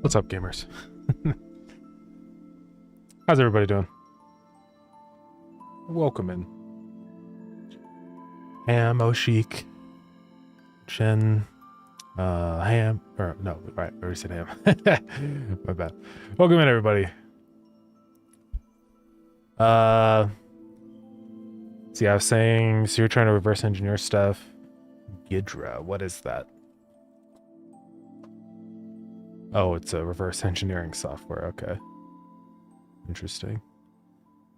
What's up, gamers? How's everybody doing? Welcome in. Ham, Oshik, Chen, Ham, or no, right, I already said Ham. My bad. Welcome in, everybody. See, I was saying, so you're trying to reverse engineer stuff. Gidra, what is that? Oh, it's a reverse engineering software, okay. Interesting.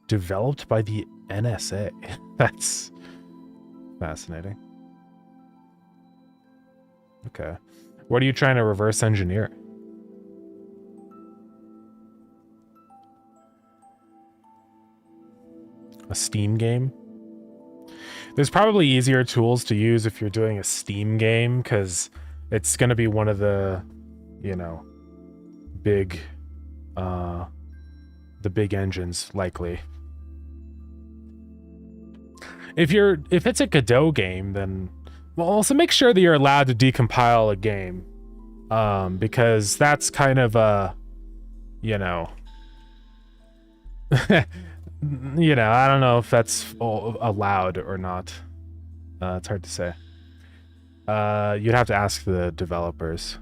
Developed by the NSA. That's fascinating. Okay. What are you trying to reverse engineer? A Steam game? There's probably easier tools to use if you're doing a Steam game, because it's going to be one of the, you know, big, the big engines, likely. If it's a Godot game, then, well, also make sure that you're allowed to decompile a game, because that's kind of a, you know, you know, I don't know if that's allowed or not. It's hard to say. You'd have to ask the developers.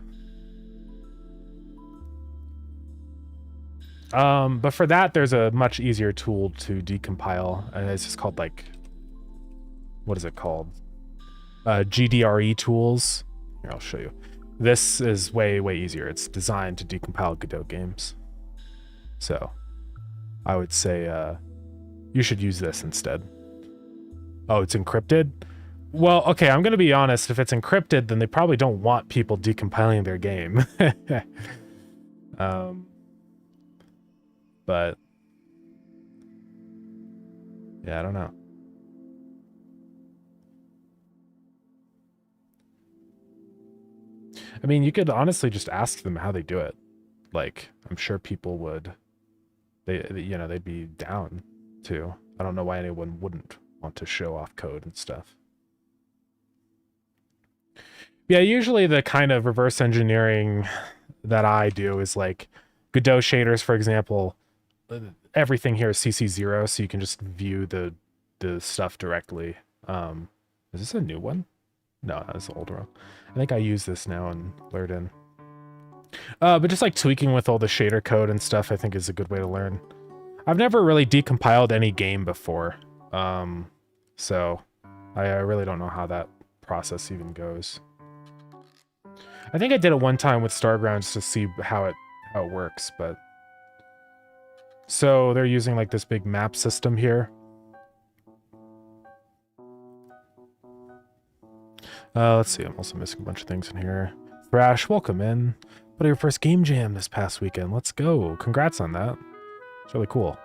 But for that, there's a much easier tool to decompile. It's just called, like, what is it called? GDRE tools. Here, I'll show you. This is way, way easier. It's designed to decompile Godot games. So I would say you should use this instead. Oh, it's encrypted? Well, okay, I'm going to be honest. If it's encrypted, then they probably don't want people decompiling their game. But yeah, I don't know. I mean, you could honestly just ask them how they do it. Like, I'm sure people would, you know, they'd be down to. I don't know why anyone wouldn't want to show off code and stuff. Yeah, usually the kind of reverse engineering that I do is like Godot shaders, for example. Everything here is CC0, so you can just view the stuff directly. Is this a new one? No, that's the older one. I think I use this now and blurred in. But just like tweaking with all the shader code and stuff, I think is a good way to learn. I've never really decompiled any game before, so I really don't know how that process even goes. I think I did it one time with Starground just to see how it works, but so they're using like this big map system here. Let's see, I'm also missing a bunch of things in here. Thrash, welcome in. What are your first game jam this past weekend? Let's go. Congrats on that. It's really cool.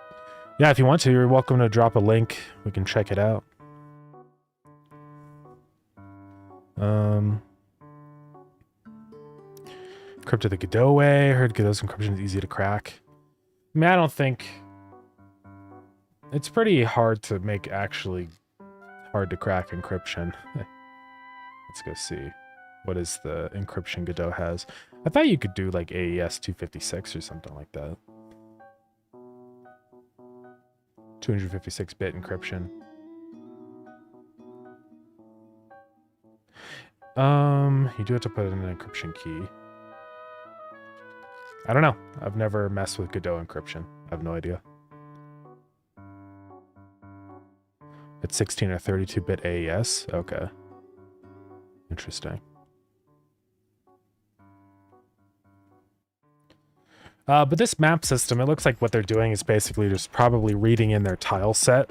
Yeah, if you want to, you're welcome to drop a link. We can check it out. Encrypted the Godot way. I heard Godot's encryption is easy to crack. I mean, I don't think... It's pretty hard to make actually hard to crack encryption. Let's go see. What is the encryption Godot has? I thought you could do like AES 256 or something like that. 256-bit encryption. You do have to put in an encryption key. I don't know. I've never messed with Godot encryption. I have no idea. It's 16 or 32-bit AES? Okay. Interesting. But this map system, it looks like what they're doing is basically just probably reading in their tile set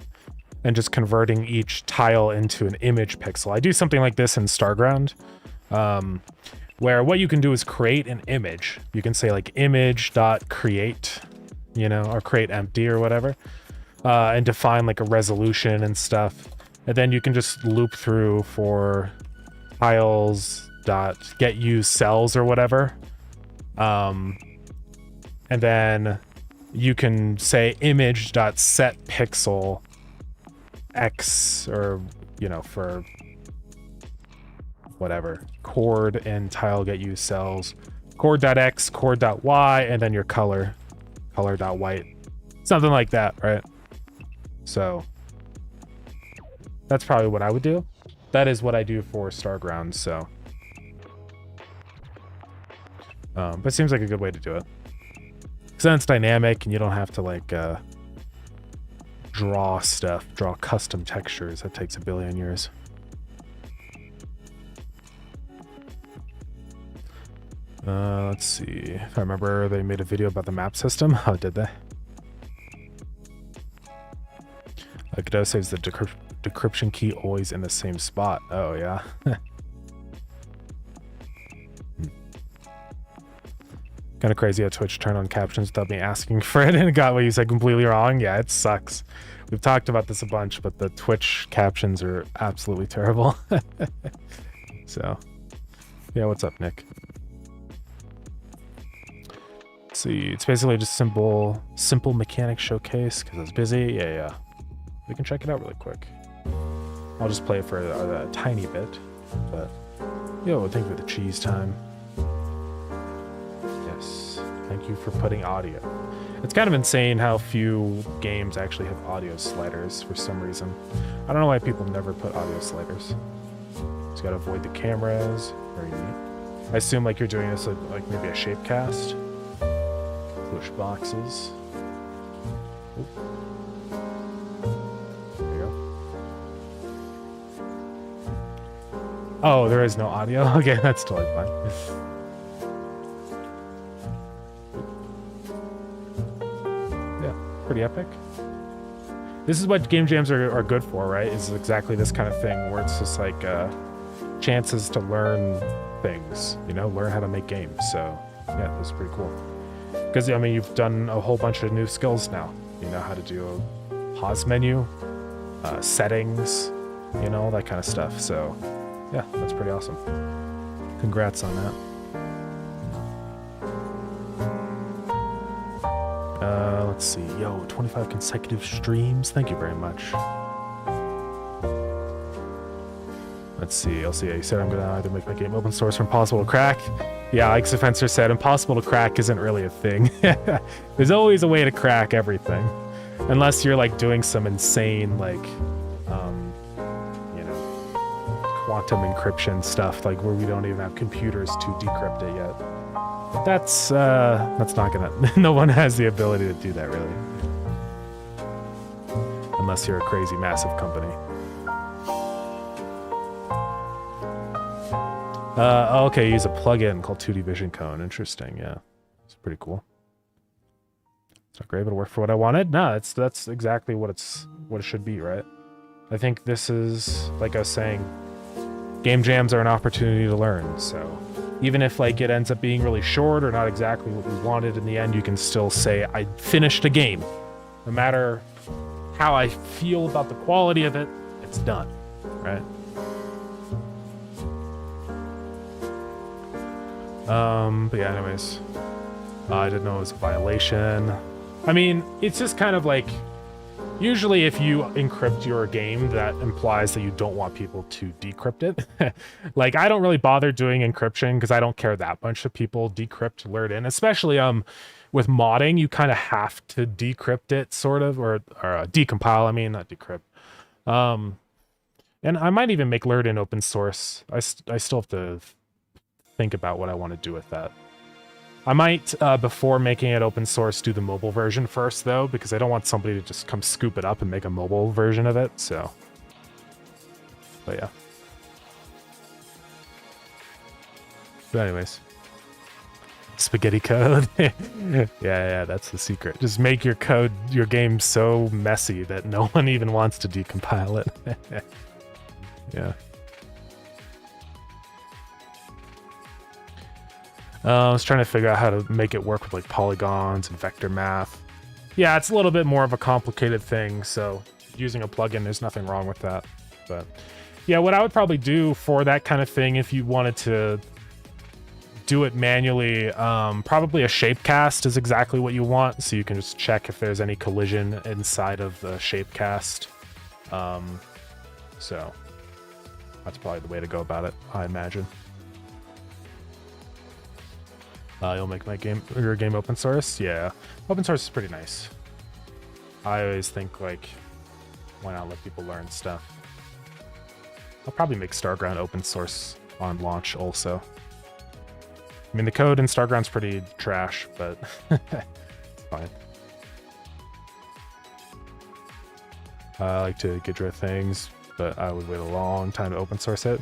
and just converting each tile into an image pixel. I do something like this in Starground, where what you can do is create an image. You can say like image.create, you know, or create empty or whatever, and define like a resolution and stuff. And then you can just loop through for tiles.getUseCells or whatever. And then you can say image.setPixel X, or, you know, for whatever, chord and tile get used cells chord.x, chord.y, and then your color.white. Something like that, right? So that's probably what I would do. That is what I do for Starground, so. But it seems like a good way to do it. Because then it's dynamic and you don't have to like draw custom textures. That takes a billion years. Let's see. If I remember, they made a video about the map system. How did they? Godot saves the decryption key always in the same spot. Oh, yeah. Kind of crazy how Twitch turned on captions without me asking for it and got what you said completely wrong. Yeah, it sucks. We've talked about this a bunch, but the Twitch captions are absolutely terrible. So, yeah, what's up, Nick? Let's see, it's basically just simple mechanic showcase because I was busy. Yeah. We can check it out really quick. I'll just play it for a tiny bit, but yo, thank you for the cheese time. Yes, thank you for putting audio. It's kind of insane how few games actually have audio sliders for some reason. I don't know why people never put audio sliders. Just gotta avoid the cameras. Very neat. I assume like you're doing this like maybe a shape cast. Push boxes. Oop. There you go. Oh, there is no audio? Okay, that's totally fine. Yeah, pretty epic. This is what game jams are good for, right? Is exactly this kind of thing where it's just like chances to learn things, you know, learn how to make games. So yeah, that's pretty cool. Because, I mean, you've done a whole bunch of new skills now. You know how to do a pause menu, settings, you know, all that kind of stuff. So, yeah, that's pretty awesome. Congrats on that. Let's see. Yo, 25 consecutive streams. Thank you very much. Let's see. I'll see. You said I'm going to either make my game open source or impossible to crack. Yeah, like Spencer said, impossible to crack isn't really a thing. There's always a way to crack everything. Unless you're like doing some insane like, you know, quantum encryption stuff, like where we don't even have computers to decrypt it yet. That's not gonna, no one has the ability to do that really. Unless you're a crazy massive company. Okay, use a plugin called 2D Vision Cone. Interesting, yeah. It's pretty cool. It's not great, but it worked for what I wanted. No, that's exactly what it should be, right? I think this is, like I was saying, game jams are an opportunity to learn, so even if like it ends up being really short or not exactly what we wanted in the end, you can still say, I finished a game. No matter how I feel about the quality of it, it's done, right? But yeah, anyways, I didn't know it was a violation. I mean, it's just kind of like, usually if you encrypt your game, that implies that you don't want people to decrypt it. Like, I don't really bother doing encryption because I don't care that much if people decrypt lured in, especially with modding, you kind of have to decrypt it sort of, or decompile, I mean, not decrypt. And I might even make lured in open source. I still have to think about what I want to do with that. I might, before making it open source, do the mobile version first, though, because I don't want somebody to just come scoop it up and make a mobile version of it, so. But yeah. But anyways. Spaghetti code. Yeah, that's the secret. Just make your code, your game so messy that no one even wants to decompile it. Yeah. I was trying to figure out how to make it work with like polygons and vector math. Yeah, it's a little bit more of a complicated thing, so using a plugin, there's nothing wrong with that. But yeah, what I would probably do for that kind of thing, if you wanted to do it manually, probably a shape cast is exactly what you want, so you can just check if there's any collision inside of the shape cast. So that's probably the way to go about it, I imagine. You'll make your game open source? Yeah. Open source is pretty nice. I always think, like, why not let people learn stuff? I'll probably make Starground open source on launch also. I mean, the code in Starground's pretty trash, but it's fine. I like to Gidra things, but I would wait a long time to open source it.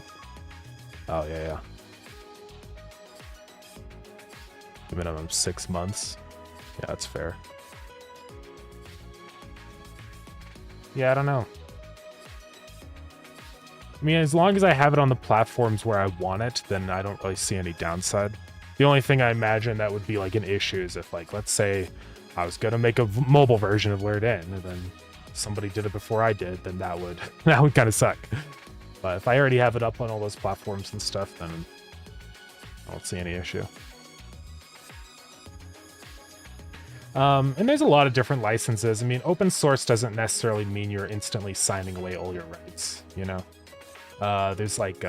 Oh, yeah. The minimum 6 months. Yeah, that's fair. Yeah, I don't know. I mean, as long as I have it on the platforms where I want it, then I don't really see any downside. The only thing I imagine that would be like an issue is if, like, let's say I was gonna make a mobile version of Lured In, and then somebody did it before I did, then that would kind of suck. But if I already have it up on all those platforms and stuff, then I don't see any issue. And there's a lot of different licenses. I mean, open source doesn't necessarily mean you're instantly signing away all your rights, you know? There's like,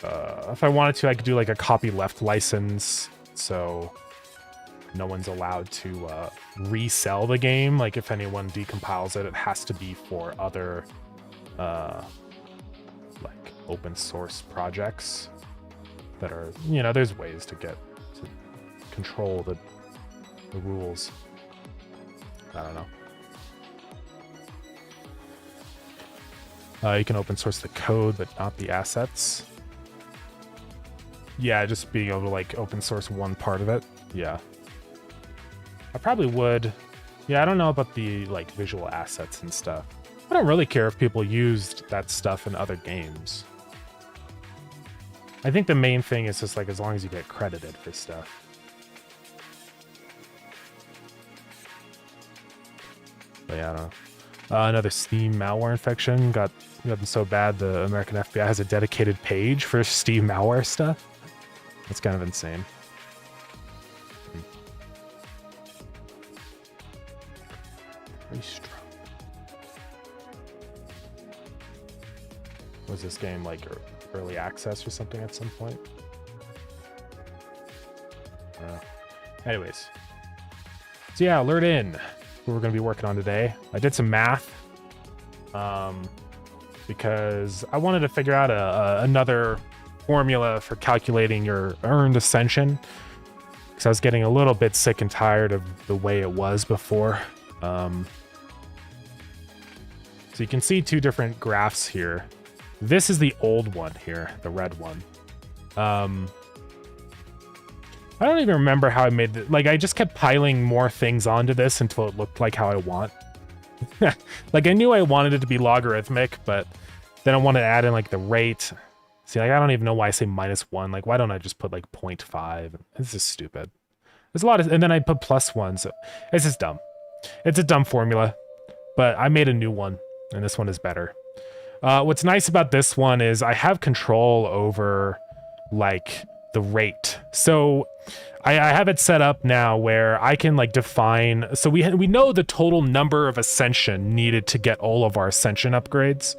if I wanted to, I could do like a copyleft license, so no one's allowed to resell the game. Like if anyone decompiles it, it has to be for other like open source projects that are, you know, there's ways to get to control the rules. I don't know. You can open source the code, but not the assets. Yeah, just being able to like open source one part of it. Yeah. I probably would. Yeah, I don't know about the like visual assets and stuff. I don't really care if people used that stuff in other games. I think the main thing is just like as long as you get credited for stuff. But yeah, I don't know. Another Steam malware infection got gotten so bad the American FBI has a dedicated page for Steam malware stuff. That's kind of insane. Pretty strong. Was this game like early access or something at some point? Anyways. So yeah, Lured In. We're going to be working on today. I did some math because I wanted to figure out another formula for calculating your earned ascension, because I was getting a little bit sick and tired of the way it was before. So you can see two different graphs here. This is the old one here, the red one. I don't even remember how I made it. Like, I just kept piling more things onto this until it looked like how I want. Like, I knew I wanted it to be logarithmic, but then I wanted to add in, like, the rate. See, like, I don't even know why I say -1. Like, why don't I just put, like, 0.5? This is stupid. There's a lot of... And then I put +1, so... It's just dumb. It's a dumb formula. But I made a new one, and this one is better. What's nice about this one is I have control over, like... the rate. So I have it set up now where I can like define, so we know the total number of ascension needed to get all of our ascension upgrades.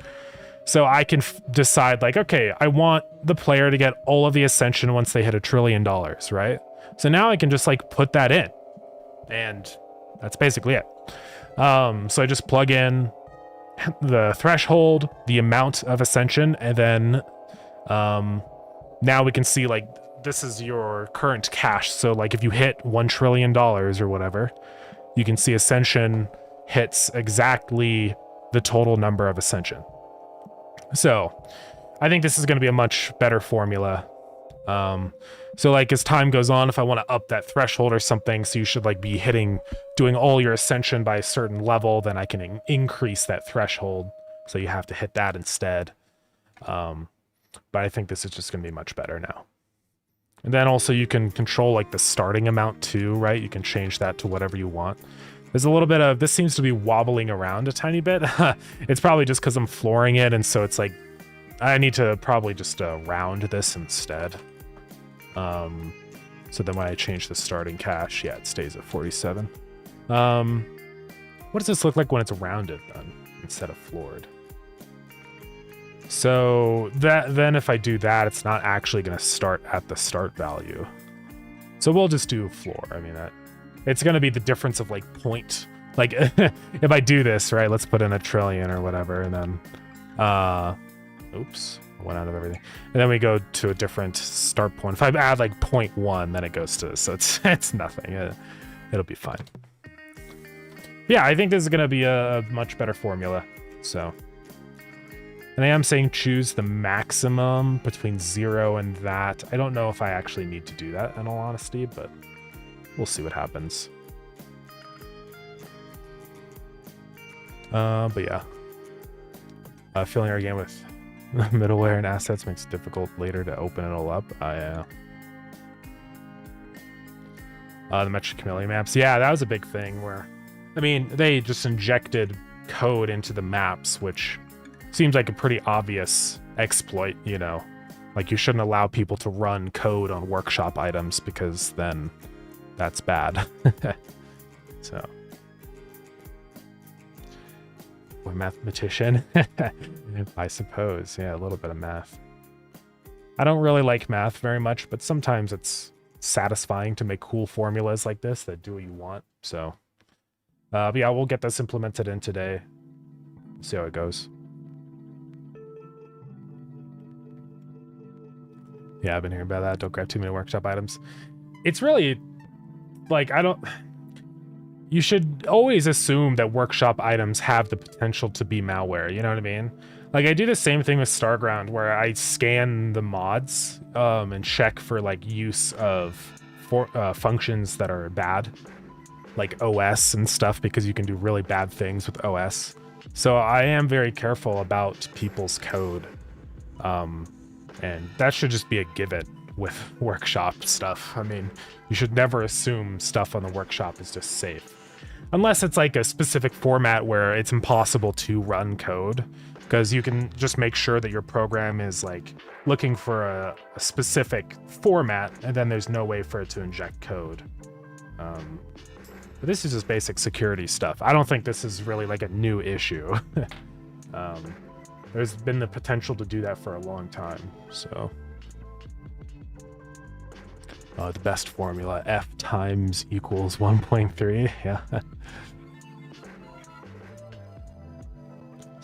So I can decide like, okay, I want the player to get all of the ascension once they hit $1 trillion, right? So now I can just like put that in, and that's basically it. So I just plug in the threshold, the amount of ascension, and then now we can see like this is your current cash. So like if you hit $1 trillion or whatever, you can see ascension hits exactly the total number of ascension. So I think this is going to be a much better formula. So like as time goes on, if I want to up that threshold or something, so you should like be doing all your ascension by a certain level, then I can increase that threshold. So you have to hit that instead. But I think this is just going to be much better now. And then also you can control like the starting amount too, right? You can change that to whatever you want. There's a little bit of, this seems to be wobbling around a tiny bit. It's probably just because I'm flooring it, and so it's like, I need to probably just round this instead. So then when I change the starting cash, yeah, it stays at 47. What does this look like when it's rounded then, instead of floored? So then if I do that, it's not actually going to start at the start value. So we'll just do floor. I mean, it's going to be the difference of like point. Like if I do this, right, let's put in 1 trillion or whatever. And then, oops, I went out of everything. And then we go to a different start point. If I add like 0.1, then it goes to, so it's nothing. It'll be fine. Yeah, I think this is going to be a much better formula. So, and I am saying choose the maximum between 0 and that. I don't know if I actually need to do that in all honesty, but we'll see what happens. But yeah. Filling our game with middleware and assets makes it difficult later to open it all up. Yeah. The metric chameleon maps. Yeah, that was a big thing where, I mean, they just injected code into the maps, which seems like a pretty obvious exploit, you know. Like, you shouldn't allow people to run code on workshop items because then that's bad. So. Boy, mathematician. I suppose. Yeah, a little bit of math. I don't really like math very much, but sometimes it's satisfying to make cool formulas like this that do what you want. So, but yeah, we'll get this implemented in today. See how it goes. Yeah, I've been hearing about that. Don't grab too many workshop items. It's really, like, you should always assume that workshop items have the potential to be malware, you know what I mean? Like, I do the same thing with Starground, where I scan the mods and check for, like, use of functions that are bad, like OS and stuff, because you can do really bad things with OS. So I am very careful about people's code. And that should just be a given with workshop stuff. I mean, you should never assume stuff on the workshop is just safe. Unless it's like a specific format where it's impossible to run code, because you can just make sure that your program is like looking for a specific format, and then there's no way for it to inject code. But this is just basic security stuff. I don't think this is really like a new issue. There's been the potential to do that for a long time, so. The best formula, F times equals 1.3, yeah.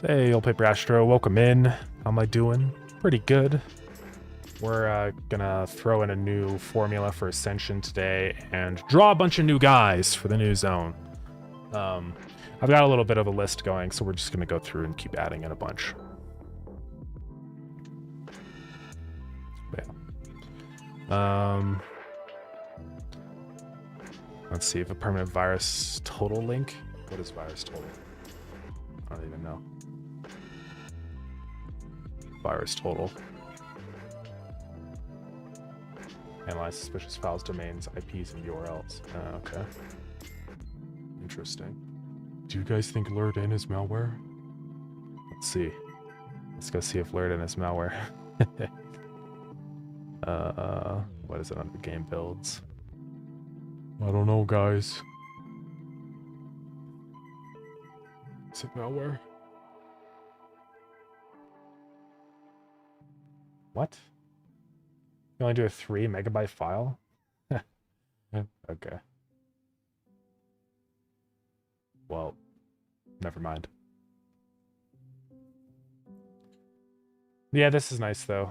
Hey, Old Paper Astro, welcome in. How am I doing? Pretty good. We're gonna throw in a new formula for Ascension today and draw a bunch of new guys for the new zone. I've got a little bit of a list going, so we're just gonna go through and keep adding in a bunch. Yeah. Let's see if a permanent virus total link. What is virus total? I don't even know. Virus total. Analyze suspicious files, domains, IPs, and URLs. Okay. Interesting. Do you guys think LuredIn is malware? Let's see. Let's go see if LuredIn is malware. What is it under game builds? I don't know, guys. Is it malware? What? You only do a 3 megabyte file? Okay. Well, never mind. Yeah, this is nice, though.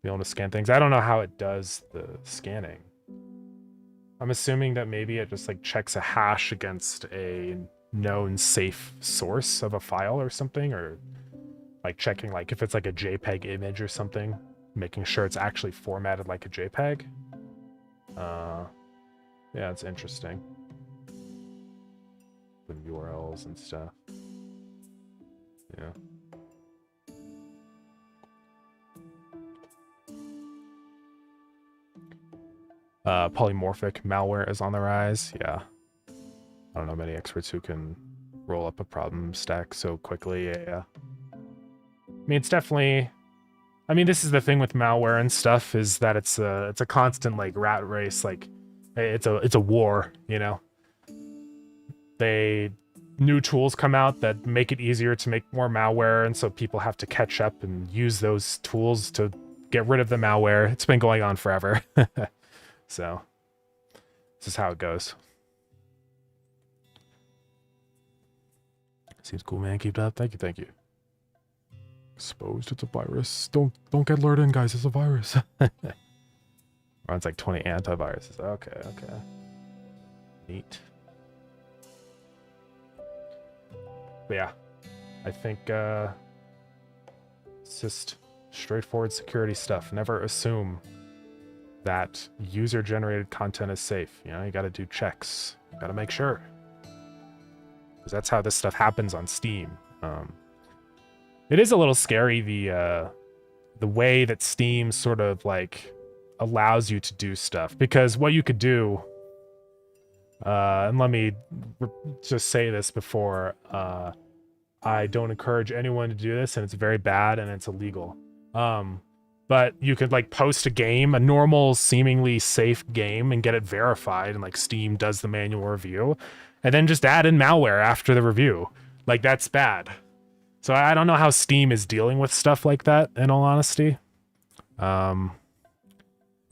Be able to scan things. I don't know how it does the scanning. I'm assuming that maybe it just like checks a hash against a known safe source of a file or something, or like checking like if it's like a JPEG image or something, making sure it's actually formatted like a JPEG. Yeah, it's interesting. With URLs and stuff. Yeah. Polymorphic malware is on the rise. Yeah. I don't know many experts who can roll up a problem stack so quickly. Yeah. I mean, it's definitely, I mean, this is the thing with malware and stuff, is that it's a constant like rat race. Like it's a war, you know. New tools come out that make it easier to make more malware, and so people have to catch up and use those tools to get rid of the malware. It's been going on forever. So, This is how it goes. Seems cool, man. Keep it up. Thank you, thank you. Exposed, it's a virus. Don't get lured in, guys. It's a virus. Runs like 20 antiviruses. Okay, okay. Neat. But yeah, I think it's just straightforward security stuff. Never assume that user-generated content is safe. You know, you got to do checks. You got to make sure. Because that's how this stuff happens on Steam. It is a little scary, the way that Steam sort of like allows you to do stuff. Because what you could do, and let me just say this before, I don't encourage anyone to do this, and it's very bad and it's illegal. But you could like post a game, a normal, seemingly safe game, and get it verified, and like Steam does the manual review, and then just add in malware after the review. Like, that's bad. So I don't know how Steam is dealing with stuff like that, in all honesty. Yeah,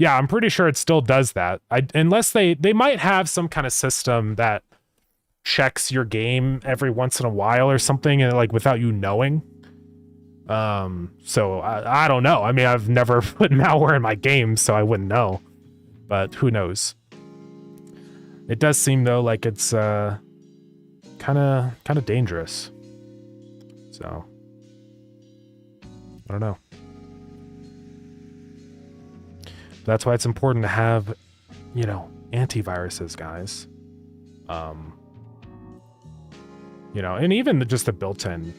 I'm pretty sure it still does that. Unless they might have some kind of system that checks your game every once in a while or something, and like without you knowing. So I don't know. I mean, I've never put malware in my games, so I wouldn't know. But who knows? It does seem though like it's kind of dangerous. So I don't know. That's why it's important to have, you know, antiviruses, guys. You know, and even just the built-in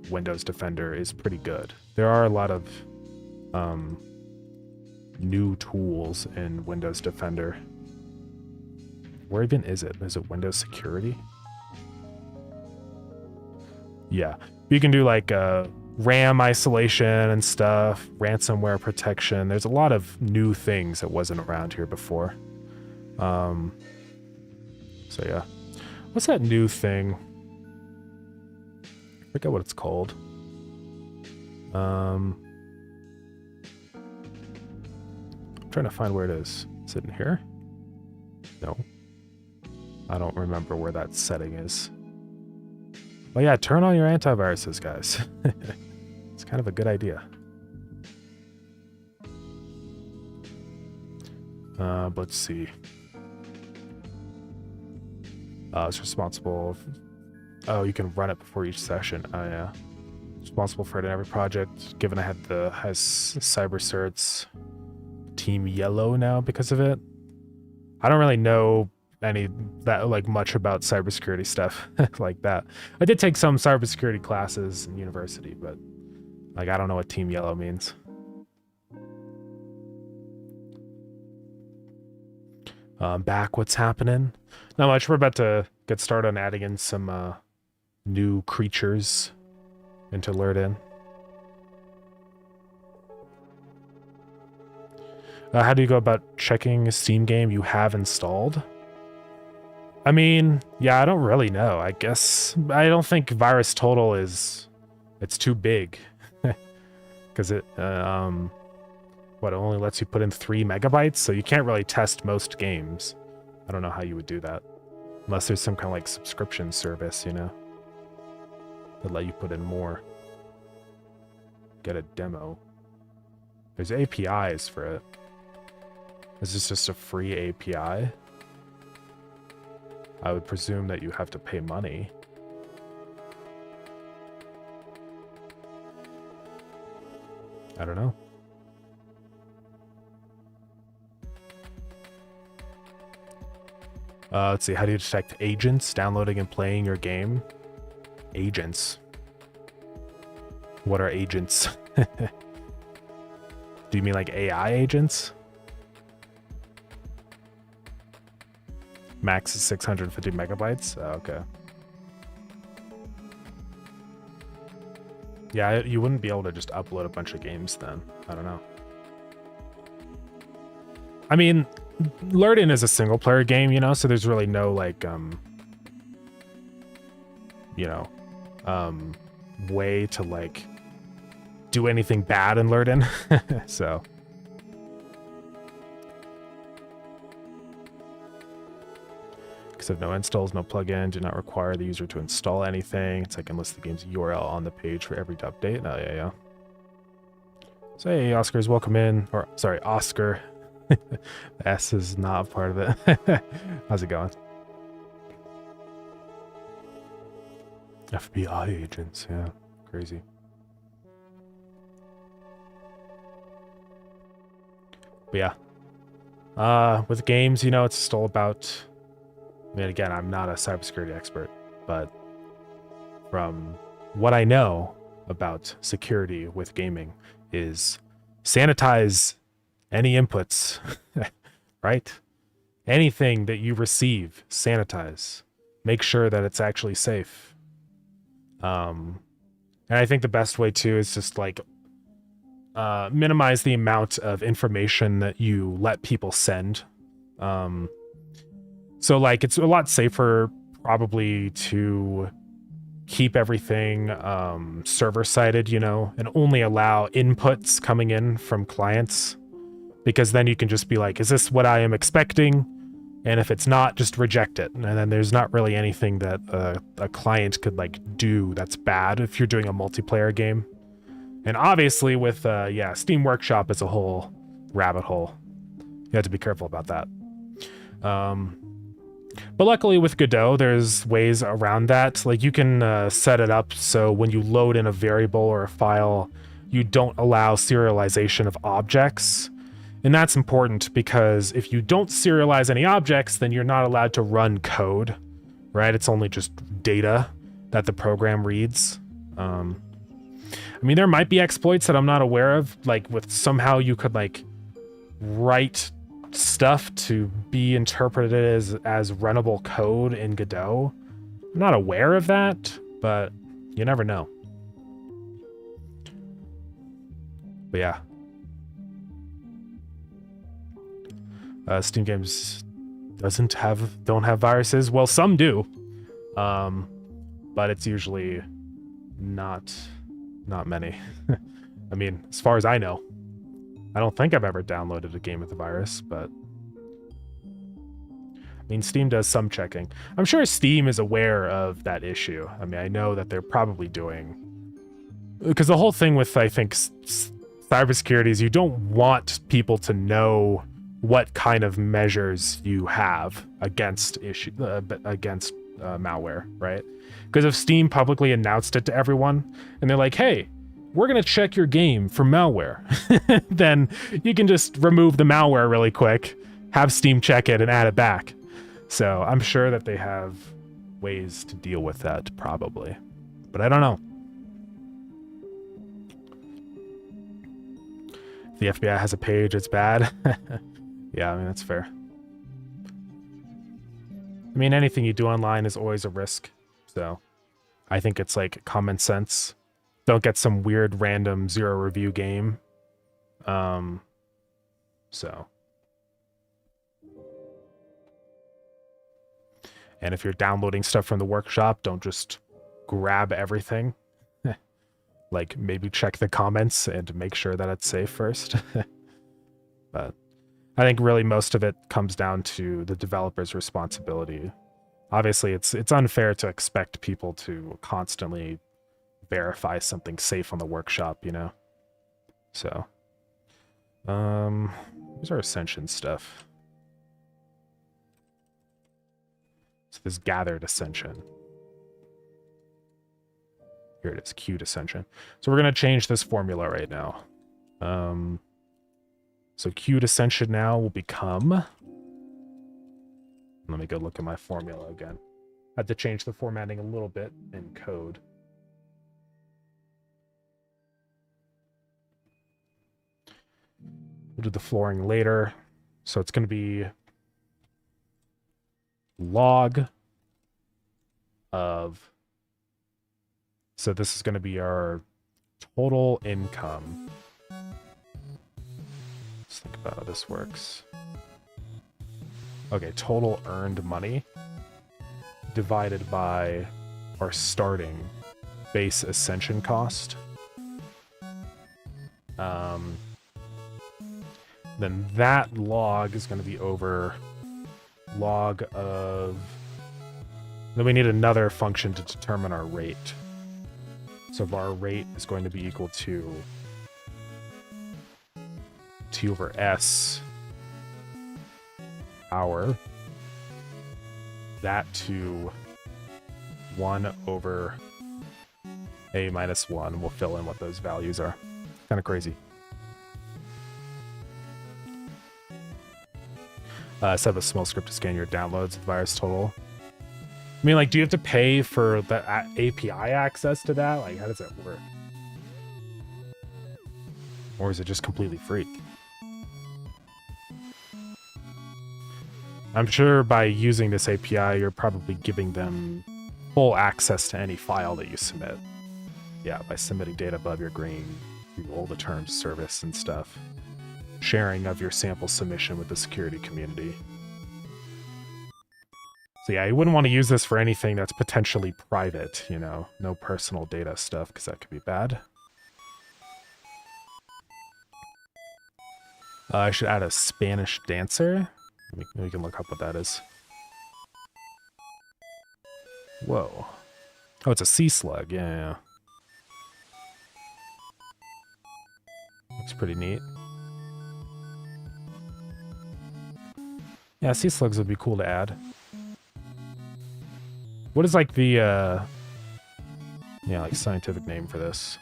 Windows Defender is pretty good. There are a lot of new tools in Windows Defender. Where even is it? Is it Windows Security? Yeah. You can do like RAM isolation and stuff, ransomware protection. There's a lot of new things that wasn't around here before. So yeah. What's that new thing? I forget what it's called. I'm trying to find where it is. Is it in here? No. I don't remember where that setting is. Well, yeah, turn on your antiviruses, guys. It's kind of a good idea. Let's see. It's responsible. Oh, you can run it before each session. Oh, yeah. Responsible for it in every project. Given I had has cyber certs. Team Yellow now because of it. I don't really know much about cybersecurity stuff like that. I did take some cybersecurity classes in university, but like I don't know what Team Yellow means. Back, what's happening? Not much. We're about to get started on adding in some new creatures into Lurden. How do you go about checking a Steam game you have installed? I mean, yeah, I don't really know. I guess I don't think Virus Total it's too big because it only lets you put in 3 megabytes, so you can't really test most games. I don't know how you would do that unless there's some kind of like subscription service, you know, that let you put in more. Get a demo. There's APIs for it. Is this just a free API? I would presume that you have to pay money. I don't know. Let's see. How do you detect agents downloading and playing your game? Agents. What are agents? Do you mean like AI agents? Max is 650 megabytes? Oh, okay. Yeah, you wouldn't be able to just upload a bunch of games then. I don't know. I mean, Lurden is a single player game, you know, so there's really no like way to like do anything bad in Lurden. So Because of no installs, no plugin, do not require the user to install anything. It's like enlist the game's URL on the page for every update. Oh, yeah. So, hey, Oscars, welcome in. Or, sorry, Oscar. The S is not a part of it. How's it going? FBI agents, yeah. Crazy. But yeah. With games, it's still about... I mean, again, I'm not a cybersecurity expert, but from what I know about security with gaming is sanitize any inputs, right? Anything that you receive, sanitize. Make sure that it's actually safe. And I think the best way too is just like minimize the amount of information that you let people send. So like it's a lot safer probably to keep everything server sided, and only allow inputs coming in from clients, because then you can just be like, is this what I am expecting? And if it's not, just reject it. And then there's not really anything that a client could like do that's bad if you're doing a multiplayer game. And obviously with Steam Workshop is a whole rabbit hole. You have to be careful about that. But luckily with Godot, there's ways around that. Like you can set it up so when you load in a variable or a file, you don't allow serialization of objects. And that's important because if you don't serialize any objects, then you're not allowed to run code, right? It's only just data that the program reads. I mean, there might be exploits that I'm not aware of, like with somehow you could like write stuff to be interpreted as runnable code in Godot. I'm not aware of that, but you never know. But yeah. Steam games don't have viruses. Well, some do. But it's usually not many. I mean, as far as I know. I don't think I've ever downloaded a game with a virus, but I mean, Steam does some checking. I'm sure Steam is aware of that issue. I mean, I know that they're probably doing, because the whole thing with, I think, cybersecurity is you don't want people to know what kind of measures you have against malware, right? Because if Steam publicly announced it to everyone and they're like, hey, we're going to check your game for malware, then you can just remove the malware really quick, have Steam check it and add it back. So I'm sure that they have ways to deal with that probably, but I don't know. If the FBI has a page, it's bad. Yeah, I mean, that's fair. I mean, anything you do online is always a risk. So I think it's like common sense. Don't get some weird random zero review game. So. And if you're downloading stuff from the workshop, don't just grab everything. Like maybe check the comments and make sure that it's safe first. But I think really most of it comes down to the developer's responsibility. Obviously, it's unfair to expect people to constantly verify something safe on the workshop, So, here's our Ascension stuff. So this gathered Ascension. Here it is, queued Ascension. So we're going to change this formula right now. So queued Ascension now will become... Let me go look at my formula again. I had to change the formatting a little bit in code. We'll do the flooring later. So it's going to be log of... So this is going to be our total income. Let's think about how this works. Okay, total earned money divided by our starting base Ascension cost. Then that log is going to be over log of Then we need another function to determine our rate. So our rate is going to be equal to T over S power, that to 1 over A minus 1. We'll fill in what those values are. Kind of crazy. Set up a small script to scan your downloads, virus total. I mean, like, do you have to pay for the API access to that? Like, how does that work? Or is it just completely free? I'm sure by using this API, you're probably giving them full access to any file that you submit. Yeah, by submitting data above your green, through all the terms of service and stuff. Sharing of your sample submission with the security community. So yeah, you wouldn't want to use this for anything that's potentially private, you know, no personal data stuff, because that could be bad. I should add a Spanish dancer. We can look up what that is. Whoa. Oh, it's a sea slug. Yeah. Looks pretty neat. Yeah, sea slugs would be cool to add. What is like the like scientific name for this?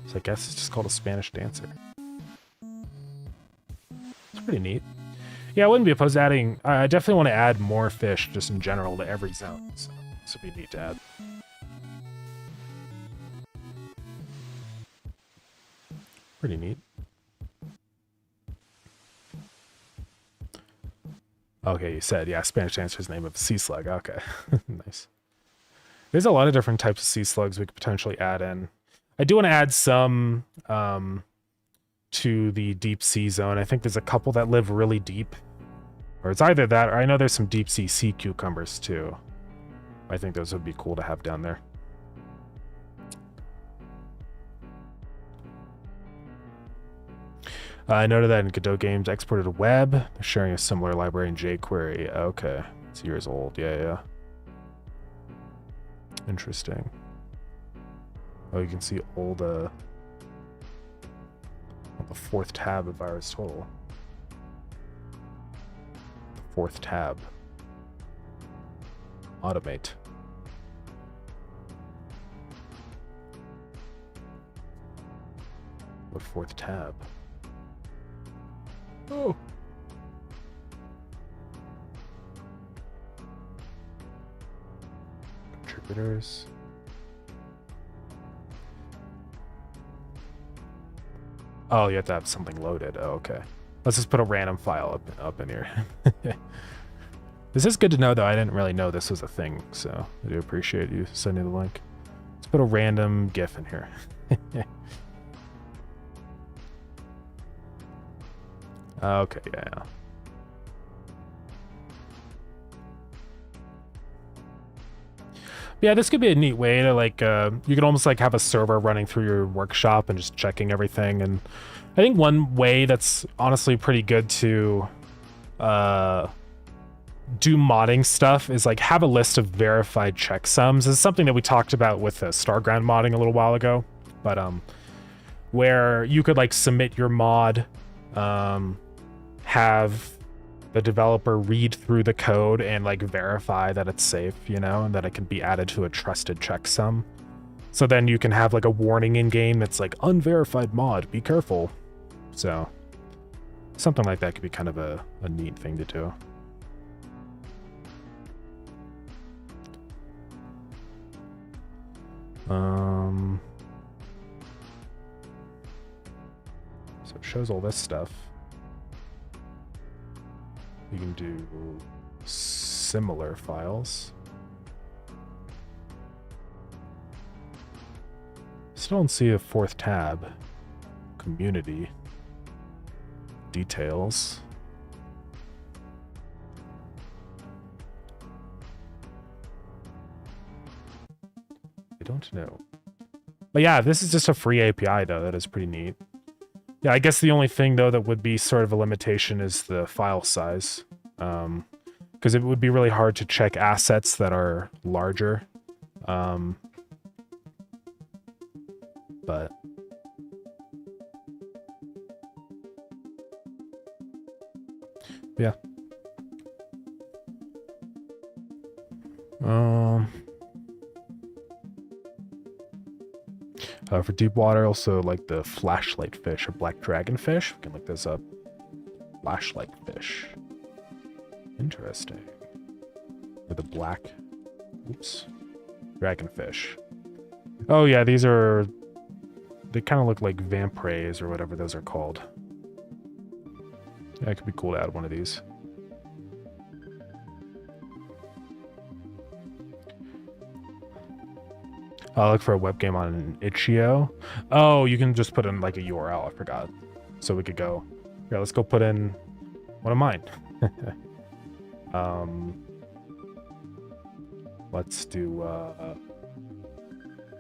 So I guess it's just called a Spanish dancer. It's pretty neat. Yeah, I wouldn't be opposed to adding... I definitely want to add more fish just in general to every zone. So this would be neat to add. Pretty neat. Okay, you said, yeah, Spanish dancer's name of the sea slug. Okay, nice. There's a lot of different types of sea slugs we could potentially add in. I do want to add some to the deep sea zone. I think there's a couple that live really deep. Or it's either that, or I know there's some deep sea cucumbers too. I think those would be cool to have down there. I noted that in Godot Games exported a web. They're sharing a similar library in jQuery. Okay, it's years old. Yeah. Interesting. Oh, you can see old, the 4th tab of virus total. The 4th tab. Automate. What 4th tab? Oh. Contributors. Oh, you have to have something loaded. Oh, okay. Let's just put a random file up in here. This is good to know, though. I didn't really know this was a thing, so I do appreciate you sending the link. Let's put a random GIF in here. Okay, yeah. Yeah, this could be a neat way to, like, you could almost, like, have a server running through your workshop and just checking everything. And I think one way that's honestly pretty good to do modding stuff is, like, have a list of verified checksums. This is something that we talked about with Starground modding a little while ago. But, where you could, like, submit your mod, have the developer read through the code and like verify that it's safe, you know, and that it can be added to a trusted checksum. So then you can have like a warning in game that's like unverified mod, be careful. So something like that could be kind of a neat thing to do. So it shows all this stuff. You can do similar files. Still don't see a 4th tab. Community. Details. I don't know. But yeah, this is just a free API though. That is pretty neat. Yeah, I guess the only thing, though, that would be sort of a limitation is the file size. because it would be really hard to check assets that are larger. But yeah. For deep water, also like the flashlight fish or black dragonfish. We can look this up. Flashlight fish. Interesting. Or the black, oops, dragonfish. Oh yeah, these are, they kind of look like vamprays or whatever those are called. Yeah, it could be cool to add one of these. I'll look for a web game on itch.io. Oh, you can just put in like a URL, I forgot. So we could go, yeah, let's go put in one of mine. Let's do,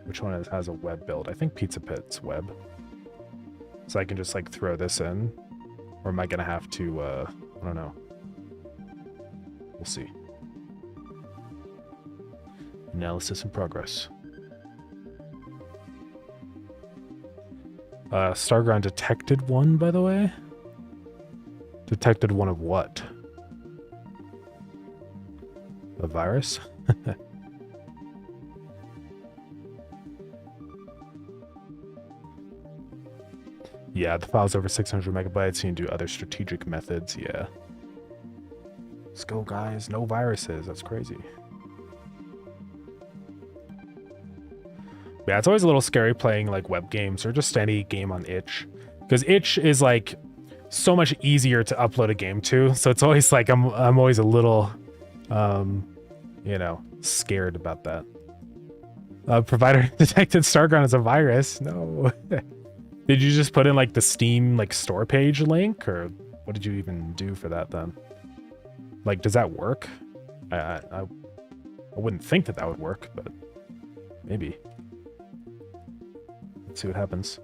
which one has a web build? I think Pizza Pit's web. So I can just like throw this in, or am I gonna have to, I don't know. We'll see. Analysis in progress. Starground detected one, by the way. Detected one of what? A virus? Yeah, the file's over 600 megabytes. You can do other strategic methods. Yeah. Let's go, guys. No viruses. That's crazy. Yeah, it's always a little scary playing like web games or just any game on itch, because itch is like so much easier to upload a game to. So it's always like I'm always a little you know, scared about that. Provider detected Starground as a virus. No. Did you just put in like the Steam like store page link, or what did you even do for that then? Like, does that work? I wouldn't think that would work, but maybe. Let's see what happens.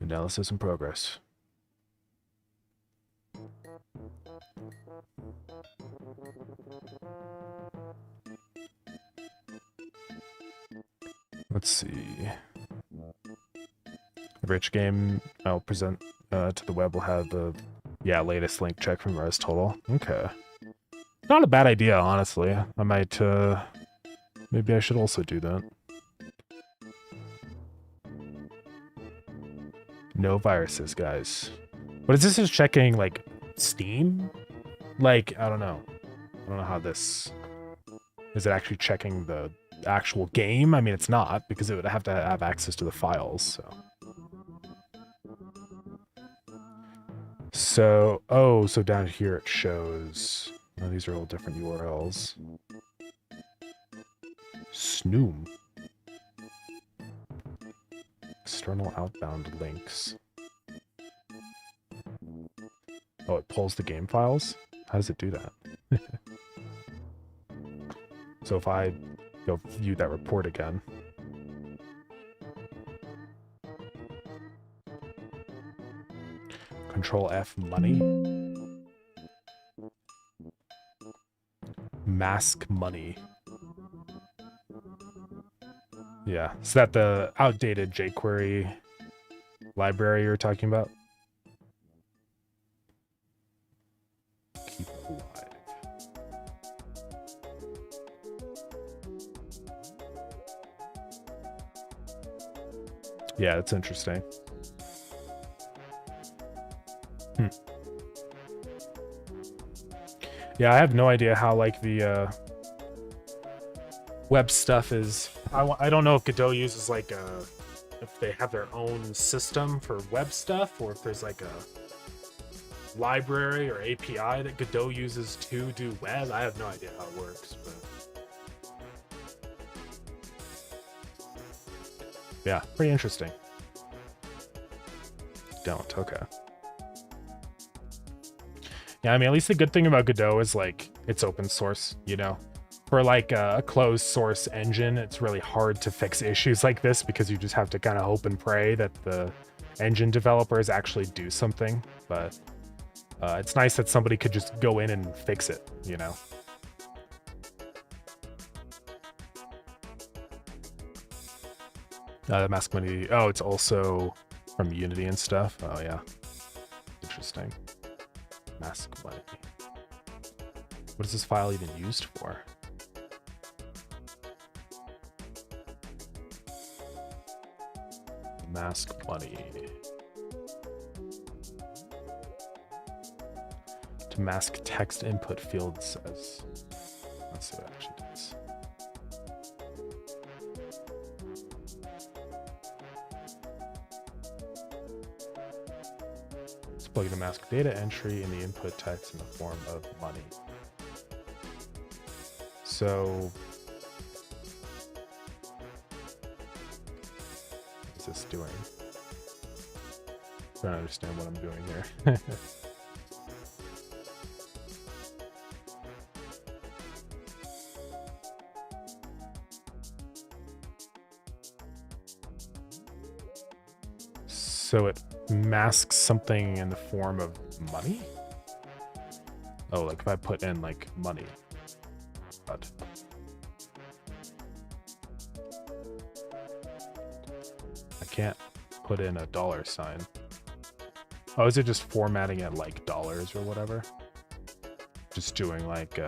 Analysis in progress. Let's see. Rich game I'll present to the web will have the latest link check from ResTotal. Okay. Not a bad idea, honestly. I might maybe I should also do that. No viruses, guys. But is this just checking like Steam? Like, I don't know. I don't know how this is. It actually checking the actual game? I mean, it's not, because it would have to have access to the files, so oh, so down here it shows, oh, these are all different URLs. Snoom. External outbound links. Oh, it pulls the game files? How does it do that? So if I go view that report again. Control F money. Mask money. Yeah, is that the outdated jQuery library you're talking about? Keep alive. Yeah, that's interesting. Yeah, I have no idea how like the web stuff is. I don't know if Godot uses like if they have their own system for web stuff, or if there's like a library or API that Godot uses to do web. I have no idea how it works, but yeah, pretty interesting. Don't, okay. Yeah, I mean, at least the good thing about Godot is like it's open source, you know? for like a closed source engine, it's really hard to fix issues like this because you just have to kind of hope and pray that the engine developers actually do something. But it's nice that somebody could just go in and fix it, you know? The mask money. Oh, it's also from Unity and stuff. Oh, yeah. Interesting. Mask money. What is this file even used for? Mask money. To mask text input field says. Let's see what it actually does. It's plugging to mask data entry in the input text in the form of money. So what's this doing? I don't understand what I'm doing here. So it masks something in the form of money? Oh, like if I put in like money. But I can't put in a dollar sign. Oh, is it just formatting it like dollars or whatever? Just doing like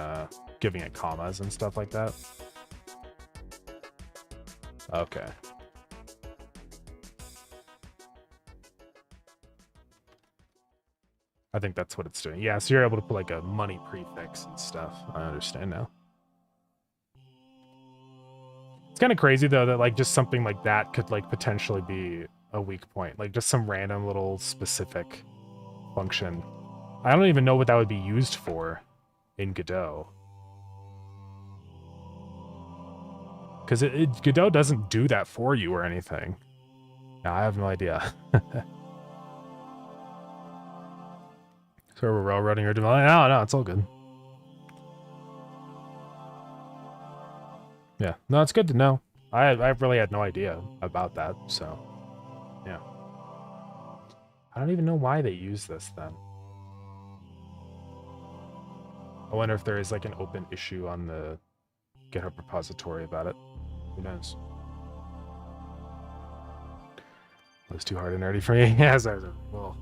giving it commas and stuff like that? Okay. I think that's what it's doing. Yeah, so you're able to put like a money prefix and stuff. I understand now. It's kind of crazy though that like just something like that could like potentially be a weak point. Like just some random little specific function. I don't even know what that would be used for in Godot. Because Godot doesn't do that for you or anything. No, I have no idea. So we're railroading our development. No, it's all good. Yeah, no, it's good to know. I really had no idea about that, so yeah. I don't even know why they use this then. I wonder if there is like an open issue on the GitHub repository about it. Who knows? That was too hard and nerdy for me. Yeah, so, well,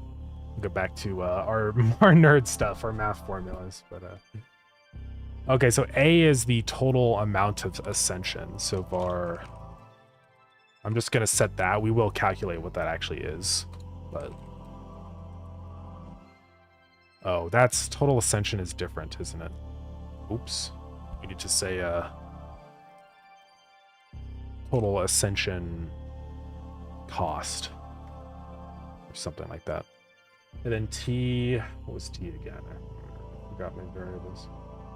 we'll go back to our more nerd stuff, our math formulas. But okay, so A is the total amount of ascension. So far, I'm just gonna set that. We will calculate what that actually is, but oh, that's total ascension is different, isn't it? Oops, we need to say total ascension cost or something like that. And then T, what was T again? I forgot my variables.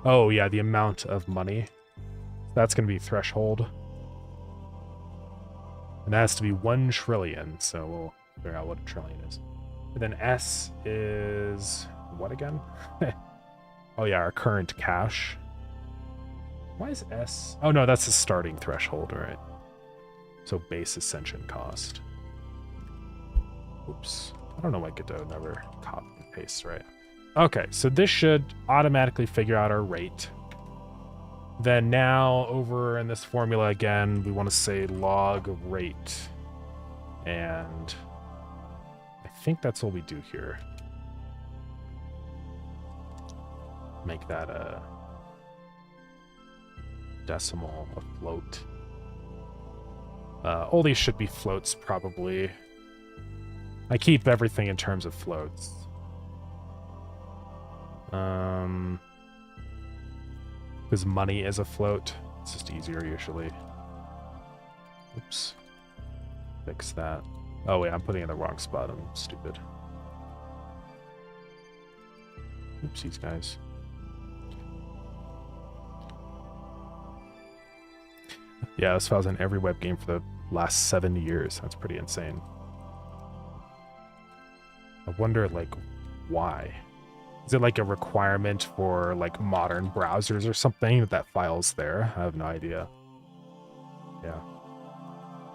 Oh yeah, the amount of money. That's gonna be threshold. And that has to be 1 trillion, so we'll figure out what a trillion is. And then S is what again? Oh yeah, our current cash. Why is S? Oh no, that's the starting threshold, right? So base ascension cost. Oops. I don't know why Godot never copy and paste, right? Okay, so this should automatically figure out our rate. Then now over in this formula again, we want to say log rate. And I think that's what we do here. Make that a decimal, a float. All these should be floats probably. I keep everything in terms of floats. Because money is a float. It's just easier usually. Oops. Fix that. Oh wait, I'm putting it in the wrong spot. I'm stupid. Oopsies, guys. Yeah, this file's in every web game for the last 7 years. That's pretty insane. I wonder, like, why? Is it like a requirement for like modern browsers or something that file's there? I have no idea. Yeah.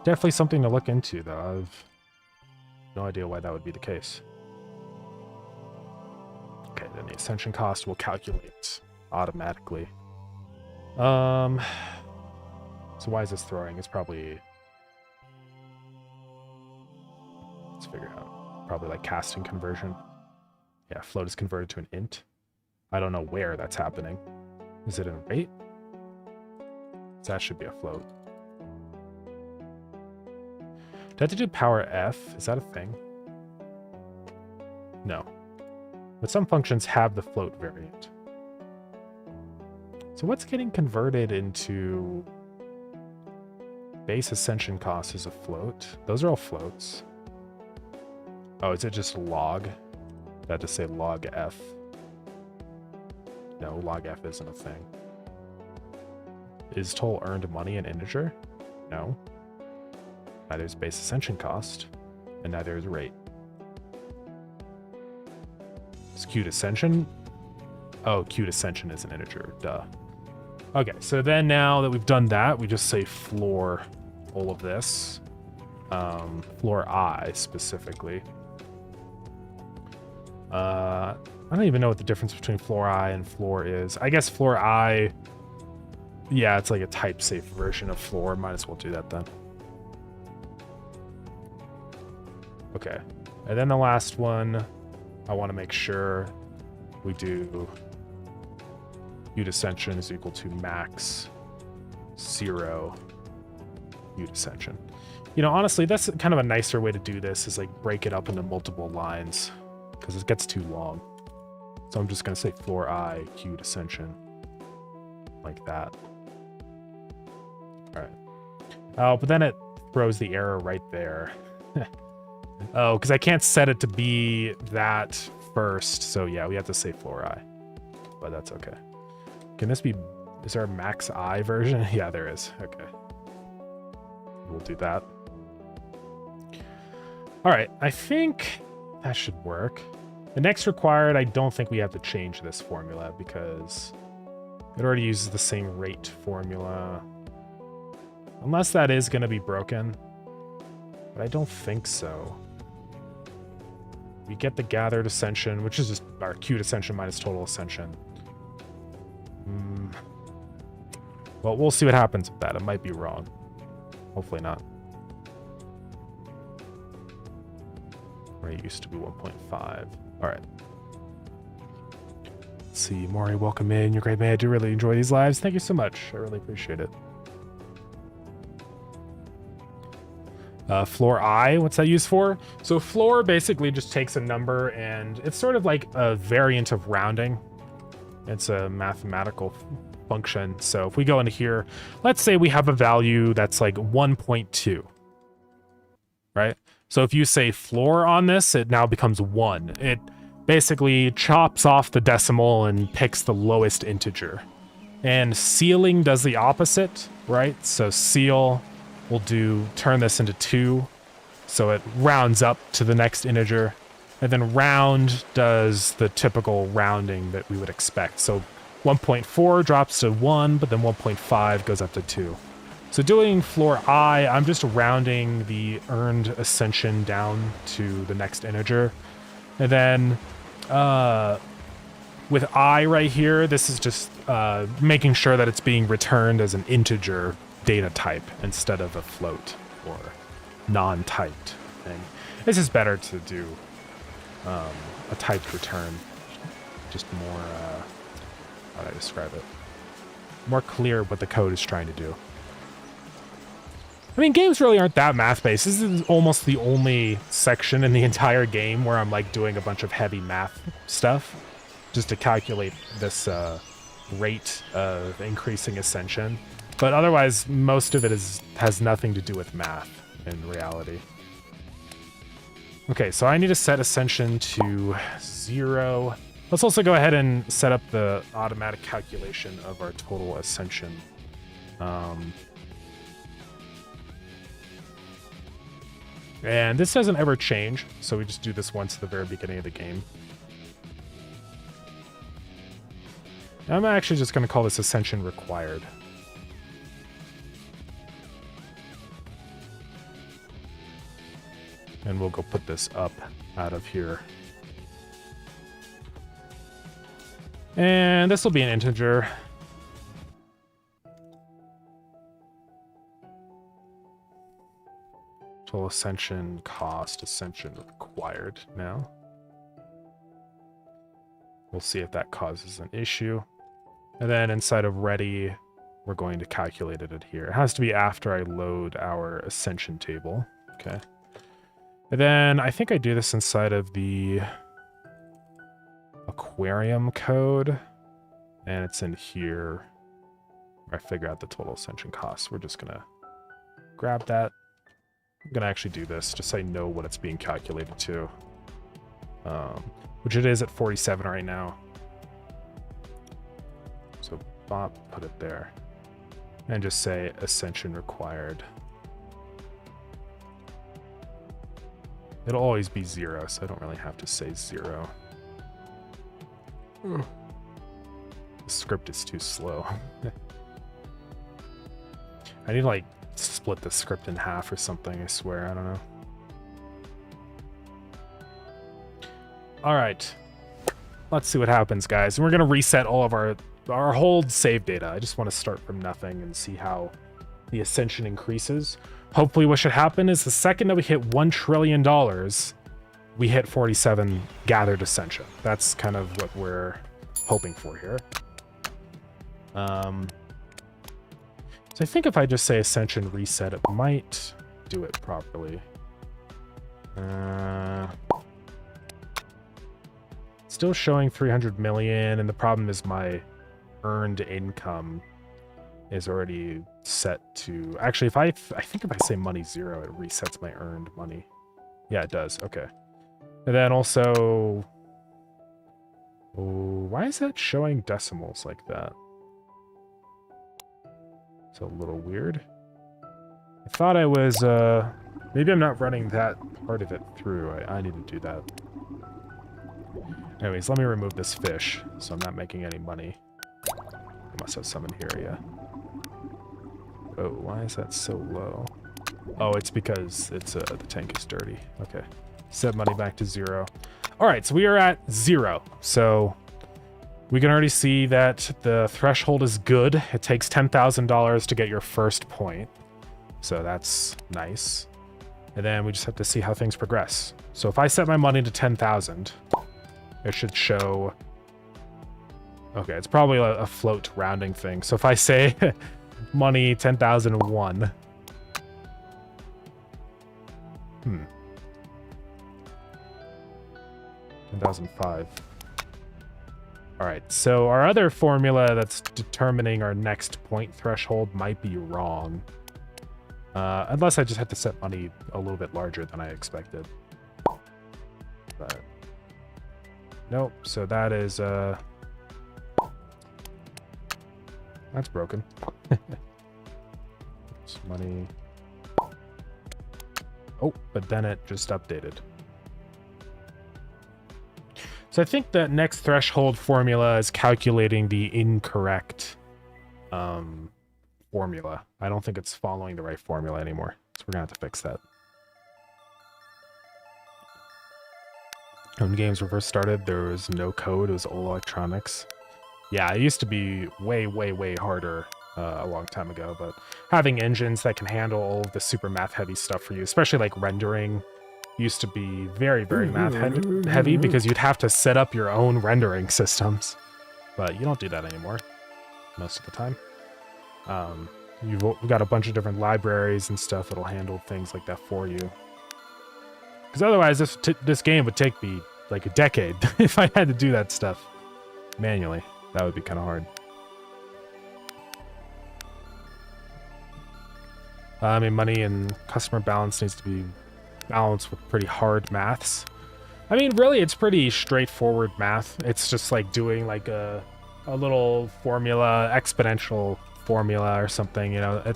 Definitely something to look into, though. I've no idea why that would be the case. Okay, then the ascension cost will calculate automatically. So why is this throwing? It's probably... Let's figure it out. Probably like casting conversion. Yeah, float is converted to an int. I don't know where that's happening. Is it in rate? That should be a float. Do I have to do power F? Is that a thing? No. But some functions have the float variant. So what's getting converted into base ascension cost is a float? Those are all floats. Oh, is it just log? I had to say log F. No, log F isn't a thing. Is total earned money an integer? No. Neither is base ascension cost, and neither is rate. Is queued ascension? Oh, queued ascension is an integer, duh. Okay, so then now that we've done that, we just say floor all of this. Floor I specifically. I don't even know what the difference between floor I and floor is. I guess floor I, yeah, it's like a type safe version of floor. Might as well do that then. Okay, and then the last one, I want to make sure we do queued ascension is equal to max 0 queued ascension. You know, honestly, that's kind of a nicer way to do this, is like break it up into multiple lines, because it gets too long. So I'm just going to say floor I queued ascension like that. All right. Oh, but then it throws the error right there. Oh, because I can't set it to be that first. So yeah, we have to say floor I, but that's okay. Can this be, is there a max I version? Yeah, there is. Okay. We'll do that. All right, I think that should work. The next required, I don't think we have to change this formula because it already uses the same rate formula. Unless that is going to be broken, but I don't think so. We get the gathered ascension, which is just our queued ascension minus total ascension. Well, we'll see what happens with that. It might be wrong. Hopefully not. Rate used to be 1.5. All right. Let's see. Maury, welcome in. You're great, man. I do really enjoy these lives. Thank you so much. I really appreciate it. Floor I, what's that used for? So floor basically just takes a number, and it's sort of like a variant of rounding. It's a mathematical function. So if we go into here, let's say we have a value that's like 1.2, right? So if you say floor on this, it now becomes 1. It basically chops off the decimal and picks the lowest integer. And ceiling does the opposite, right? So ceil will turn this into 2, so it rounds up to the next integer. And then round does the typical rounding that we would expect. So 1.4 drops to 1, but then 1.5 goes up to 2. So doing floor I, I'm just rounding the earned ascension down to the next integer. And then with I right here, this is just making sure that it's being returned as an integer data type instead of a float or non-typed thing. This is better to do a typed return, just more, how do I describe it? More clear what the code is trying to do. I mean, games really aren't that math-based. This is almost the only section in the entire game where I'm like doing a bunch of heavy math stuff just to calculate this rate of increasing ascension. But otherwise, most of it has nothing to do with math in reality. Okay, so I need to set ascension to 0. Let's also go ahead and set up the automatic calculation of our total ascension. And this doesn't ever change, so we just do this once at the very beginning of the game. I'm actually just going to call this ascension required. And we'll go put this up out of here. And this will be an integer. Total ascension cost, ascension required now. We'll see if that causes an issue. And then inside of ready, we're going to calculate it here. It has to be after I load our ascension table. Okay. And then I think I do this inside of the aquarium code. And it's in here where I figure out the total ascension cost. We're just going to grab that. I'm going to actually do this just so I know what it's being calculated to. Which it is at 47 right now. So Bob, put it there. And just say ascension required. It'll always be 0, so I don't really have to say 0. The script is too slow. I need to like split the script in half or something, I swear, I don't know. Alright. Let's see what happens, guys. And we're gonna reset all of our whole save data. I just want to start from nothing and see how the ascension increases. Hopefully what should happen is the second that we hit $1 trillion, we hit 47 gathered ascension. That's kind of what we're hoping for here. So I think if I just say ascension reset, it might do it properly. Still showing 300 million, and the problem is my earned income is already set to... Actually, I think if I say money 0, it resets my earned money. Yeah, it does. Okay. And then also... Oh, why is that showing decimals like that? It's a little weird. I thought I was... maybe I'm not running that part of it through. I need to do that. Anyways, let me remove this fish, so I'm not making any money. I must have some in here, yeah. Oh, why is that so low? Oh, it's because it's the tank is dirty. Okay. Set money back to 0. All right, so we are at 0. So we can already see that the threshold is good. It takes $10,000 to get your first point. So that's nice. And then we just have to see how things progress. So if I set my money to 10,000, it should show... Okay, it's probably a float rounding thing. So if I say money 10,001. 10,005. All right, so our other formula that's determining our next point threshold might be wrong. Unless I just had to set money a little bit larger than I expected. But nope, so that is that's broken. It's money. Oh, but then it just updated. So I think that next threshold formula is calculating the incorrect formula. I don't think it's following the right formula anymore. So we're gonna have to fix that. When games were first started, there was no code. It was all electronics. Yeah, it used to be way, way, way harder a long time ago, but having engines that can handle all of the super math heavy stuff for you, especially like rendering, used to be very, very math heavy because you'd have to set up your own rendering systems. But you don't do that anymore most of the time. You've got a bunch of different libraries and stuff that'll handle things like that for you. Because otherwise, this game would take me like a decade if I had to do that stuff manually. That would be kind of hard. I mean, money and customer balance needs to be balanced with pretty hard maths. I mean, really, it's pretty straightforward math. It's just like doing like a little formula, exponential formula or something. You know,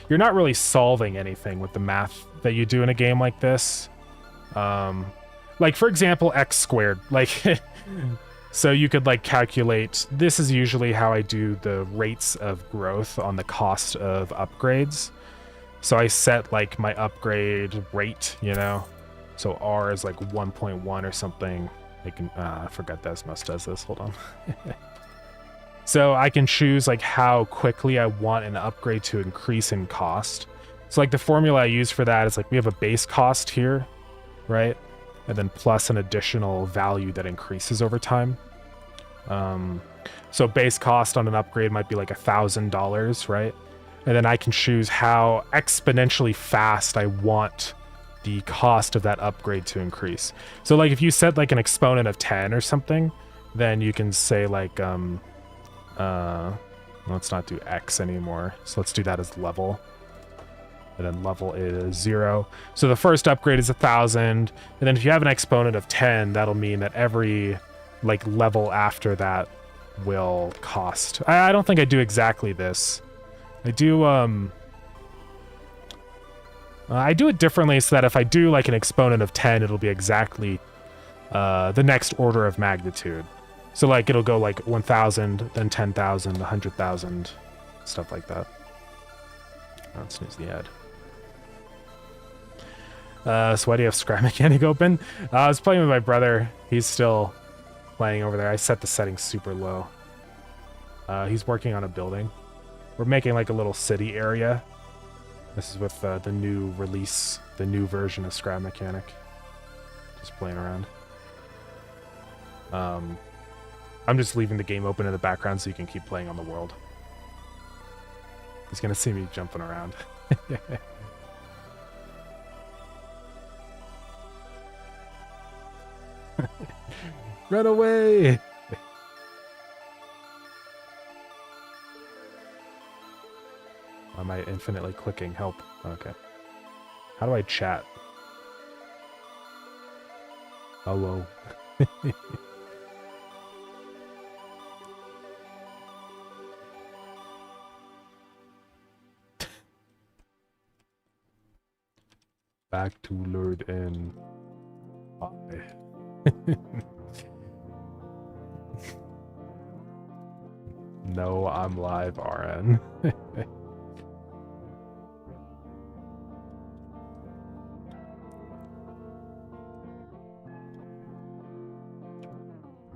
you're not really solving anything with the math that you do in a game like this. Like for example, x squared. Like So you could like calculate, this is usually how I do the rates of growth on the cost of upgrades. So I set like my upgrade rate, you know? So R is like 1.1 or something. I can, I forgot Desmos does this, hold on. So I can choose like how quickly I want an upgrade to increase in cost. So like the formula I use for that is like we have a base cost here, right? And then plus an additional value that increases over time. So base cost on an upgrade might be like $1,000, right? And then I can choose how exponentially fast I want the cost of that upgrade to increase. So like if you set like an exponent of 10 or something, then you can say like, let's not do X anymore. So let's do that as level. And then level is 0. So the first upgrade is 1,000. And then if you have an exponent of 10, that'll mean that every like level after that will cost. I don't think I do exactly this. I do it differently so that if I do like an exponent of 10, it'll be exactly the next order of magnitude. So like it'll go like 1,000, then 10,000, 100,000, stuff like that. Oh, let's snooze the ad. So why do you have Scrap Mechanic open? I was playing with my brother. He's still playing over there. I set the settings super low. He's working on a building. We're making like a little city area. This is with the new release, the new version of Scrap Mechanic. Just playing around. I'm just leaving the game open in the background so you can keep playing on the world. He's gonna see me jumping around. Run away! Am I infinitely clicking help? Okay. How do I chat? Hello. Back to Lord and No, I'm live, RN.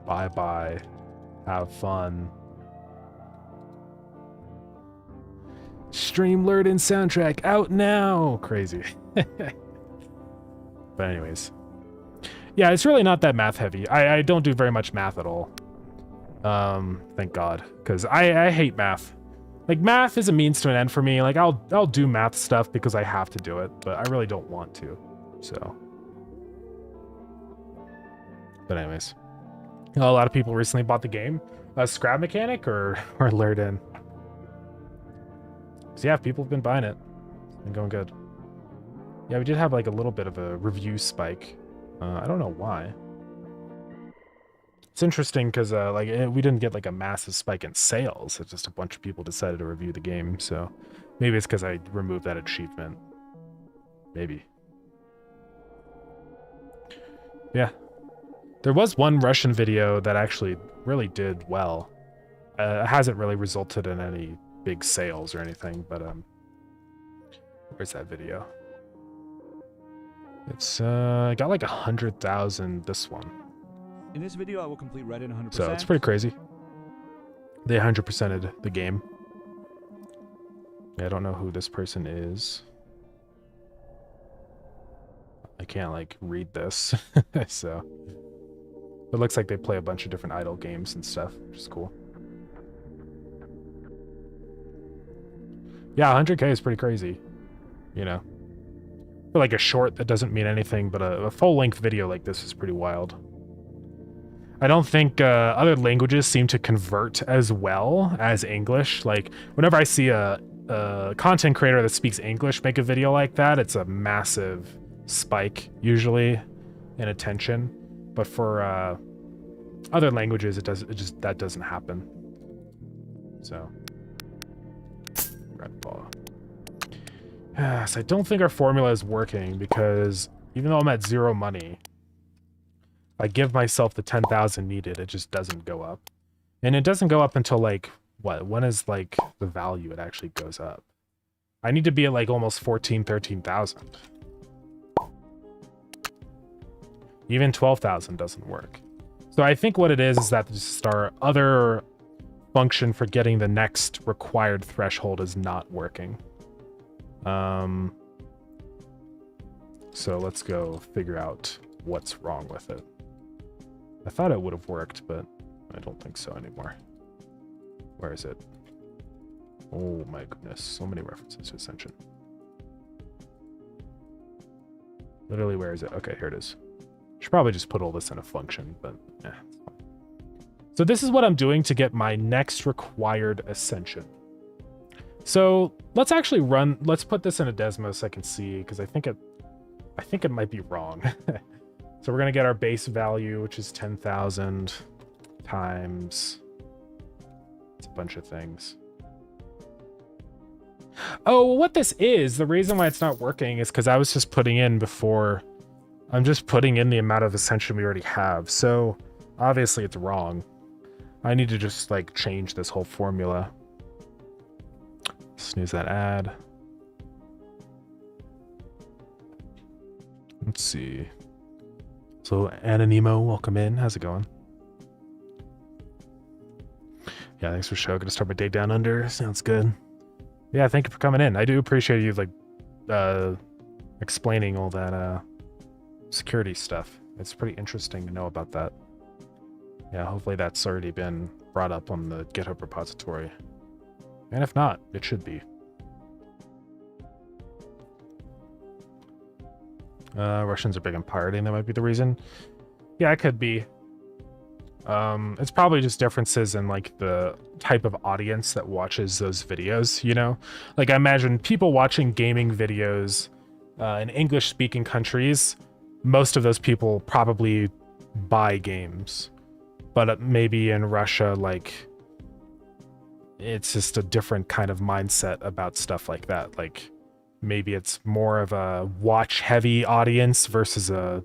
Bye-bye. Have fun. Stream Lurden soundtrack out now! Crazy. But anyways. Yeah, it's really not that math heavy. I don't do very much math at all. Thank God. Because I hate math. Like, math is a means to an end for me. Like, I'll do math stuff because I have to do it, but I really don't want to. So. But anyways. A lot of people recently bought the game. Scrap Mechanic or Lurden? So yeah, people have been buying it. It's been going good. Yeah, we did have like a little bit of a review spike. I don't know why. It's interesting because we didn't get like a massive spike in sales. It's just a bunch of people decided to review the game. So maybe it's because I removed that achievement. Maybe. Yeah. There was one Russian video that actually really did well. It hasn't really resulted in any big sales or anything, but where's that video? It's got like 100,000 this one. In this video I will complete Reddit 100%. So it's pretty crazy. They 100%ed the game. Yeah, I don't know who this person is. I can't like read this. So it looks like they play a bunch of different idle games and stuff, which is cool. Yeah, 100K is pretty crazy, you know. For like a short that doesn't mean anything, but a full-length video like this is pretty wild. I don't think other languages seem to convert as well as English. Like, whenever I see a content creator that speaks English make a video like that, it's a massive spike, usually, in attention. But for other languages, that doesn't happen. So, red ball. So I don't think our formula is working because even though I'm at 0 money, I give myself the 10,000 needed, it just doesn't go up. And it doesn't go up until like, what? When is like the value it actually goes up? I need to be at like almost 14, 13,000. Even 12,000 doesn't work. So I think what it is that just our other function for getting the next required threshold is not working. So let's go figure out what's wrong with it. I thought it would have worked, but I don't think so anymore. Where is it? Oh my goodness, so many references to Ascension. Literally, where is it? Okay, here it is. Should probably just put all this in a function, but yeah, it's fine. So this is what I'm doing to get my next required Ascension. So let's actually let's put this in a Desmo so I can see, because I think it might be wrong. So we're gonna get our base value, which is 10,000 times, it's a bunch of things. Oh, what this is, the reason why it's not working is because I was just putting in before, I'm just putting in the amount of Ascension we already have. So obviously it's wrong. I need to just like change this whole formula. Snooze that ad. Let's see. So Anonimo, welcome in. How's it going? Yeah, thanks for the show. Gonna start my day down under. Sounds good. Yeah, thank you for coming in. I do appreciate you like explaining all that security stuff. It's pretty interesting to know about that. Yeah, hopefully that's already been brought up on the GitHub repository. And if not, it should be. Russians are big on pirating. That might be the reason. Yeah, it could be. It's probably just differences in like the type of audience that watches those videos, you know? Like I imagine people watching gaming videos in English-speaking countries, most of those people probably buy games. But maybe in Russia, like, it's just a different kind of mindset about stuff like that. Like, maybe it's more of a watch-heavy audience versus a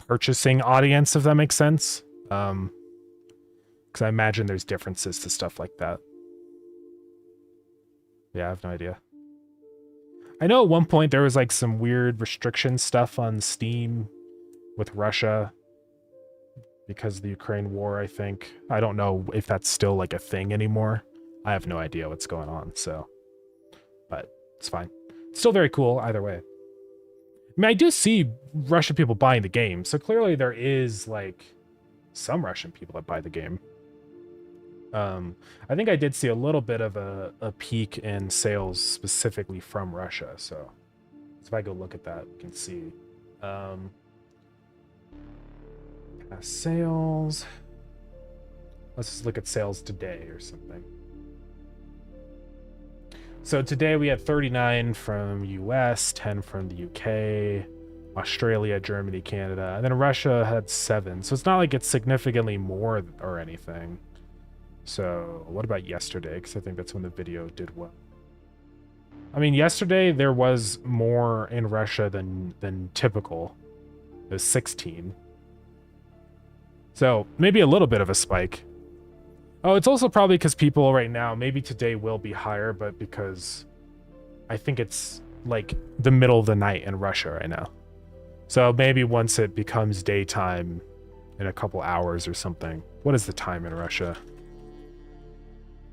purchasing audience, if that makes sense. Because I imagine there's differences to stuff like that. Yeah, I have no idea. I know at one point there was like some weird restriction stuff on Steam with Russia because of the Ukraine war, I think. I don't know if that's still like a thing anymore. I have no idea what's going on, so. But it's fine. It's still very cool either way. I mean, I do see Russian people buying the game, so clearly there is like some Russian people that buy the game. I think I did see a little bit of a peak in sales specifically from Russia, so if I go look at that, we can see. Past sales. Let's just look at sales today or something. So today we had 39 from US, 10 from the UK, Australia, Germany, Canada, and then Russia had 7. So it's not like it's significantly more or anything. So what about yesterday? Because I think that's when the video did well. I mean, yesterday there was more in Russia than typical. It was 16. So maybe a little bit of a spike. Oh, it's also probably because people right now, maybe today will be higher, but because I think it's like the middle of the night in Russia right now. So maybe once it becomes daytime in a couple hours or something. What is the time in Russia?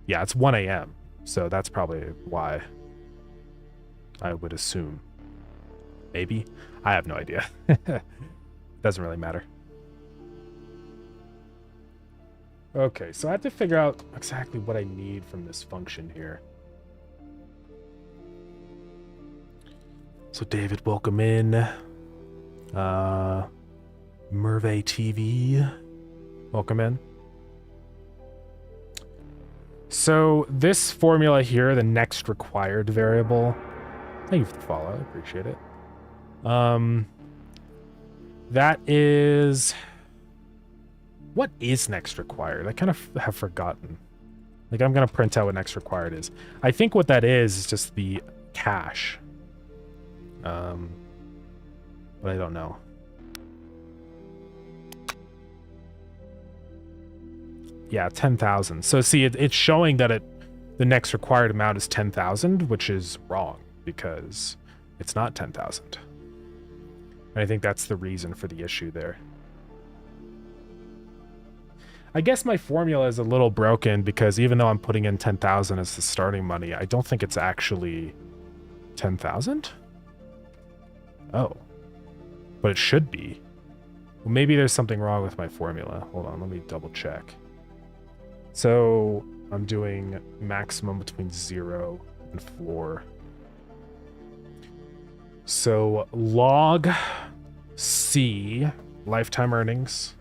Yeah, it's 1 a.m. So that's probably why, I would assume. Maybe? I have no idea. Doesn't really matter. Okay, so I have to figure out exactly what I need from this function here. So David, welcome in. Merve TV, welcome in. So this formula here, the next required variable, thank you for the follow, I appreciate it. That is... What is next required? I kind of have forgotten. Like, I'm going to print out what next required is. I think what that is just the cache. But I don't know. Yeah, 10,000. So see, it's showing that the next required amount is 10,000, which is wrong because it's not 10,000. And I think that's the reason for the issue there. I guess my formula is a little broken because even though I'm putting in 10,000 as the starting money, I don't think it's actually 10,000. Oh, but it should be. Well, maybe there's something wrong with my formula. Hold on, let me double check. So I'm doing maximum between 0 and floor. So log C, lifetime earnings,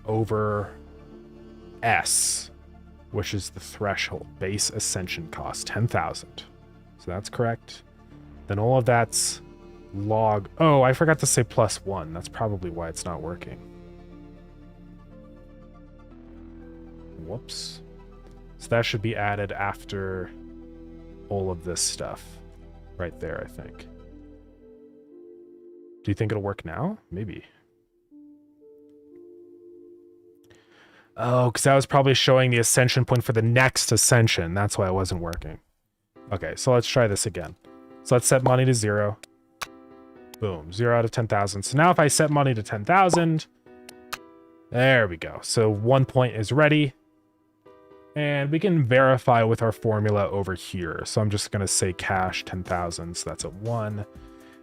over S, which is the threshold, base ascension cost, 10,000. So that's correct. Then all of that's log. Oh, I forgot to say +1. That's probably why it's not working. Whoops. So that should be added after all of this stuff right there, I think. Do you think it'll work now? Maybe. Oh, because that was probably showing the ascension point for the next ascension. That's why it wasn't working. Okay, so let's try this again. So let's set money to 0. Boom, 0 out of 10,000. So now if I set money to 10,000, there we go. So 1 point is ready. And we can verify with our formula over here. So I'm just going to say cash 10,000. So that's a 1.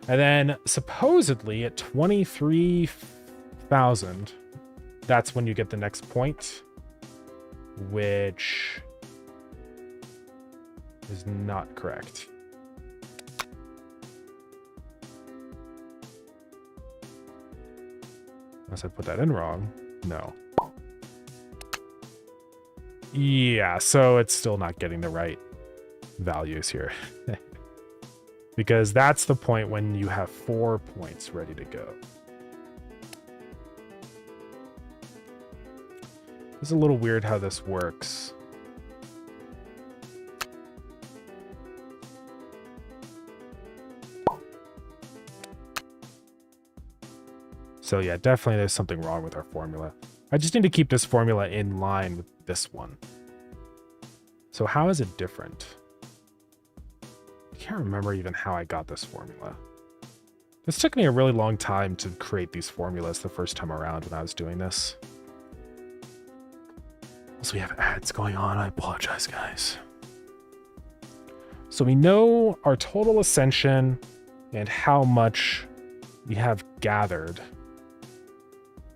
And then supposedly at 23,000, that's when you get the next point, which is not correct. Unless I put that in wrong. No. Yeah, so it's still not getting the right values here. Because that's the point when you have 4 points ready to go. It's a little weird how this works. So yeah, definitely there's something wrong with our formula. I just need to keep this formula in line with this one. So how is it different? I can't remember even how I got this formula. This took me a really long time to create these formulas the first time around when I was doing this. Also, we have ads going on. I apologize, guys. So we know our total ascension and how much we have gathered,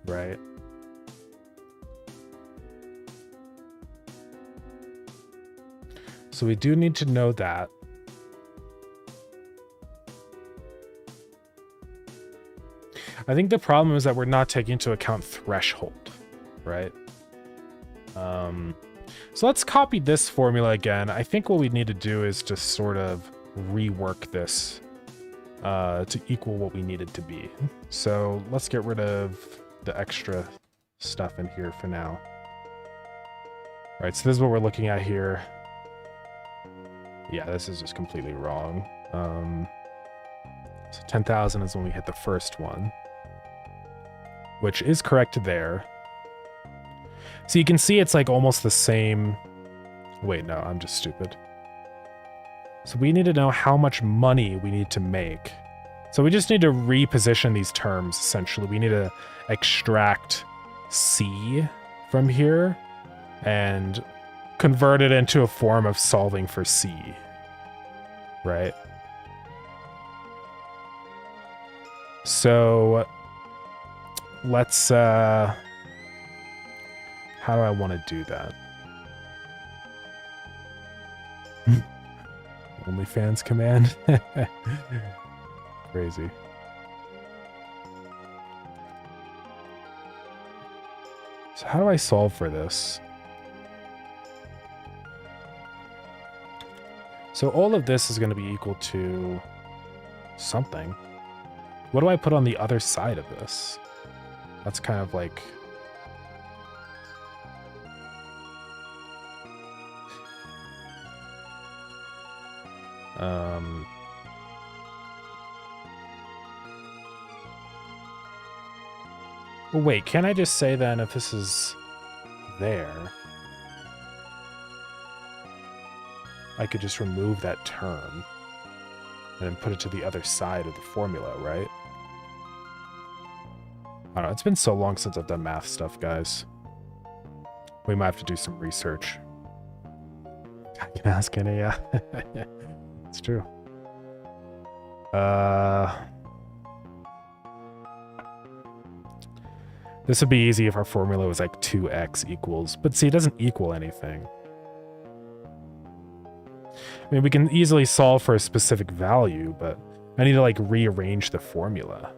right? So we do need to know that. I think the problem is that we're not taking into account threshold, right? So let's copy this formula again. I think what we need to do is just sort of rework this to equal what we need it to be. So let's get rid of the extra stuff in here for now. All right, so this is what we're looking at here. Yeah, this is just completely wrong. So 10,000 is when we hit the first one, which is correct there. So you can see it's like almost the same. Wait, no, I'm just stupid. So we need to know how much money we need to make. So we just need to reposition these terms, essentially. We need to extract C from here and convert it into a form of solving for C, right? So let's, how do I want to do that? OnlyFans command? Crazy. So how do I solve for this? So all of this is going to be equal to something. What do I put on the other side of this? That's kind of like... Well, wait, can I just say then if this is there, I could just remove that term and then put it to the other side of the formula, right? I don't know. It's been so long since I've done math stuff, guys. We might have to do some research. I can ask any, yeah. It's true. This would be easy if our formula was like 2x equals, but see, it doesn't equal anything. I mean, we can easily solve for a specific value, but I need to like rearrange the formula.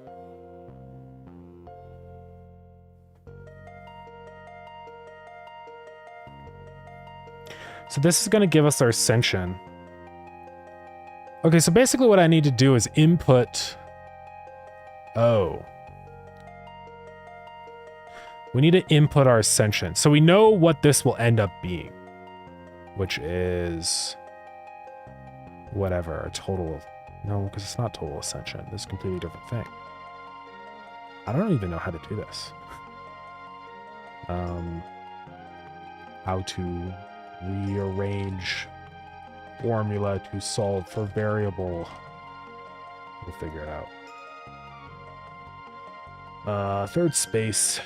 So this is going to give us our ascension. Okay, so basically what I need to do is input... Oh. We need to input our ascension. So we know what this will end up being, which is... whatever, our total... No, because it's not total ascension. This is a completely different thing. I don't even know how to do this. How to rearrange formula to solve for variable. We'll figure it out. Third space.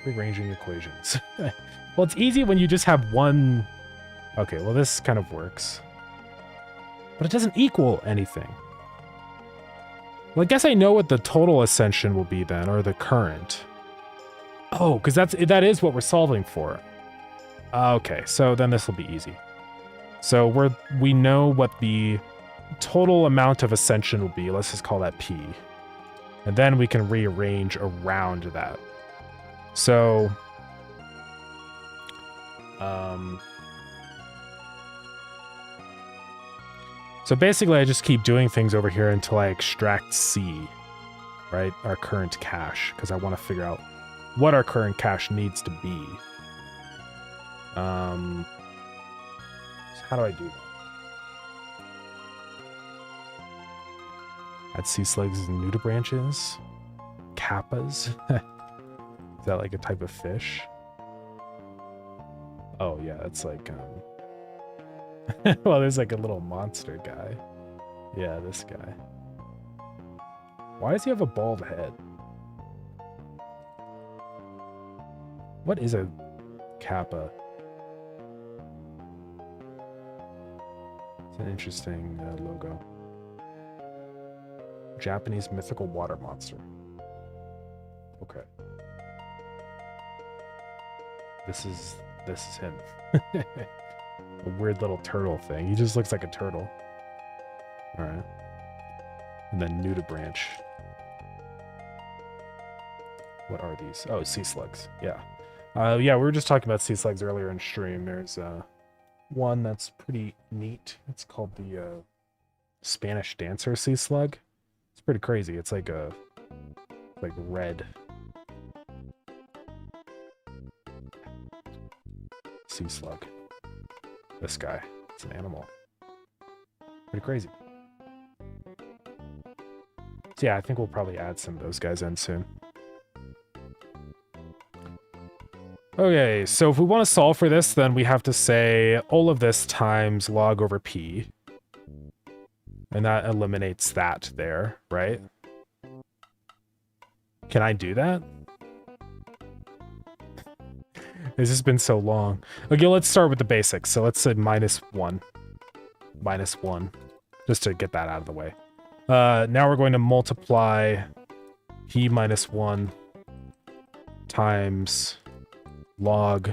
Rearranging equations. Well, it's easy when you just have one... Okay, well this kind of works. But it doesn't equal anything. Well, I guess I know what the total ascension will be then, or the current. Oh, because that is what we're solving for. Okay, so then this will be easy. So we know what the total amount of ascension will be. Let's just call that P. And then we can rearrange around that. So, so basically I just keep doing things over here until I extract C, right? Our current cache, because I want to figure out what our current cache needs to be. So how do I do that? Add sea slugs and nudibranches? Kappas? Is that like a type of fish? Oh yeah, it's like, well, there's like a little monster guy. Yeah, this guy. Why does he have a bald head? What is a kappa? It's an interesting logo. Japanese mythical water monster. Okay. This is him. A weird little turtle thing. He just looks like a turtle. Alright. And then nudibranch. What are these? Oh, sea slugs. Yeah. Yeah, we were just talking about sea slugs earlier in stream. There's one that's pretty neat. It's called the Spanish dancer sea slug. It's pretty crazy. It's like a red sea slug. This guy. It's an animal. Pretty crazy. So yeah, I think we'll probably add some of those guys in soon. Okay, so if we want to solve for this, then we have to say all of this times log over p. And that eliminates that there, right? Can I do that? This has been so long. Okay, let's start with the basics. So let's say -1. -1. Just to get that out of the way. Now we're going to multiply p -1 times log.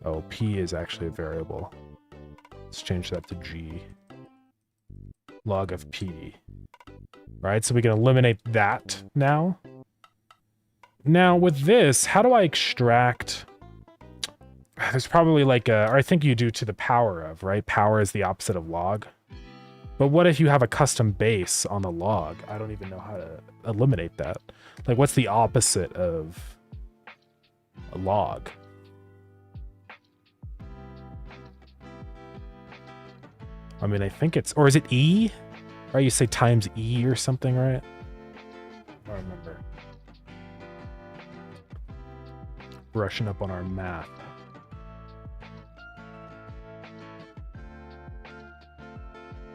Oh, p is actually a variable. Let's change that to g. Log of p. Right, so we can eliminate that now. Now with this, how do I extract? There's probably like a, or I think you do to the power of, right? Power is the opposite of log. But what if you have a custom base on the log? I don't even know how to eliminate that. Like, what's the opposite of a log? I mean, I think it's, or is it E? Right, you say times E or something, right? I don't remember. brushing up on our math.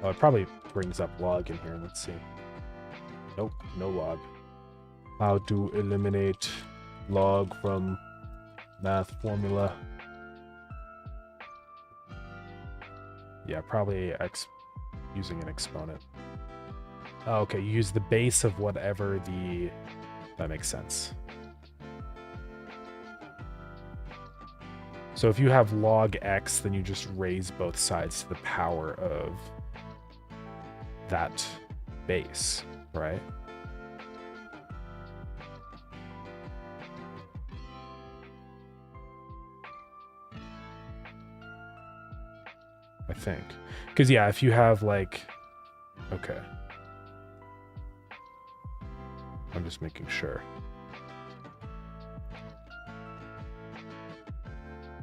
Oh, it probably brings up log in here. Let's see. Nope, no log. How to eliminate log from math formula. Yeah, probably using an exponent. Oh, okay, use the base of whatever the... That makes sense. So if you have log x, then you just raise both sides to the power of that base, right? I think. Because, yeah, if you have, like... Okay. I'm just making sure.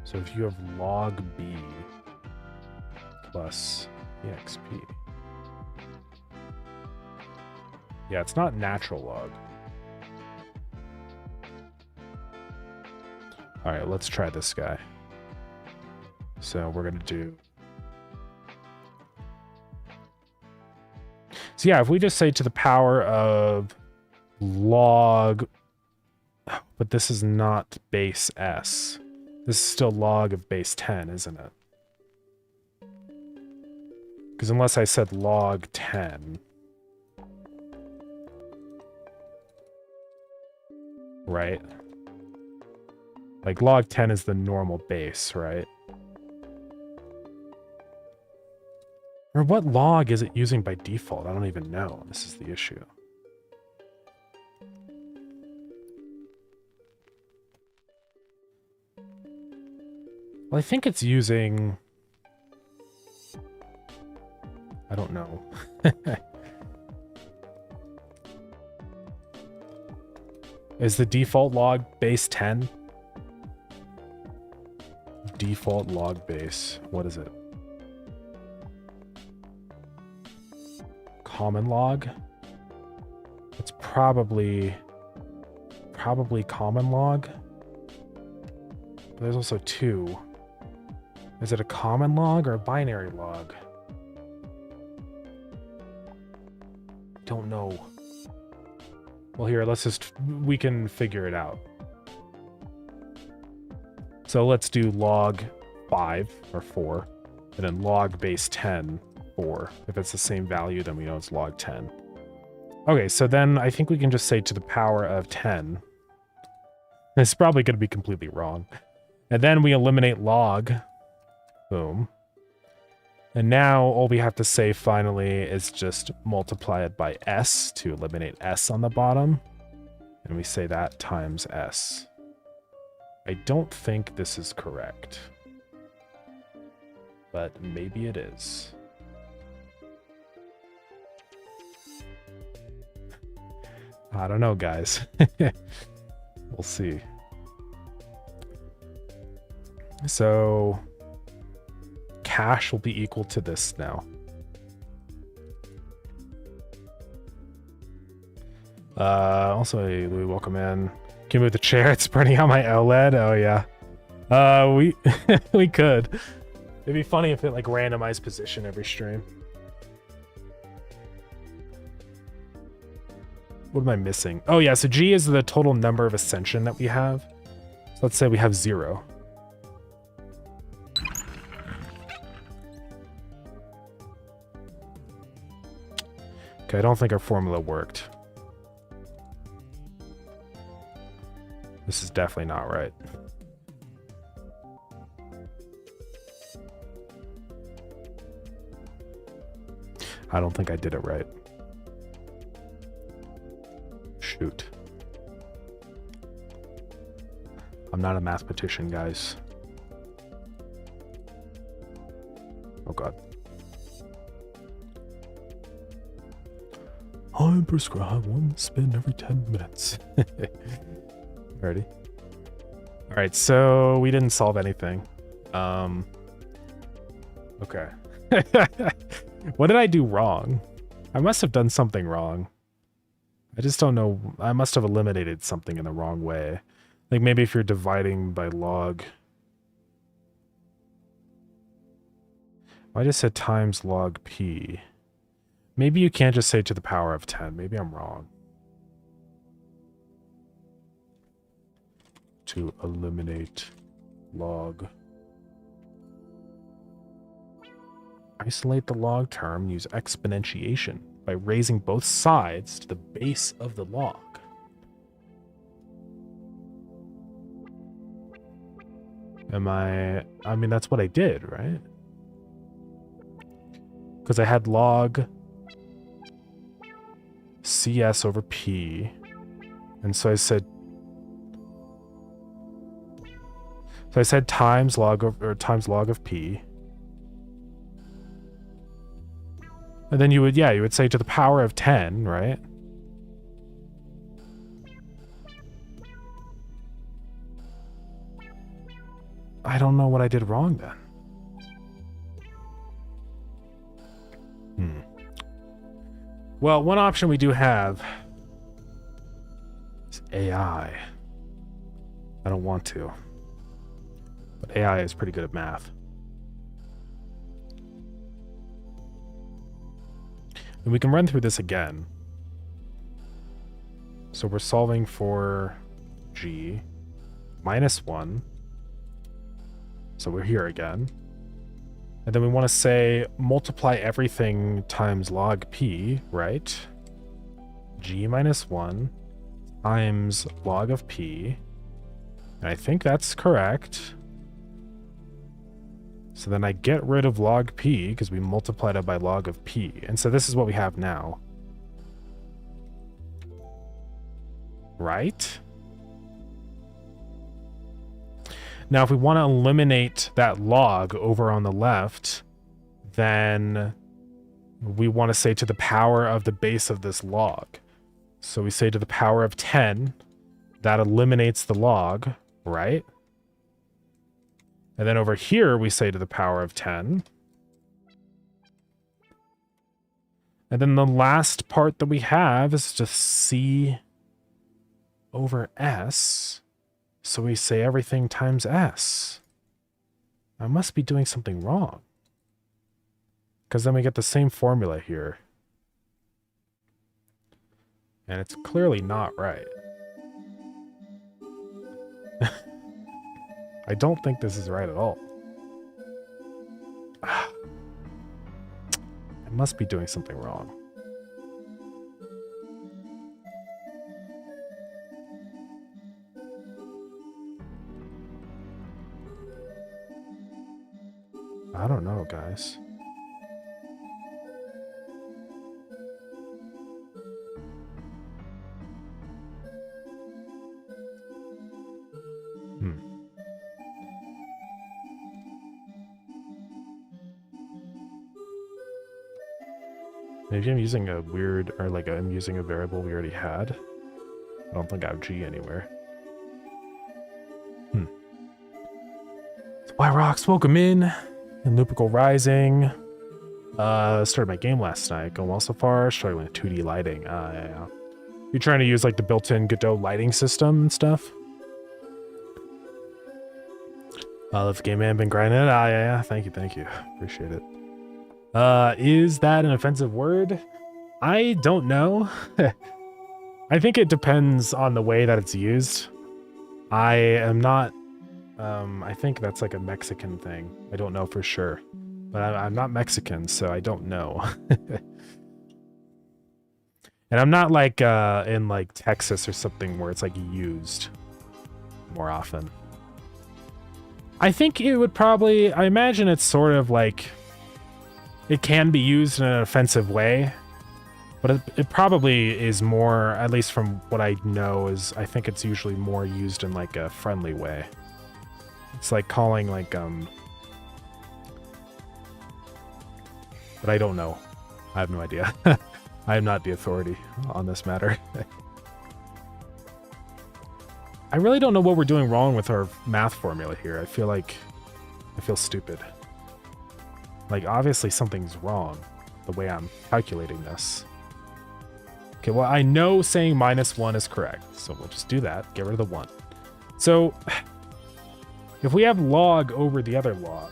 So if you have log b plus exp. Yeah, it's not natural log. All right, let's try this guy. So we're going to do... So yeah, if we just say to the power of log... But this is not base s. This is still log of base 10, isn't it? Because unless I said log 10... Right? Like, log 10 is the normal base, right? Or what log is it using by default? I don't even know. This is the issue. Well, I think it's using... I don't know. Is the default log base 10? Default log base. What is it? Common log? It's probably common log. But there's also two. Is it a common log or a binary log? Don't know. Well, here, we can figure it out. So let's do log 5 or 4, and then log base 10, 4. If it's the same value, then we know it's log 10. Okay, so then I think we can just say to the power of 10. It's probably going to be completely wrong. And then we eliminate log. Boom. And now all we have to say finally is just multiply it by s to eliminate s on the bottom. And we say that times s. I don't think this is correct. But maybe it is. I don't know, guys. We'll see. So... cash will be equal to this now. Also, hey, Louis, welcome in. Can you move the chair? It's burning out my OLED. Oh yeah. We could. It'd be funny if it like randomized position every stream. What am I missing? Oh yeah, so G is the total number of ascension that we have. So let's say we have 0. Okay, I don't think our formula worked. This is definitely not right. I don't think I did it right. Shoot. I'm not a mathematician, guys. Oh god. I prescribe 1 spin every 10 minutes. Ready? Alright, so we didn't solve anything. Okay. What did I do wrong? I must have done something wrong. I just don't know. I must have eliminated something in the wrong way. Like maybe if you're dividing by log. I just said times log p. Maybe you can't just say to the power of 10. Maybe I'm wrong. To eliminate log. Isolate the log term, use exponentiation by raising both sides to the base of the log. I mean, that's what I did, right? Because I had log CS over P. And so I said times log of P. And then you would say to the power of 10, right? I don't know what I did wrong then. Well, one option we do have is AI. I don't want to. But AI is pretty good at math. And we can run through this again. So we're solving for G minus 1. So we're here again. And then we want to say multiply everything times log P, right? G minus 1 times log of P. And I think that's correct. So then I get rid of log P because we multiplied it by log of P. And so this is what we have now. Right? Now, if we want to eliminate that log over on the left, then we want to say to the power of the base of this log. So we say to the power of 10, that eliminates the log, right? And then over here, we say to the power of 10. And then the last part that we have is just C over S. So we say everything times S. I must be doing something wrong. Because then we get the same formula here. And it's clearly not right. I don't think this is right at all. I must be doing something wrong. I don't know, guys. Maybe I'm using a weird, or like I'm using a variable we already had. I don't think I have G anywhere. White Rocks, welcome in. And Lupical Rising. Started my game last night. Going well so far. Struggling with 2D lighting. Yeah. You're trying to use like the built-in Godot lighting system and stuff. Love Game Man been grinding it. Yeah. Thank you. Appreciate it. Is that an offensive word? I don't know. I think it depends on the way that it's used. I am not. I think that's like a Mexican thing. I don't know for sure. But I'm not Mexican, so I don't know. And I'm not like in like Texas or something where it's like used more often. I think it would probably, I imagine it's sort of like, it can be used in an offensive way, but it probably is more, at least from what I know, is I think it's usually more used in like a friendly way. It's like calling like, but I don't know. I have no idea. I am not the authority on this matter. I really don't know what we're doing wrong with our math formula here. I feel stupid. Like, obviously something's wrong the way I'm calculating this. Okay, well, I know saying -1 is correct, so we'll just do that. Get rid of the 1. So if we have log over the other log,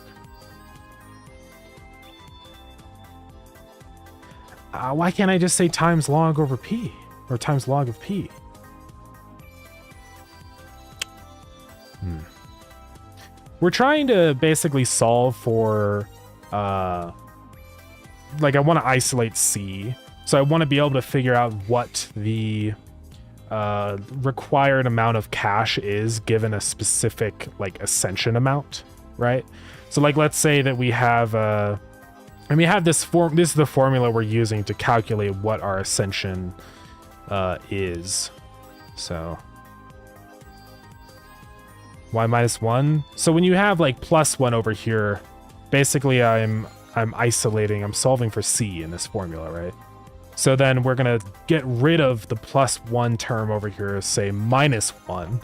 why can't I just say times log over p, or times log of p? We're trying to basically solve for, like, I want to isolate C. So I want to be able to figure out what the required amount of cache is given a specific, like, ascension amount, right? So, like, let's say that we have, and we have this form. This is the formula we're using to calculate what our ascension is. So y minus 1. So when you have like +1 over here, basically I'm isolating, I'm solving for C in this formula, right? So then we're gonna get rid of the +1 term over here, say -1.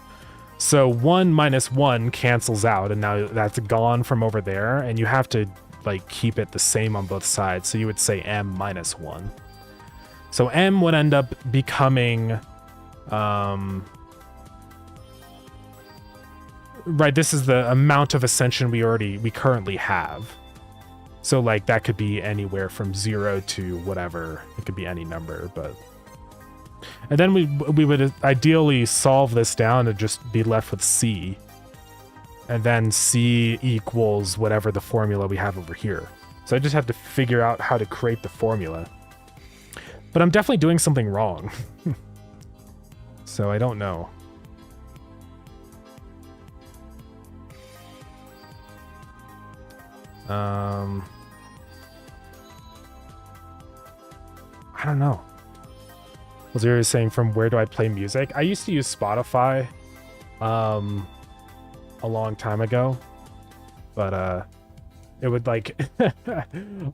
So 1 minus 1 cancels out, and now that's gone from over there, and you have to like keep it the same on both sides. So you would say m minus 1. So m would end up becoming right, this is the amount of ascension we currently have. So like that could be anywhere from 0 to whatever. It could be any number, but and then we would ideally solve this down to just be left with C. And then C equals whatever the formula we have over here. So I just have to figure out how to create the formula. But I'm definitely doing something wrong. So I don't know. I don't know. Was you saying from where do I play music? I used to use Spotify a long time ago, but it would like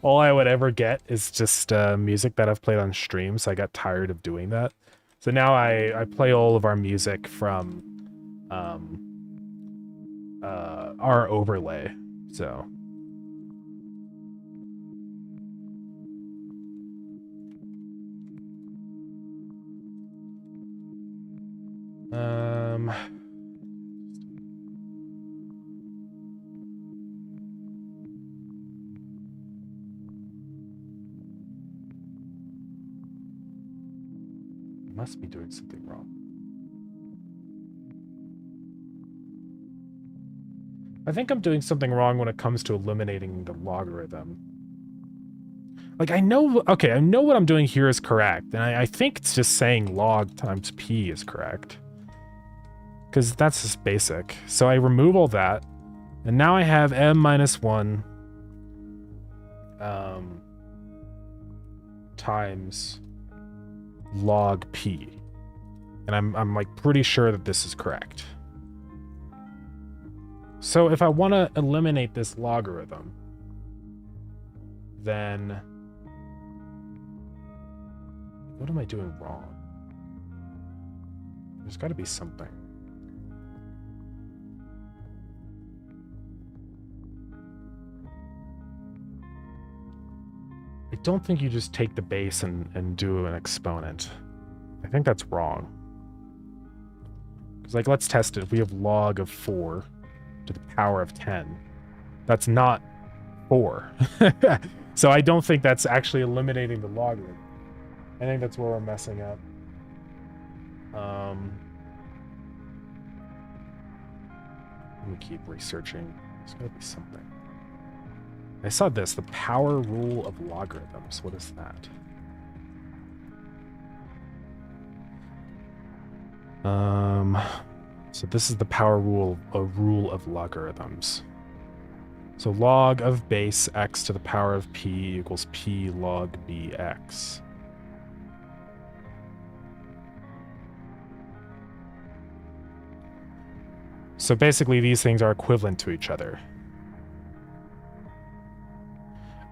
all I would ever get is just music that I've played on stream, so I got tired of doing that. So now I play all of our music from our overlay. So must be doing something wrong. I think I'm doing something wrong when it comes to eliminating the logarithm. Like I know what I'm doing here is correct, and I think it's just saying log times p is correct. Because that's just basic. So I remove all that, and now I have m minus 1 times log p. And I'm like pretty sure that this is correct. So if I want to eliminate this logarithm, then what am I doing wrong? There's got to be something. I don't think you just take the base and do an exponent. I think that's wrong. Because like, let's test it. If we have log of 4 to the power of 10, that's not 4. So I don't think that's actually eliminating the logarithm. I think that's where we're messing up. Let me keep researching. There's gotta be something. I saw this, the power rule of logarithms. What is that? So this is the power rule of logarithms. So log of base x to the power of p equals p log bx. So basically these things are equivalent to each other.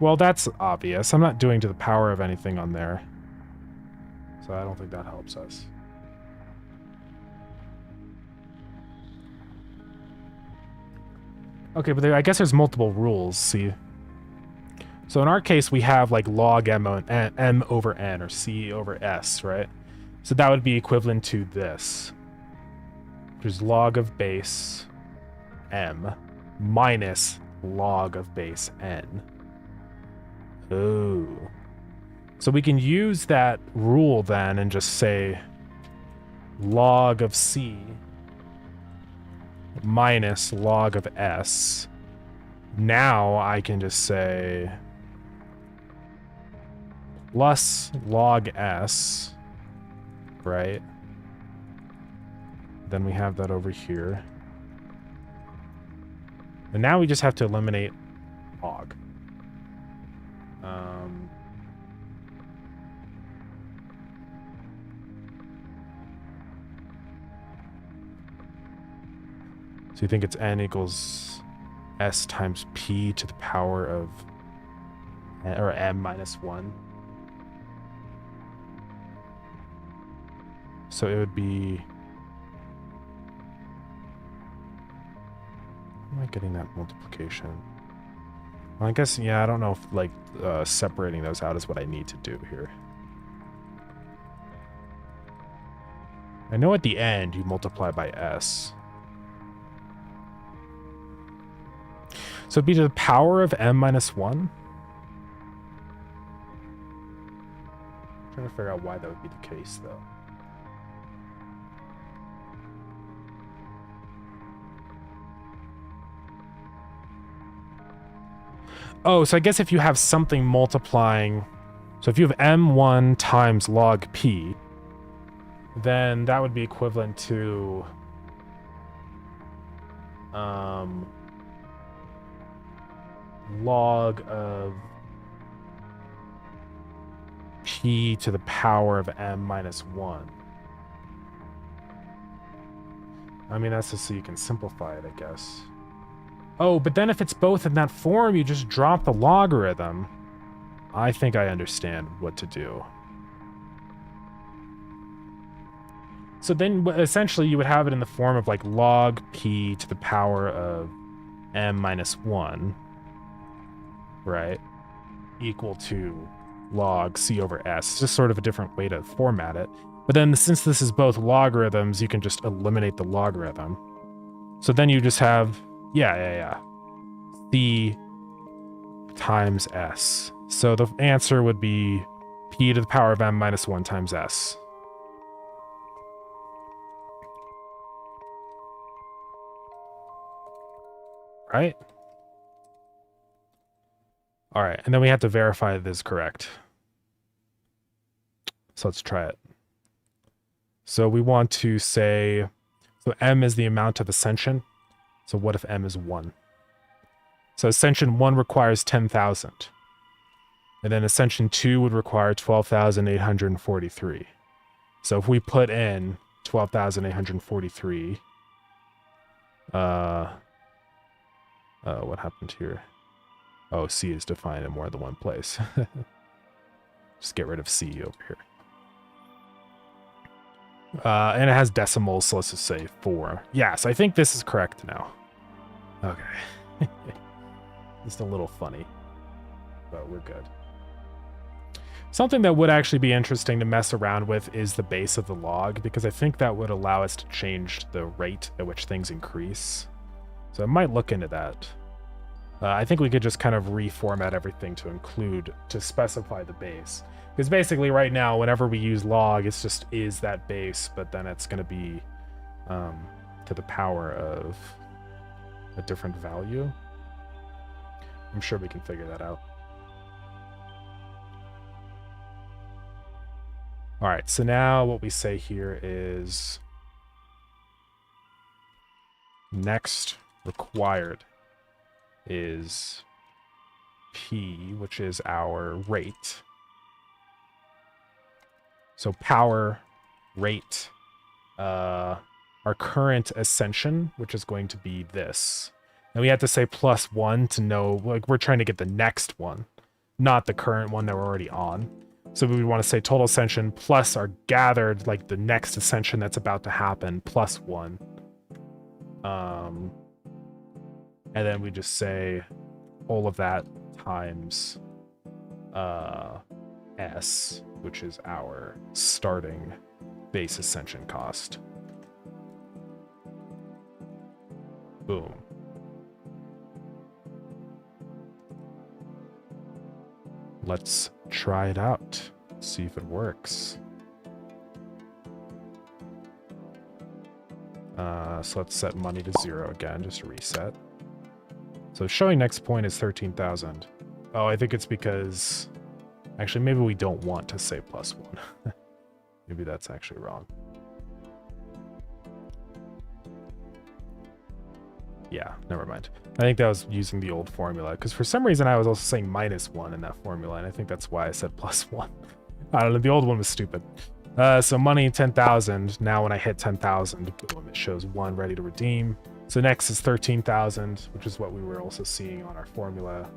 Well, that's obvious. I'm not doing to the power of anything on there. So I don't think that helps us. Okay, but I guess there's multiple rules, see? So in our case, we have like log m over n, or c over s, right? So that would be equivalent to this. which is log of base m minus log of base n. Oh. So we can use that rule then and just say log of c minus log of s. Now I can just say plus log s, right? Then we have that over here. And now we just have to eliminate log. So you think it's n equals s times p to the power of, or m minus 1. So it would be, how am I getting that multiplication? Well, I guess, yeah, I don't know if like separating those out is what I need to do here. I know at the end you multiply by s. So it'd be to the power of m minus 1. I'm trying to figure out why that would be the case, though. Oh, so I guess if you have something multiplying, so if you have m1 times log p, then that would be equivalent to log of p to the power of m minus 1. I mean, that's just so you can simplify it, I guess. Oh, but then if it's both in that form, you just drop the logarithm. I think I understand what to do. So then essentially you would have it in the form of like log p to the power of m minus 1, right? Equal to log c over s. It's just sort of a different way to format it. But then since this is both logarithms, you can just eliminate the logarithm. So then you just have, yeah. C times s. So the answer would be p to the power of m minus 1 times s. Right? All right, and then we have to verify this is correct. So let's try it. So we want to say, so m is the amount of ascension. So what if m is 1? So ascension 1 requires 10,000. And then ascension 2 would require 12,843. So if we put in 12,843, what happened here? Oh, C is defined in more than one place. Just get rid of C over here. And it has decimals, so let's just say 4. Yes, I think this is correct now. Okay. Just a little funny, but we're good. Something that would actually be interesting to mess around with is the base of the log, because I think that would allow us to change the rate at which things increase. So I might look into that. I think we could just kind of reformat everything to specify the base. Because basically right now, whenever we use log, it's just is that base, but then it's going to be to the power of a different value. I'm sure we can figure that out. All right, so now what we say here is next required is P, which is our rate. So power, rate, our current ascension, which is going to be this. And we have to say +1 to know, like, we're trying to get the next one, not the current one that we're already on. So we would want to say total ascension plus our gathered, like the next ascension that's about to happen, +1. And then we just say all of that times S, which is our starting base ascension cost. Boom. Let's try it out. See if it works. So let's set money to 0 again, just reset. So showing next point is 13,000. Oh, I think it's because... Actually, maybe we don't want to say +1. Maybe that's actually wrong. Yeah, never mind. I think that was using the old formula, because for some reason I was also saying -1 in that formula, and I think that's why I said +1. I don't know, the old one was stupid. So money 10,000. Now when I hit 10,000, boom, it shows 1 ready to redeem. So next is 13,000, which is what we were also seeing on our formula.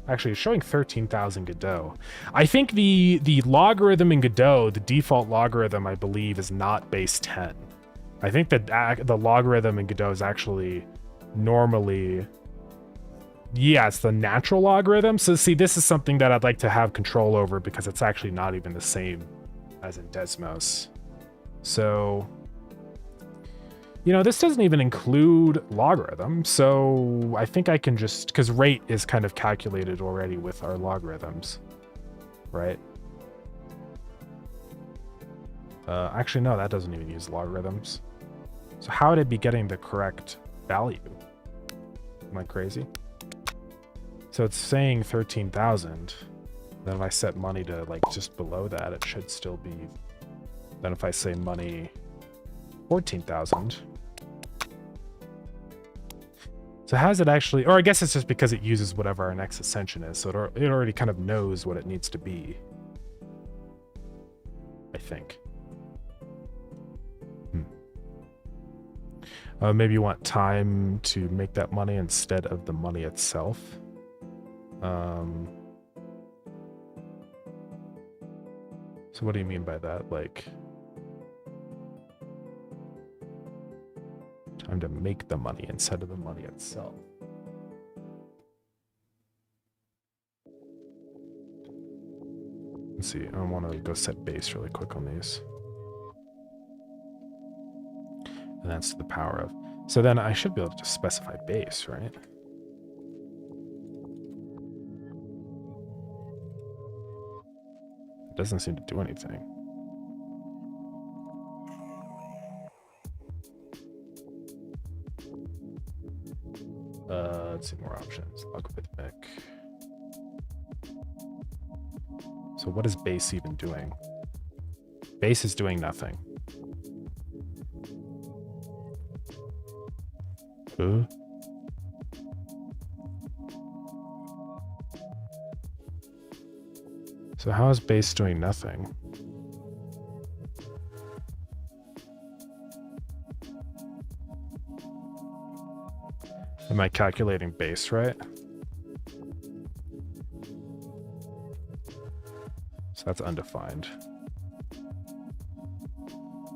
Actually, it's showing 13,000 Godot. I think the logarithm in Godot, the default logarithm, I believe, is not base 10. I think that the logarithm in Godot is actually normally... Yeah, it's the natural logarithm. So see, this is something that I'd like to have control over because it's actually not even the same as in Desmos. So, you know, this doesn't even include logarithm. So I think I can just, because rate is kind of calculated already with our logarithms, right? Actually, no, that doesn't even use logarithms. So how would it be getting the correct value? Am I crazy? So it's saying 13,000. Then if I set money to like just below that, it should still be. Then if I say money 14,000. So how does it actually, or I guess it's just because it uses whatever our next ascension is. So it already kind of knows what it needs to be. I think. Maybe you want time to make that money instead of the money itself. So what do you mean by that? Like, time to make the money instead of the money itself. Let's see. I want to go set base really quick on these. And that's the power of. So then I should be able to just specify base, right? It doesn't seem to do anything. Let's see more options. Logarithmic. So what is base even doing? Base is doing nothing. So how is base doing nothing? Am I calculating base right? So that's undefined.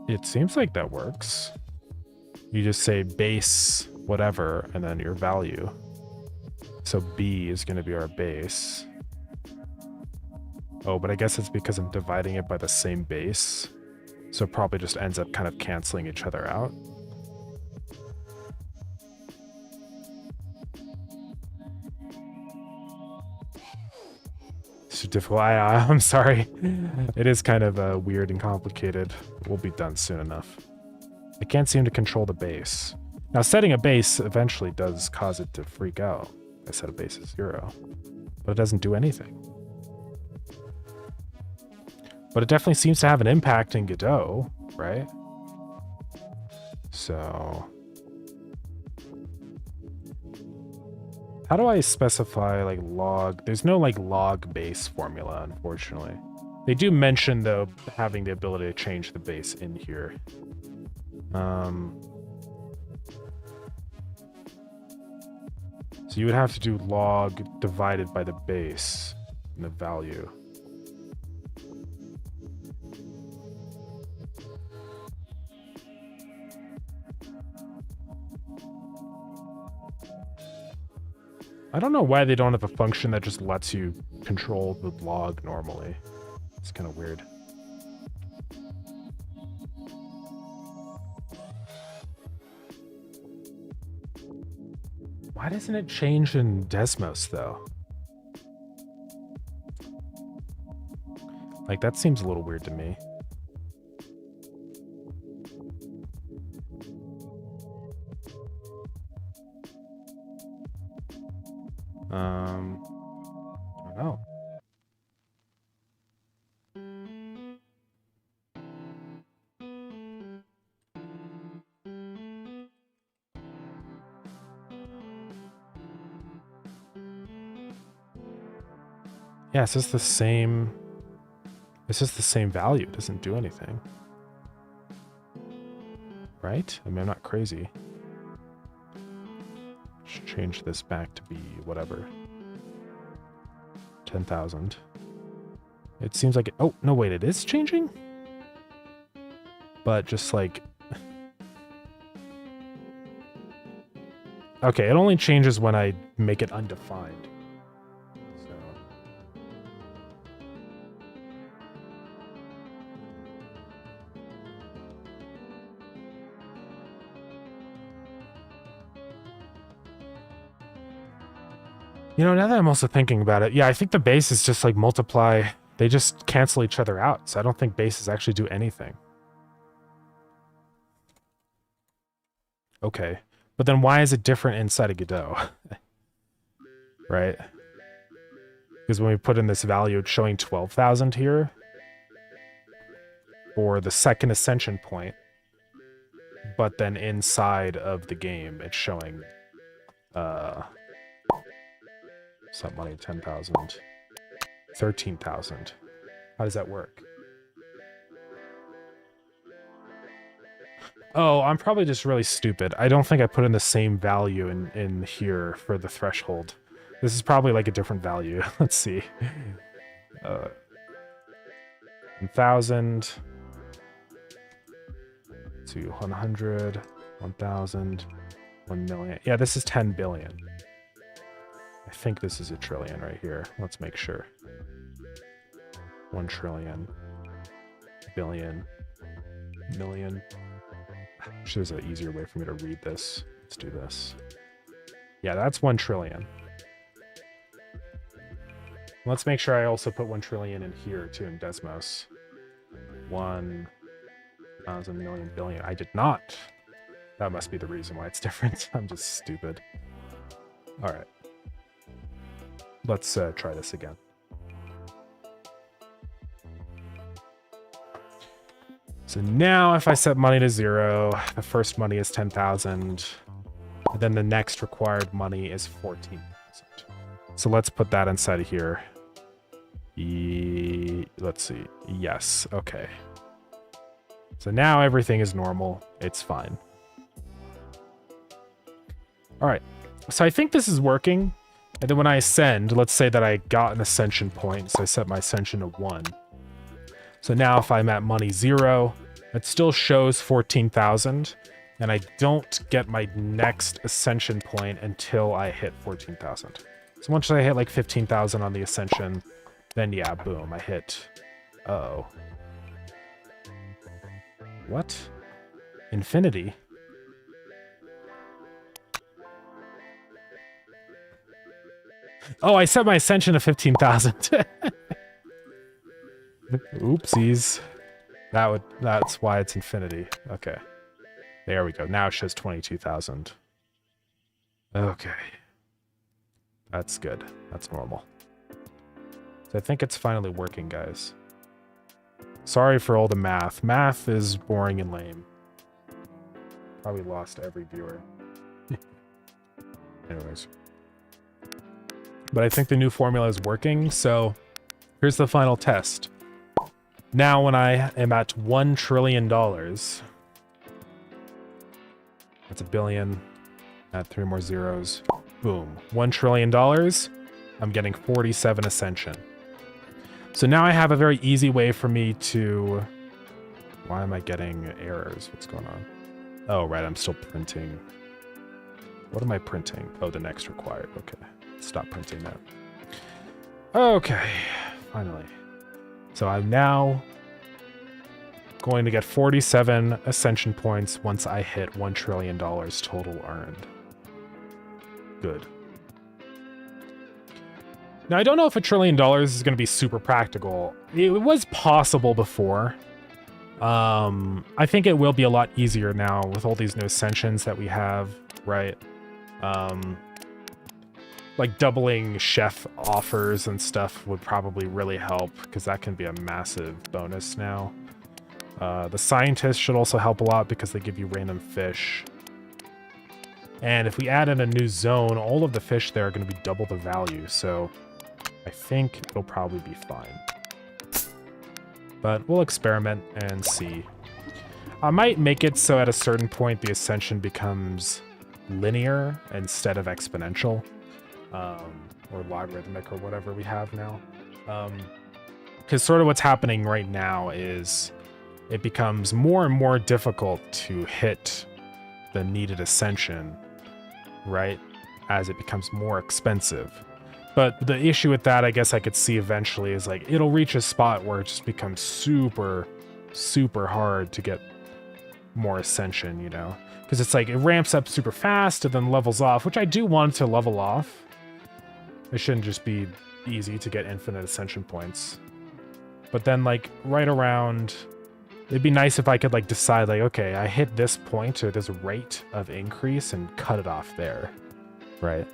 It seems like that works. You just say base whatever and then your value. So B is going to be our base. Oh, but I guess it's because I'm dividing it by the same base. So it probably just ends up kind of canceling each other out. It's too difficult. I'm sorry. It is kind of weird and complicated. We'll be done soon enough. I can't seem to control the base. Now, setting a base eventually does cause it to freak out. I set a base as 0, but it doesn't do anything. But it definitely seems to have an impact in Godot, right? So, how do I specify like log? There's no like log base formula, unfortunately. They do mention though having the ability to change the base in here. So you would have to do log divided by the base and the value. I don't know why they don't have a function that just lets you control the log normally. It's kind of weird. Why doesn't it change in Desmos, though? Like, that seems a little weird to me. I don't know. Yeah, it's just the same. It's just the same value. It doesn't do anything. Right? I mean, I'm not crazy. Should change this back to be whatever. 10,000. It seems like it, oh, no, wait, it is changing? But just like... Okay, it only changes when I make it undefined. So... You know, now that I'm also thinking about it, yeah, I think the bases just like multiply. They just cancel each other out. So I don't think bases actually do anything. Okay. But then why is it different inside of Godot? Right? Because when we put in this value, it's showing 12,000 here for the second ascension point. But then inside of the game, it's showing some money, 10,000, 13,000. How does that work? Oh, I'm probably just really stupid. I don't think I put in the same value in here for the threshold. This is probably like a different value. Let's see. 1,000 to 100, 1,000, 1 million. Yeah, this is 10 billion. I think this is a trillion right here. Let's make sure. 1 trillion. Billion. Million. Actually, there's an easier way for me to read this. Let's do this. Yeah, that's 1 trillion. Let's make sure I also put 1 trillion in here too in Desmos. 1,000 million billion. I did not. That must be the reason why it's different. I'm just stupid. All right. Let's try this again. So now if I set money to 0, the first money is 10,000. And then the next required money is 14,000. So let's put that inside of here. Let's see. Yes. Okay. So now everything is normal. It's fine. All right. So I think this is working. And then when I ascend, let's say that I got an ascension point. So I set my ascension to 1. So now if I'm at money 0, it still shows 14,000. And I don't get my next ascension point until I hit 14,000. So once I hit like 15,000 on the ascension, then yeah, boom, I hit... Uh-oh. What? Infinity? Oh, I set my ascension to 15,000. Oopsies. That's why it's infinity. Okay. There we go. Now it shows 22,000. Okay. That's good. That's normal. So I think it's finally working, guys. Sorry for all the math. Math is boring and lame. Probably lost every viewer. Anyways. But I think the new formula is working, so here's the final test. Now when I am at $1 trillion, that's a billion, add 3 more zeros, boom. $1 trillion, I'm getting 47 ascension. So now I have a very easy way for me to... Why am I getting errors? What's going on? Oh, right, I'm still printing. What am I printing? Oh, the next required. Okay, stop printing that. Okay, finally. So I'm now going to get 47 ascension points once I hit $1 trillion total earned. Good. Now, I don't know if $1 trillion is going to be super practical. It was possible before. I think it will be a lot easier now with all these new ascensions that we have, right? Like doubling chef offers and stuff would probably really help because that can be a massive bonus now. The scientists should also help a lot because they give you random fish. And if we add in a new zone, all of the fish there are going to be double the value, so I think it'll probably be fine. But we'll experiment and see. I might make it so at a certain point the ascension becomes linear instead of exponential, or logarithmic or whatever we have now. Because sort of what's happening right now is it becomes more and more difficult to hit the needed ascension, right? As it becomes more expensive. But the issue with that, I guess I could see eventually, is like it'll reach a spot where it just becomes super, super hard to get more ascension, you know? Because it's like it ramps up super fast and then levels off, which I do want to level off. It shouldn't just be easy to get infinite ascension points. But then like right around, it'd be nice if I could like decide like, okay, I hit this point or this rate of increase and cut it off there, right?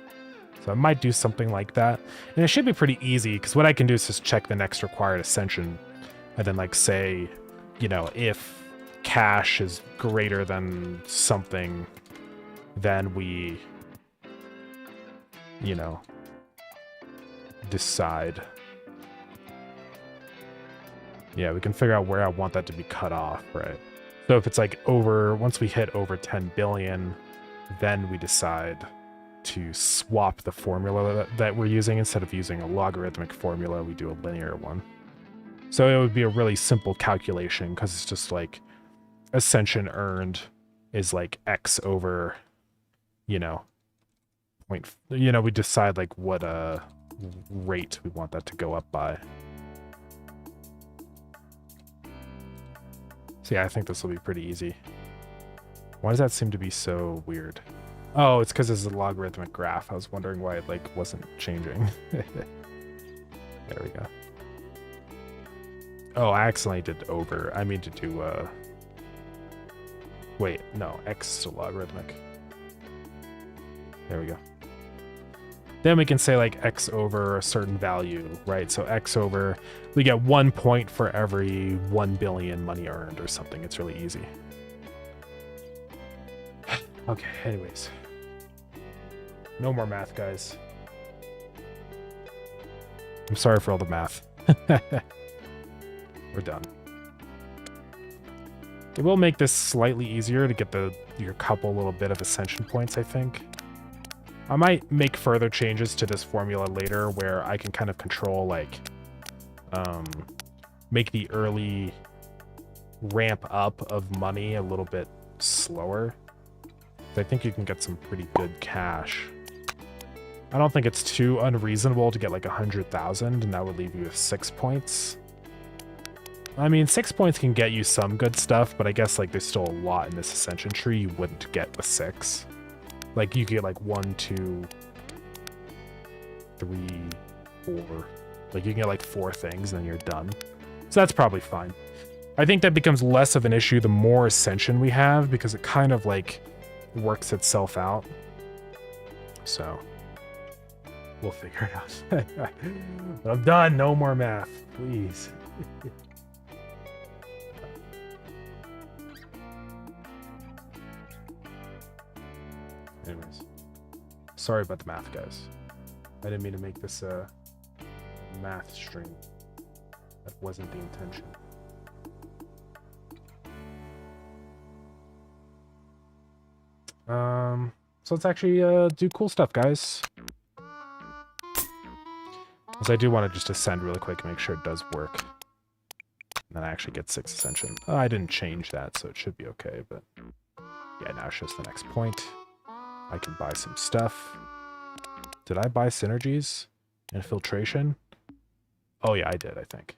So I might do something like that. And it should be pretty easy because what I can do is just check the next required ascension and then like say, you know, if cash is greater than something, then we, you know, decide. Yeah, we can figure out where I want that to be cut off, right? So if it's like over, once we hit over 10 billion, then we decide to swap the formula that we're using. Instead of using a logarithmic formula, we do a linear one. So it would be a really simple calculation because it's just like ascension earned is like X over, you know, we decide like what rate we want that to go up by. So yeah, I think this will be pretty easy. Why does that seem to be so weird? Oh, it's because it's a logarithmic graph. I was wondering why it like wasn't changing. There we go. Oh, I accidentally did over. I mean to do wait, no, X is still logarithmic. There we go. Then we can say like X over a certain value, right? So X over, we get 1 point for every 1 billion money earned or something. It's really easy. Okay, anyways. No more math, guys. I'm sorry for all the math. We're done. It will make this slightly easier to get your couple little bit of ascension points, I think. I might make further changes to this formula later where I can kind of control, like, make the early ramp up of money a little bit slower. I think you can get some pretty good cash. I don't think it's too unreasonable to get like 100,000, and that would leave you with 6 points. I mean, 6 points can get you some good stuff, but I guess like there's still a lot in this ascension tree you wouldn't get with 6. Like you get like 1, 2, 3, 4. Like you can get like 4 things and then you're done. So that's probably fine. I think that becomes less of an issue the more ascension we have, because it kind of like works itself out. So we'll figure it out. I'm done. No more math, please. Anyways, sorry about the math, guys. I didn't mean to make this a math stream. That wasn't the intention. So let's actually do cool stuff, guys. Because I do want to just ascend really quick and make sure it does work. And then I actually get 6 ascension. Oh, I didn't change that, so it should be okay, but yeah, now it shows the next point. I can buy some stuff. Did I buy synergies? Infiltration? Oh yeah, I did, I think.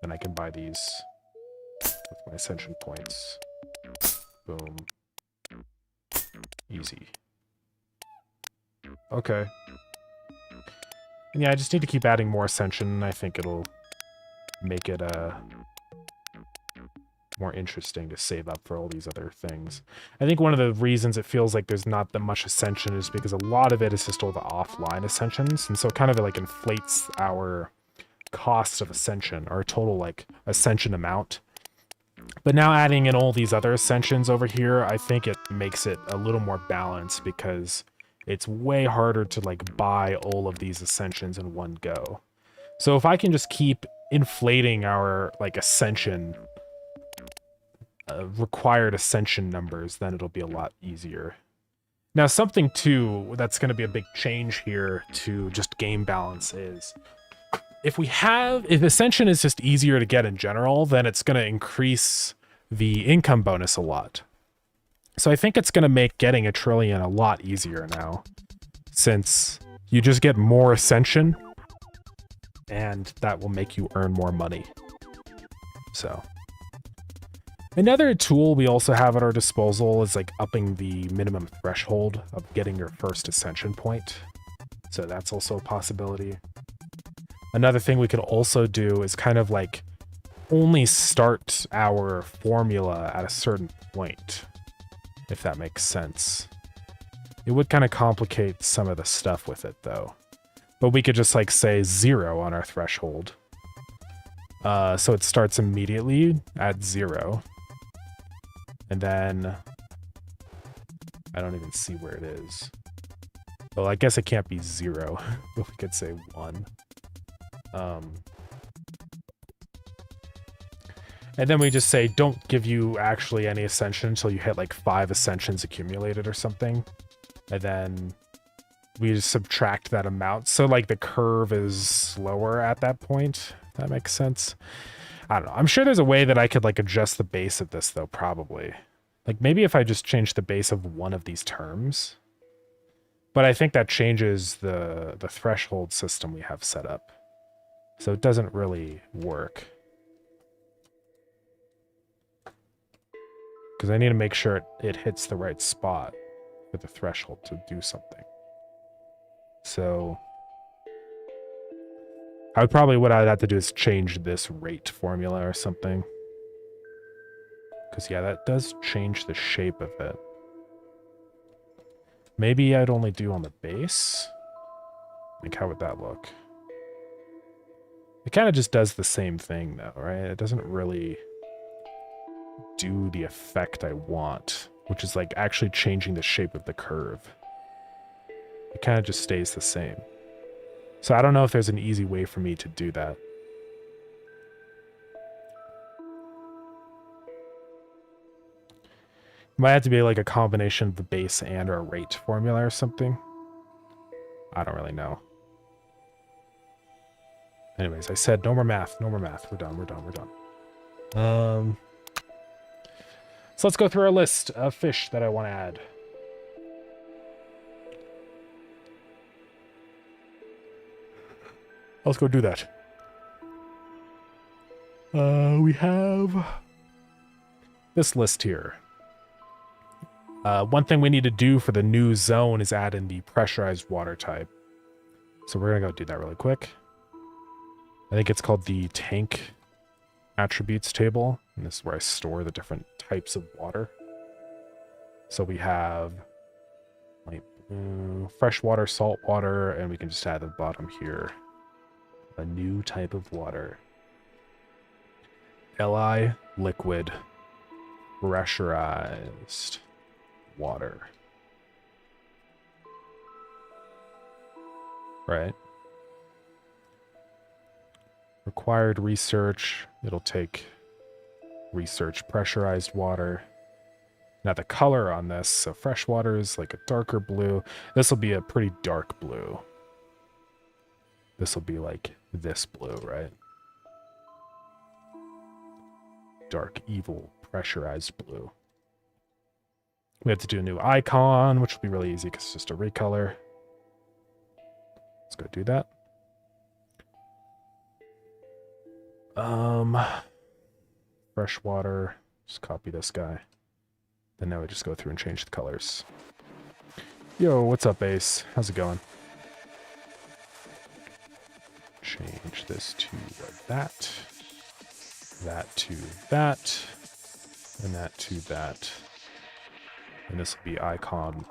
Then I can buy these with my ascension points. Boom. Easy. Okay. And yeah, I just need to keep adding more ascension. I think it'll make it more interesting to save up for all these other things. I think one of the reasons it feels like there's not that much ascension is because a lot of it is just all the offline ascensions, and so it kind of like inflates our cost of ascension, our total like ascension amount. But now adding in all these other ascensions over here, I think it makes it a little more balanced because it's way harder to like buy all of these ascensions in one go. So if I can just keep inflating our like ascension required ascension numbers, then it'll be a lot easier. Now, something too that's going to be a big change here to just game balance is if ascension is just easier to get in general, then it's going to increase the income bonus a lot. So I think it's going to make getting a trillion a lot easier now, since you just get more ascension and that will make you earn more money. So another tool we also have at our disposal is like upping the minimum threshold of getting your first ascension point. So that's also a possibility. Another thing we could also do is kind of like only start our formula at a certain point, if that makes sense. It would kind of complicate some of the stuff with it though. But we could just like say 0 on our threshold. So it starts immediately at 0. And then I don't even see where it is. Well, I guess it can't be 0, but we could say 1. And then we just say, don't give you actually any ascension until you hit like 5 ascensions accumulated or something. And then we just subtract that amount. So like the curve is slower at that point. If that makes sense. I don't know. I'm sure there's a way that I could like adjust the base of this though, probably. Like maybe if I just change the base of one of these terms. But I think that changes the threshold system we have set up. So it doesn't really work. Because I need to make sure it hits the right spot for the threshold to do something. So what I'd have to do is change this rate formula or something. Because yeah, that does change the shape of it. Maybe I'd only do on the base. Like, how would that look? It kind of just does the same thing though, right? It doesn't really do the effect I want, which is like actually changing the shape of the curve. It kind of just stays the same. So I don't know if there's an easy way for me to do that. It might have to be like a combination of the base and or a rate formula or something. I don't really know. Anyways, I said no more math, no more math. We're done, we're done, we're done. So let's go through our list of fish that I want to add. Let's go do that. We have this list here. One thing we need to do for the new zone is add in the pressurized water type. So we're gonna go do that really quick. I think it's called the tank attributes table, and this is where I store the different types of water. So we have light blue, freshwater, salt water, and we can just add at the bottom here a new type of water. Li, liquid, pressurized water. Right. Required research. It'll take research pressurized water. Now the color on this, so fresh water is like a darker blue. This will be a pretty dark blue. This will be like this blue, right? Dark, evil, pressurized blue. We have to do a new icon, which will be really easy because it's just a recolor. Let's go do that. Fresh water. Just copy this guy. Then now we just go through and change the colors. Yo, what's up, Ace? How's it going? Change this to that. That to that. And that to that. And this will be icon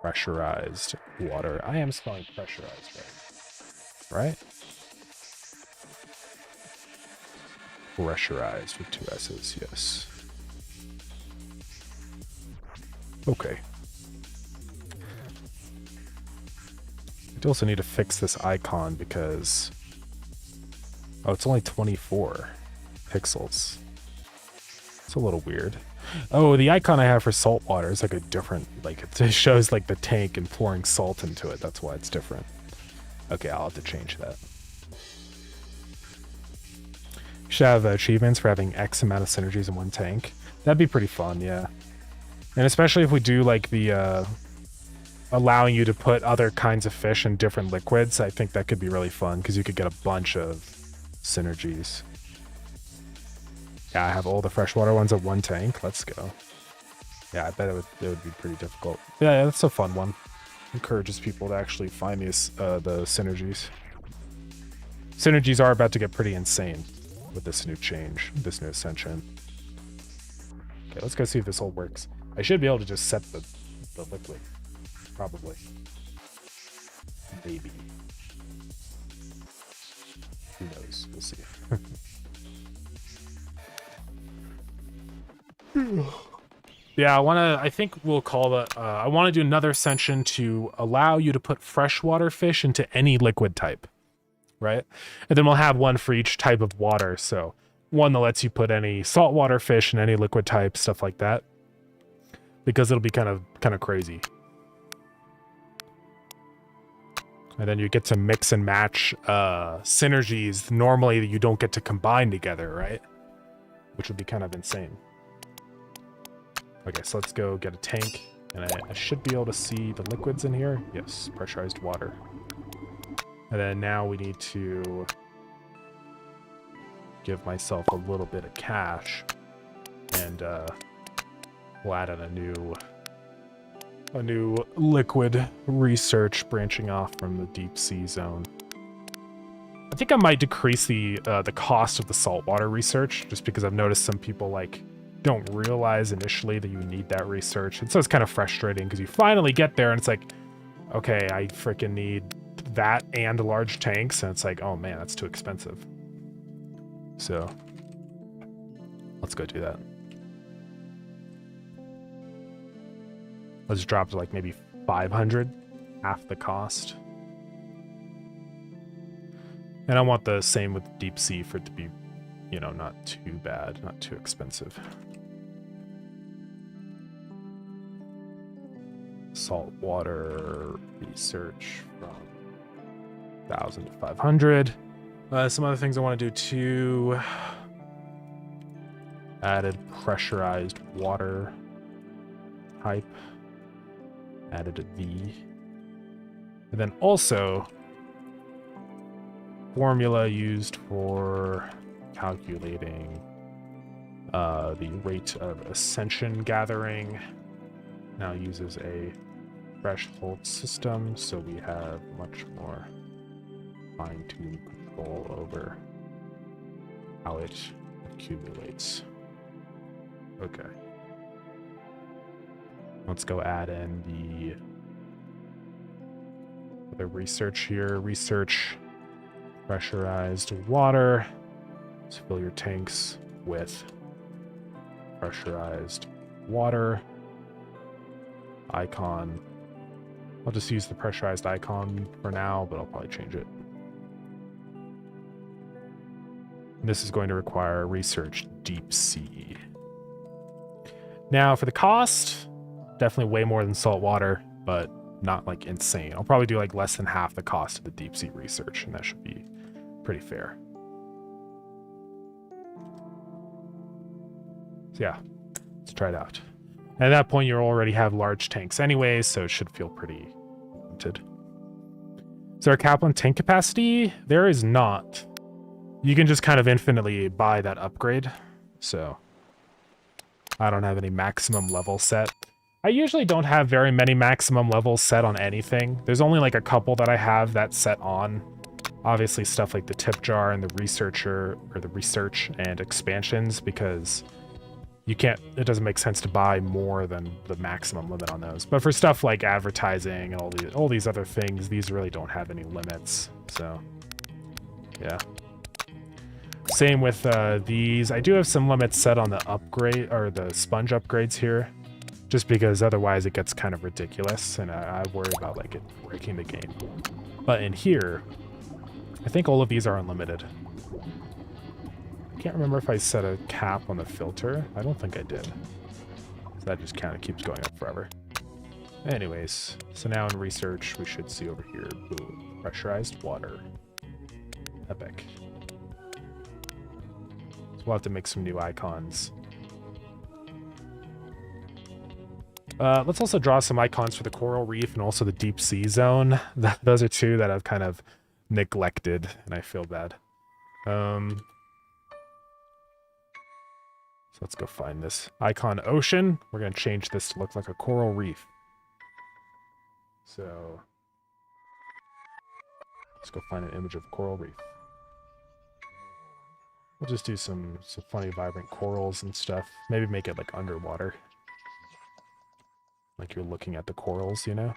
pressurized water. I am spelling pressurized, right? Pressurized with 2 S's, yes. Okay. I also need to fix this icon because... Oh, it's only 24 pixels. It's a little weird. Oh, the icon I have for salt water is like a different... Like, it shows like the tank and pouring salt into it. That's why it's different. Okay, I'll have to change that. You should have achievements for having X amount of synergies in one tank. That'd be pretty fun, yeah. And especially if we do like the... allowing you to put other kinds of fish in different liquids, I think that could be really fun because you could get a bunch of synergies. Yeah, I have all the freshwater ones at one tank. Let's go. Yeah, I bet it would be pretty difficult. Yeah, that's a fun one. Encourages people to actually find these the synergies. Synergies are about to get pretty insane with this new change, this new ascension. Okay, let's go see if this all works. I should be able to just set the liquid. Probably. Maybe. Who knows? We'll see. Yeah, I think we'll call it, I want to do another ascension to allow you to put freshwater fish into any liquid type, right? And then we'll have one for each type of water. So one that lets you put any saltwater fish in any liquid type, stuff like that. Because it'll be kind of crazy. And then you get to mix and match synergies normally that you don't get to combine together, right? Which would be kind of insane. Okay, so let's go get a tank. And I should be able to see the liquids in here. Yes, pressurized water. And then now we need to give myself a little bit of cash. And we'll add in a new liquid research branching off from the deep sea zone. I think I might decrease the cost of the saltwater research just because I've noticed some people like don't realize initially that you need that research. And so it's kind of frustrating because you finally get there and it's like, okay, I freaking need that and large tanks. And it's like, oh man, that's too expensive. So let's go do that. Let's drop to like maybe 500, half the cost. And I want the same with deep sea for it to be, you know, not too bad, not too expensive. Saltwater research from 1,000 to 500. Some other things I want to do too. Added pressurized water type. Added a V. And then also formula used for calculating the rate of ascension gathering now uses a threshold system, so we have much more fine-tuned control over how it accumulates. Okay. Let's go add in the research here. Research pressurized water. Let's fill your tanks with pressurized water. Icon. I'll just use the pressurized icon for now, but I'll probably change it. And this is going to require research deep sea. Now for the cost, definitely way more than salt water, but not like insane. I'll probably do like less than half the cost of the deep sea research, and that should be pretty fair. So yeah, let's try it out. And at that point, you already have large tanks anyways, so it should feel pretty limited. Is there a cap on tank capacity? There is not. You can just kind of infinitely buy that upgrade. So I don't have any maximum level set. I usually don't have very many maximum levels set on anything. There's only like a couple that I have that set on. Obviously stuff like the tip jar and the researcher, or the research and expansions, because you can't, it doesn't make sense to buy more than the maximum limit on those. But for stuff like advertising and all these other things, these really don't have any limits. So yeah. Same with these. I do have some limits set on the upgrade, or the sponge upgrades here, just because otherwise it gets kind of ridiculous, and I worry about like it breaking the game. But in here, I think all of these are unlimited. I can't remember if I set a cap on the filter. I don't think I did. So that just kind of keeps going up forever. Anyways, so now in research, we should see over here, boom, pressurized water. Epic. So we'll have to make some new icons. Let's also draw some icons for the coral reef and also the deep sea zone. Those are two that I've kind of neglected, and I feel bad. So let's go find this icon ocean. We're going to change this to look like a coral reef. So let's go find an image of coral reef. We'll just do some funny, vibrant corals and stuff. Maybe make it like underwater. Like you're looking at the corals, you know?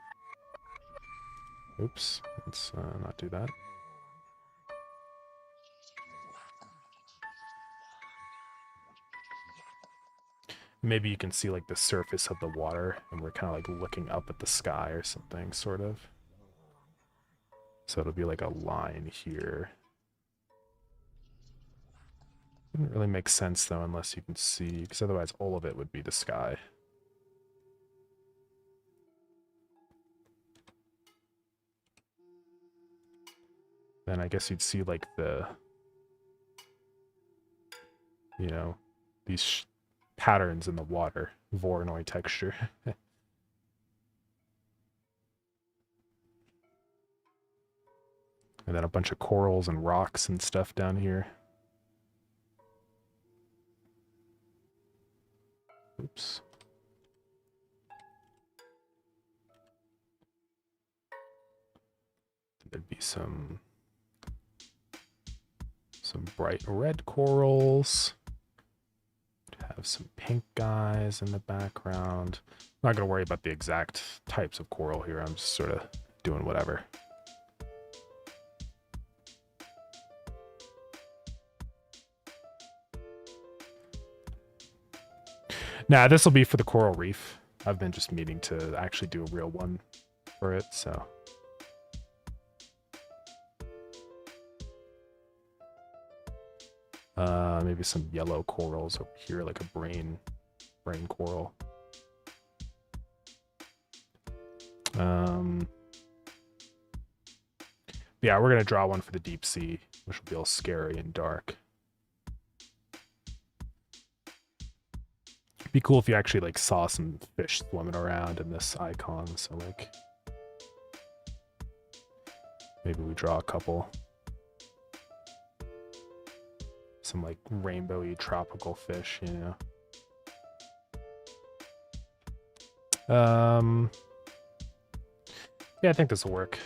Oops, let's not do that. Maybe you can see like the surface of the water, and we're kind of like looking up at the sky or something, sort of. So it'll be like a line here. Wouldn't really make sense though unless you can see, because otherwise all of it would be the sky. Then I guess you'd see like the, you know, these patterns in the water, Voronoi texture. And then a bunch of corals and rocks and stuff down here. Oops. There'd be some bright red corals. Have some pink guys in the background. I'm not going to worry about the exact types of coral here. I'm just sort of doing whatever. Nah, this will be for the coral reef. I've been just meaning to actually do a real one for it, so. Maybe some yellow corals over here, like a brain coral. Yeah, we're gonna draw one for the deep sea, which will be all scary and dark. It'd be cool if you actually like saw some fish swimming around in this icon. So like, maybe we draw a couple. Some like rainbowy tropical fish, you know. Yeah, I think this will work.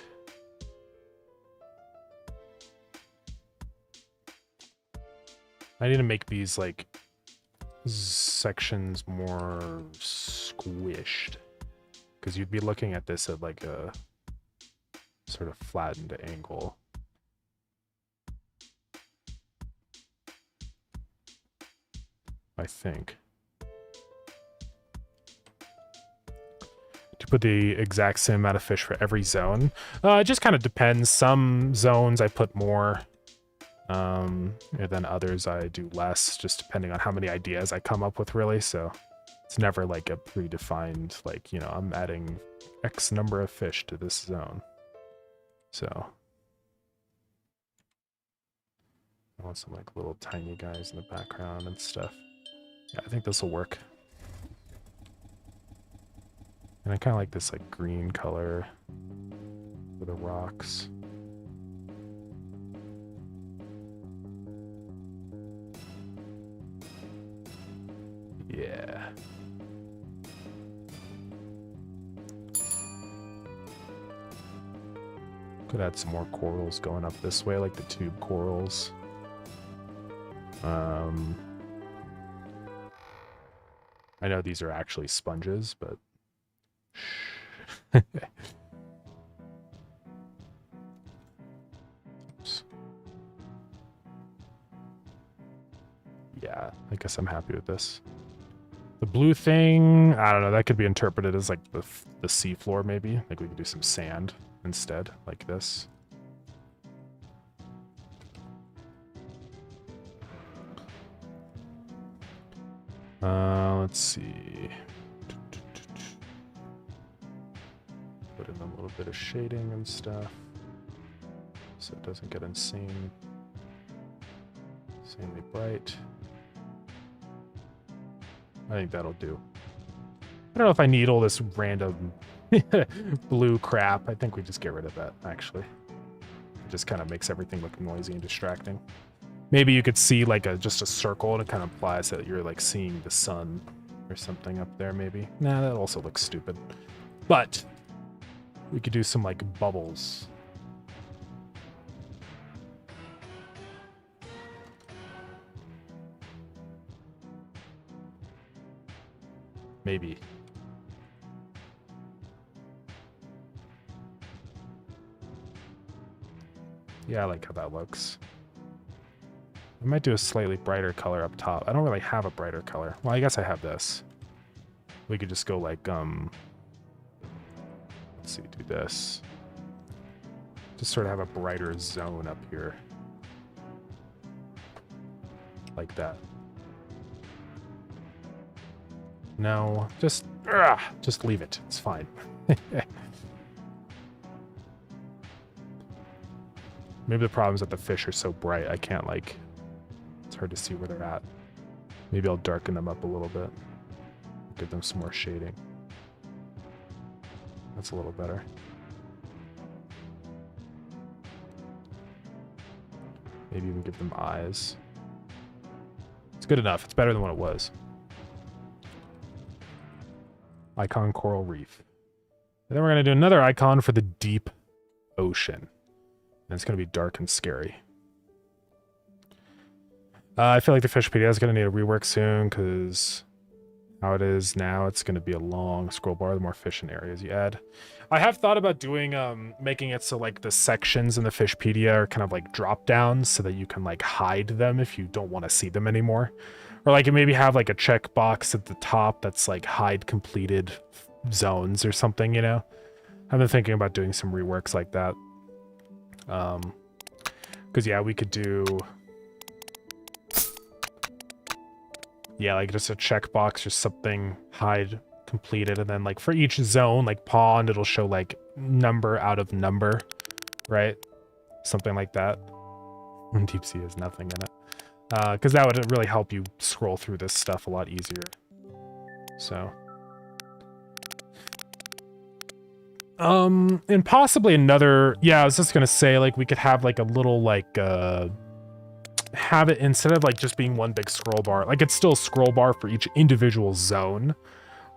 I need to make these like sections more squished, because you'd be looking at this at like a sort of flattened angle. I think. To put the exact same amount of fish for every zone. It just kind of depends. Some zones I put more, and then others I do less, just depending on how many ideas I come up with, really. So it's never like a predefined, like, you know, I'm adding X number of fish to this zone. So I want some like little tiny guys in the background and stuff. Yeah, I think this will work. And I kind of like this like green color for the rocks. Yeah. Could add some more corals going up this way, like the tube corals. I know these are actually sponges, but oops. Yeah, I guess I'm happy with this. The blue thing, I don't know, that could be interpreted as like the seafloor maybe. Like we could do some sand instead, like this. Let's see. Put in a little bit of shading and stuff so it doesn't get insanely bright. I think that'll do. I don't know if I need all this random blue crap. I think we just get rid of that, actually. It just kind of makes everything look noisy and distracting. Maybe you could see like just a circle and it kind of implies that you're like seeing the sun or something up there maybe. Nah, that also looks stupid. But we could do some like bubbles. Maybe. Yeah, I like how that looks. I might do a slightly brighter color up top. I don't really have a brighter color. Well, I guess I have this. We could just go like, let's see, do this. Just sort of have a brighter zone up here. Like that. No, just leave it. It's fine. Maybe the problem is that the fish are so bright, I can't like... It's hard to see where they're at. Maybe I'll darken them up a little bit. Give them some more shading. That's a little better. Maybe even give them eyes. It's good enough. It's better than what it was. Icon coral reef. And then we're going to do another icon for the deep ocean. And it's going to be dark and scary. I feel like the Fishpedia is going to need a rework soon because how it is now, it's going to be a long scroll bar the more fish and areas you add. I have thought about doing, making it so like the sections in the Fishpedia are kind of like drop downs so that you can like hide them if you don't want to see them anymore. Or like maybe have like a checkbox at the top that's like hide completed zones or something, you know? I've been thinking about doing some reworks like that. Because yeah, we could do... Yeah, like just a checkbox or something, hide completed, and then like for each zone, like pond, it'll show like number out of number, right? Something like that. And deep sea has nothing in it. Because that would really help you scroll through this stuff a lot easier. So. And possibly another, yeah, I was just gonna say, like, we could have like a little like, have it instead of like just being one big scroll bar, like it's still a scroll bar for each individual zone,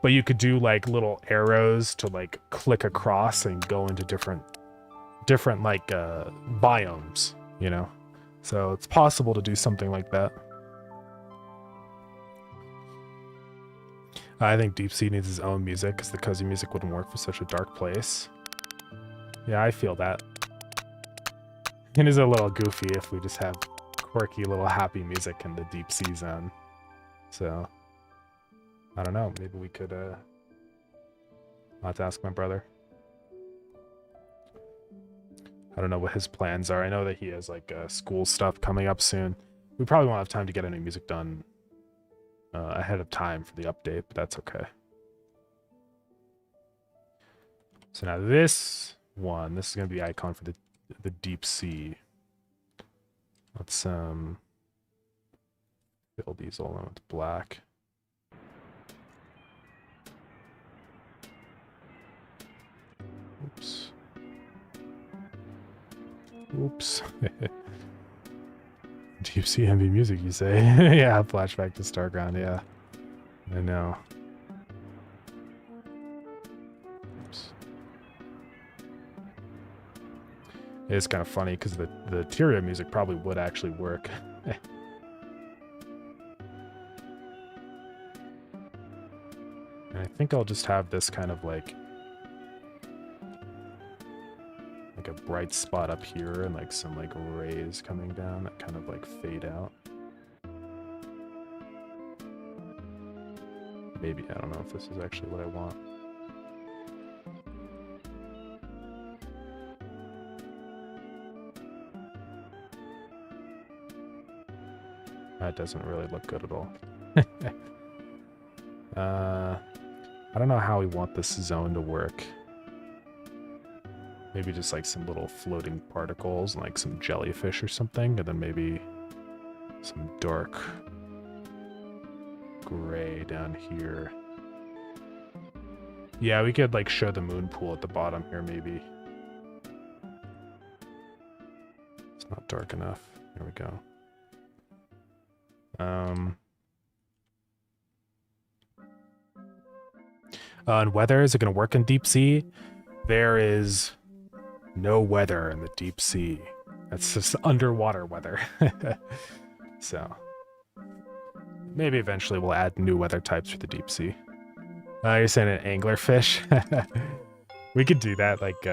but you could do like little arrows to like click across and go into different like biomes, you know? So it's possible to do something like that. I think Deep Sea needs its own music because the cozy music wouldn't work for such a dark place. Yeah, I feel that. It is a little goofy if we just have quirky little happy music in the deep sea zone. So, I don't know. Maybe we could, I'll have to ask my brother. I don't know what his plans are. I know that he has, like, school stuff coming up soon. We probably won't have time to get any music done ahead of time for the update, but that's okay. So now this one, this is going to be the icon for the deep sea. Let's fill these all in with black. Oops. Oops. Deep sea heavy music, you say? Yeah, flashback to Starground, yeah. I know. Oops. It is kind of funny because the Tyria music probably would actually work. And I think I'll just have this kind of like a bright spot up here and like some like rays coming down that kind of like fade out. Maybe, I don't know if this is actually what I want. That doesn't really look good at all. I don't know how we want this zone to work. Maybe just like some little floating particles, like some jellyfish or something, and then maybe some dark gray down here. Yeah, we could like show the moon pool at the bottom here, maybe. It's not dark enough. There we go. And weather, is it going to work in deep sea? There is no weather in the deep sea. That's just underwater weather. So maybe eventually we'll add new weather types for the deep sea. You're saying an anglerfish? We could do that like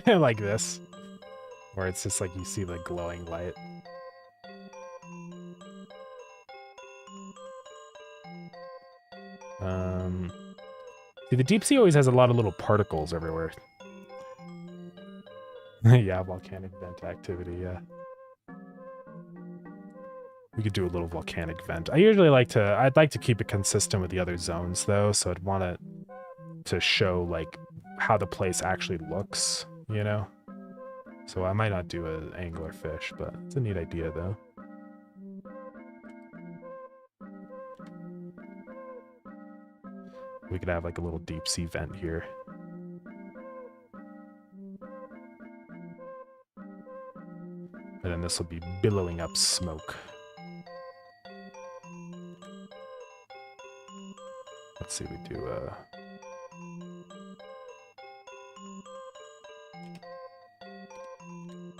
like this, where it's just like you see the glowing light. See, the deep sea always has a lot of little particles everywhere. Yeah, volcanic vent activity, yeah. We could do a little volcanic vent. I'd like to keep it consistent with the other zones though, so I'd want it to show like how the place actually looks, you know? So I might not do an anglerfish, but it's a neat idea though. We could have like a little deep sea vent here. And then this will be billowing up smoke. Let's see, we do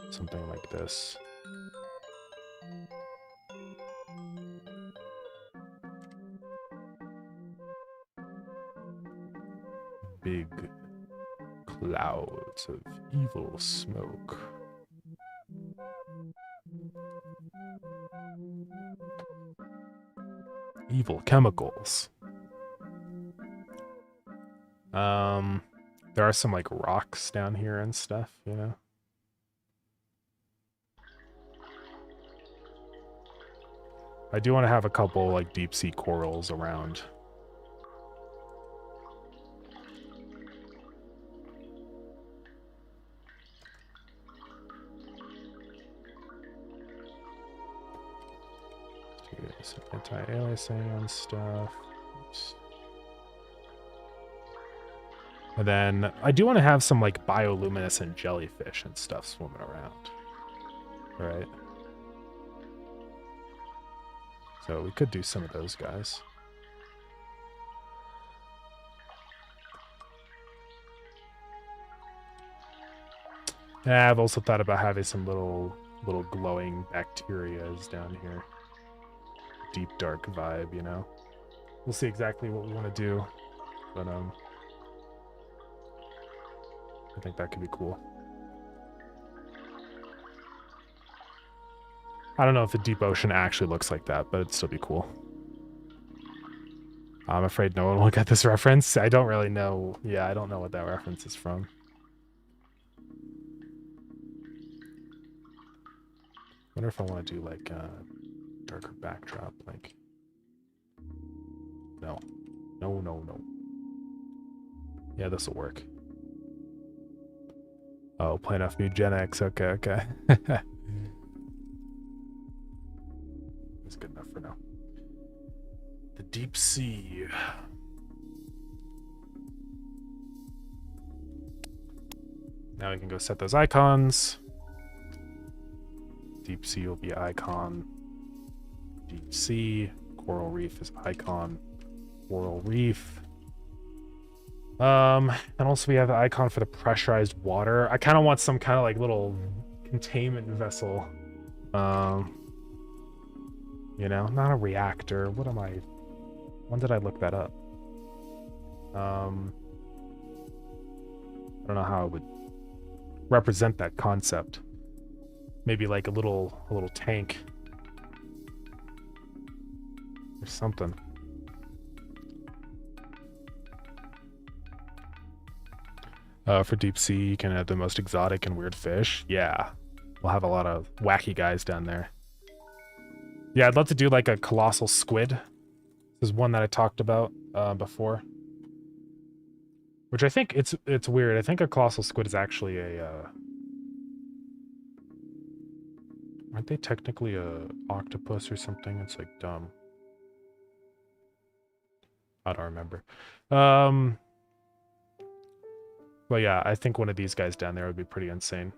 something like this. Big clouds of evil smoke. Evil chemicals. There are some like rocks down here and stuff, you know? I do want to have a couple like deep sea corals around. Some anti-aliasing stuff. Oops. And then I do want to have some like bioluminescent jellyfish and stuff swimming around. All right. So we could do some of those guys. Yeah, I've also thought about having some little glowing bacterias down here. Deep dark vibe, you know. We'll see exactly what we want to do, but I think that could be cool. I don't know if the deep ocean actually looks like that, but it'd still be cool. I'm afraid no one will get this reference. I don't really know. Yeah, I don't know what that reference is from. I wonder if I want to do like a darker backdrop, like... No. No. Yeah, this will work. Oh, plain off eugenics. Okay. That's good enough for now. The deep sea. Now we can go set those icons. Deep sea will be icon. Deep sea. Coral reef is icon. Coral reef. And also we have the icon for the pressurized water. I kind of want some kind of like little containment vessel. You know, not a reactor. What am I? When did I look that up? I don't know how I would represent that concept. Maybe like a little tank or something. For deep sea, you can have the most exotic and weird fish. Yeah, we'll have a lot of wacky guys down there. Yeah, I'd love to do like a colossal squid. This is one that I talked about before. Which I think it's weird. I think a colossal squid is actually a aren't they technically a octopus or something? It's like dumb. I don't remember. Well, yeah, I think one of these guys down there would be pretty insane.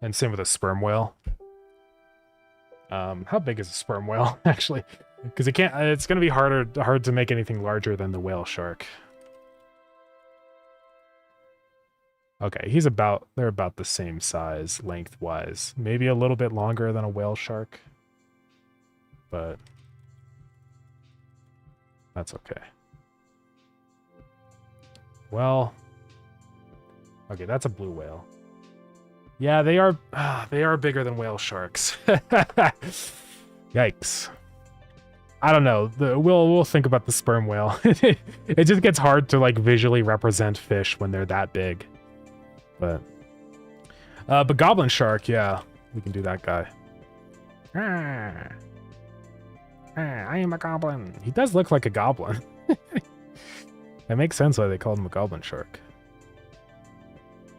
And same with a sperm whale. How big is a sperm whale actually? Because it can't. It's gonna be hard to make anything larger than the whale shark. Okay, they're about the same size lengthwise. Maybe a little bit longer than a whale shark, but that's okay. Well, okay, that's a blue whale. Yeah, they are bigger than whale sharks. Yikes. I don't know. We'll think about the sperm whale. It just gets hard to like visually represent fish when they're that big. But goblin shark, yeah, we can do that guy. I am a goblin. He does look like a goblin. That makes sense why they called him a goblin shark.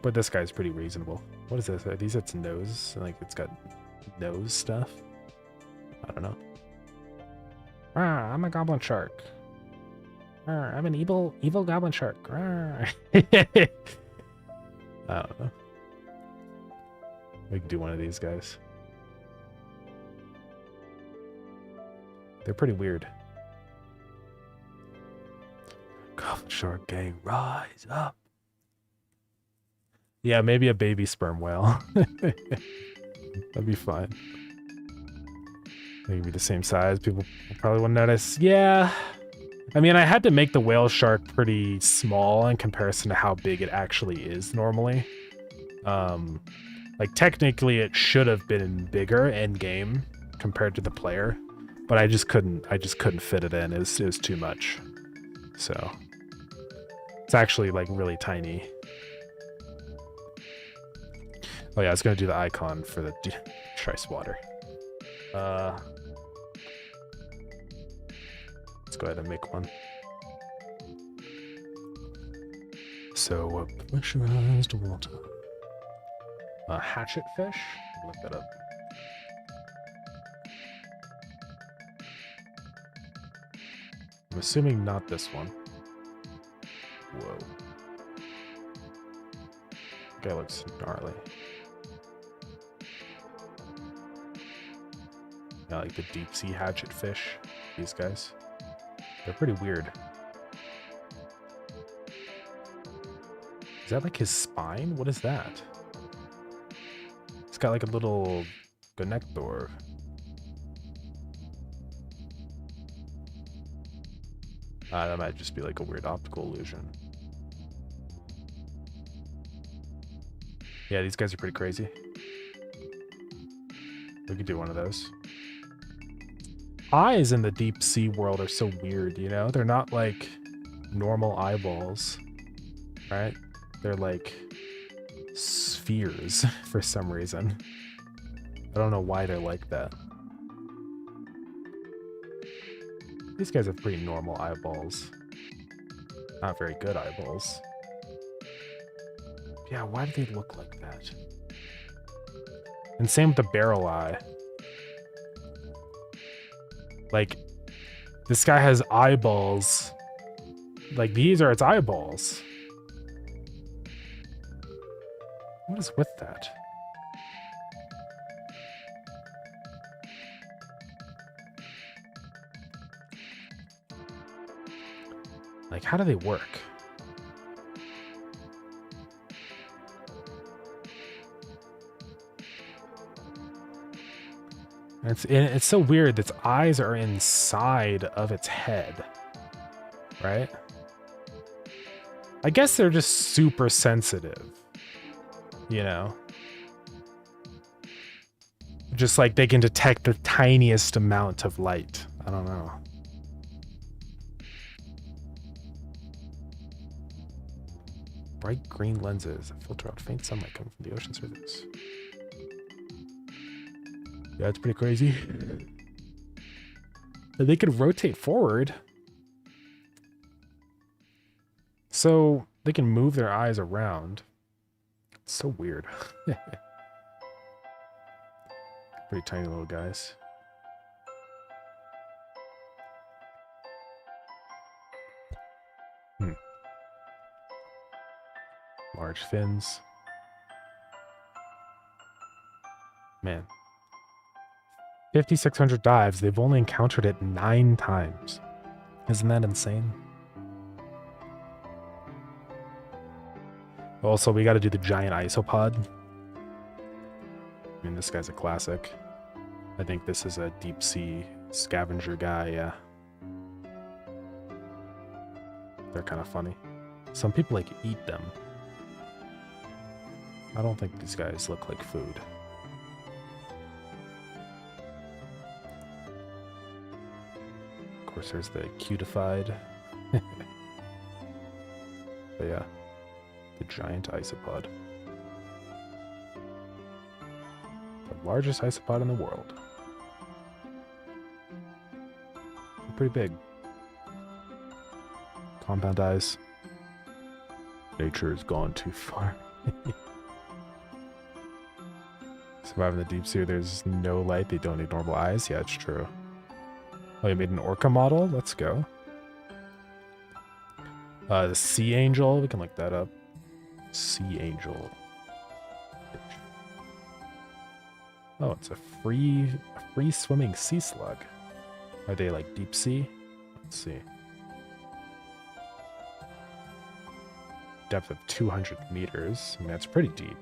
But this guy's pretty reasonable. What is this? Are these its nose? Like it's got nose stuff? I don't know. I'm a goblin shark. I'm an evil goblin shark. I don't know. We can do one of these guys. They're pretty weird. Goblin shark gang, rise up. Yeah, maybe a baby sperm whale. That'd be fine. They can be the same size. People probably wouldn't notice. Yeah. I mean, I had to make the whale shark pretty small in comparison to how big it actually is normally. Like technically it should have been bigger end game compared to the player, but I just couldn't fit it in. It was too much. So it's actually like really tiny. Oh yeah, I was gonna do the icon for the trace water. Let's go ahead and make one. So, pressurized water. Hatchet fish? Look that up. I'm assuming not this one. Whoa. Guy looks gnarly. Yeah, like the deep sea hatchet fish. These guys. They're pretty weird. Is that like his spine? What is that? It's got like a little connector. That might just be like a weird optical illusion. Yeah, these guys are pretty crazy. We could do one of those. Eyes in the deep sea world are so weird, you know? They're not like normal eyeballs, right? They're like spheres for some reason. I don't know why they're like that. These guys have pretty normal eyeballs. Not very good eyeballs. Yeah, why do they look like that? And same with the barrel eye. Like, this guy has eyeballs. Like, these are its eyeballs. What is with that? Like, how do they work? It's so weird. Its eyes are inside of its head, right? I guess they're just super sensitive, you know? Just like they can detect the tiniest amount of light. I don't know. Bright green lenses that filter out faint sunlight coming from the ocean surface. Yeah, it's pretty crazy. And they can rotate forward. So they can move their eyes around. It's so weird. Pretty tiny little guys. Large fins. Man. 5,600 dives. They've only encountered it 9 times. Isn't that insane? Also, we got to do the giant isopod. I mean, this guy's a classic. I think this is a deep sea scavenger guy, yeah. They're kind of funny. Some people like eat them. I don't think these guys look like food. Of course, there's the cutified. But yeah, the giant isopod. The largest isopod in the world. Pretty big. Compound eyes. Nature has gone too far. Surviving the deep sea, there's no light. They don't need normal eyes. Yeah, it's true. Oh, you made an orca model? Let's go. The sea angel. We can look that up. Sea angel. Oh, it's a free swimming sea slug. Are they like deep sea? Let's see. Depth of 200 meters. I mean, that's pretty deep.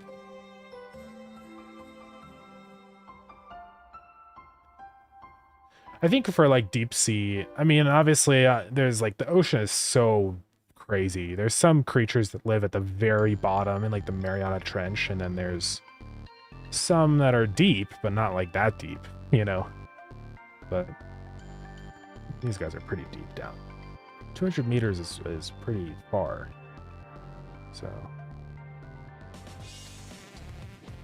I think for like deep sea, I mean, obviously there's like the ocean is so crazy. There's some creatures that live at the very bottom in like the Mariana Trench, and then there's some that are deep, but not like that deep, you know? But these guys are pretty deep down. 200 meters is pretty far. So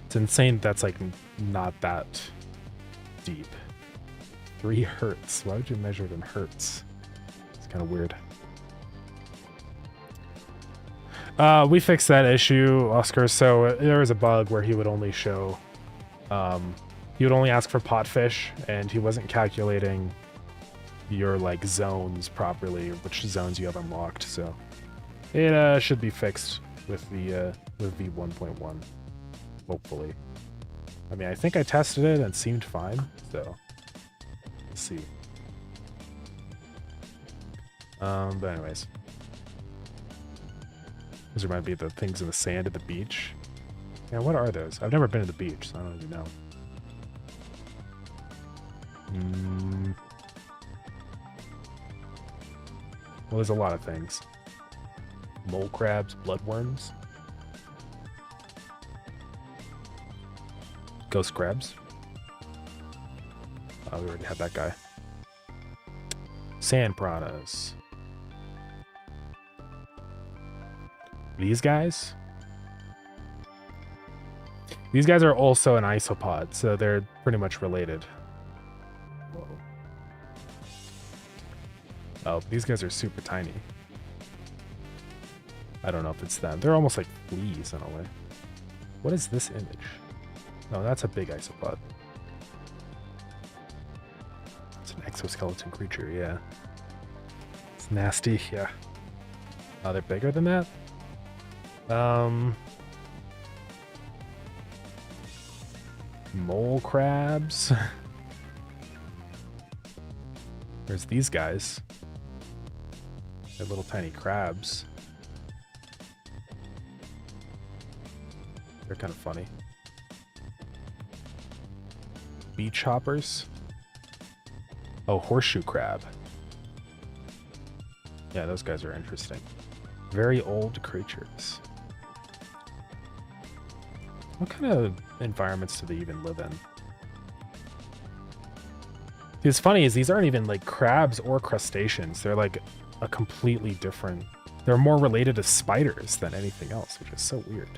it's insane that's like not that deep. 3 hertz. Why would you measure it in hertz? It's kind of weird. We fixed that issue, Oscar. So there was a bug where he would only show, he would only ask for potfish, and he wasn't calculating your like zones properly, which zones you have unlocked. So it should be fixed with the with v1.1, hopefully. I mean, I think I tested it and it seemed fine. So let's see. But anyways. Those remind me of the things in the sand at the beach. Yeah, what are those? I've never been to the beach, so I don't even know. Well, there's a lot of things. Mole crabs, bloodworms. Ghost crabs. Oh, we already had that guy. Sand piranhas. These guys? These guys are also an isopod, so they're pretty much related. Whoa. Oh, these guys are super tiny. I don't know if it's them. They're almost like fleas in a way. What is this image? No, that's a big isopod. It's an exoskeleton creature, yeah. It's nasty, yeah. Oh, they're bigger than that? Mole crabs. There's these guys. They're little tiny crabs. They're kind of funny. Beach hoppers. Oh, horseshoe crab. Yeah, those guys are interesting. Very old creatures. What kind of environments do they even live in? What's funny is these aren't even like crabs or crustaceans. They're like a completely different... They're more related to spiders than anything else, which is so weird.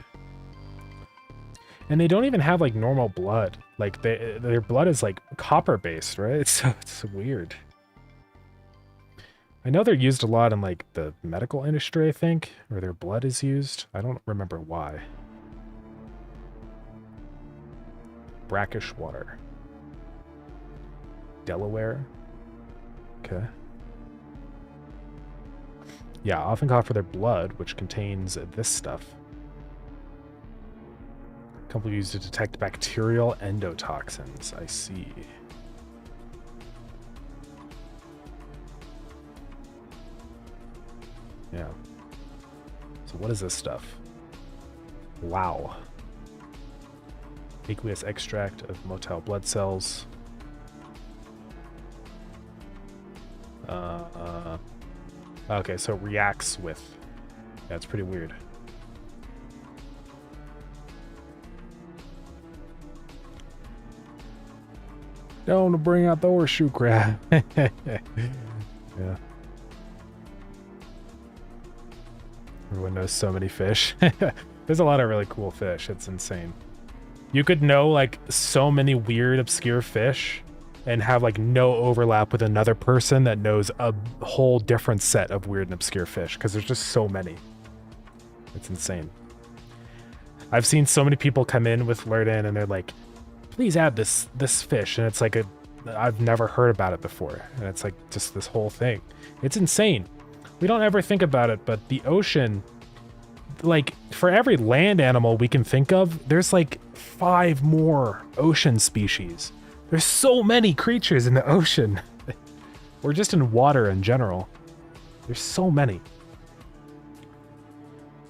And they don't even have like normal blood. Like their blood is like copper based, right? So it's weird. I know they're used a lot in like the medical industry, I think, or their blood is used. I don't remember why. Brackish water. Delaware. Okay. Yeah, often caught for their blood, which contains this stuff. Company used to detect bacterial endotoxins. I see. Yeah. So what is this stuff? Wow. Aqueous extract of motile blood cells. Okay, so it reacts with... Yeah, it's pretty weird. Don't bring out the horseshoe crab. Yeah. Everyone knows so many fish. There's a lot of really cool fish. It's insane. You could know like so many weird, obscure fish and have like no overlap with another person that knows a whole different set of weird and obscure fish because there's just so many. It's insane. I've seen so many people come in with Lurden and they're like, please add this fish, and it's like I've never heard about it before, and it's like just this whole thing. It's insane. We don't ever think about it, but the ocean, like for every land animal we can think of, there's like 5 more ocean species. There's so many creatures in the ocean, or just in water in general. There's so many.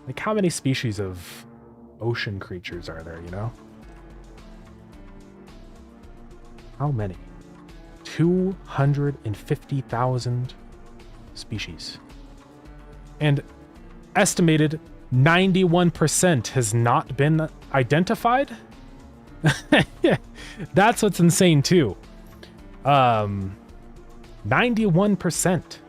Like how many species of ocean creatures are there, you know? How many? 250,000 species. And estimated 91% has not been identified? That's what's insane too. 91%.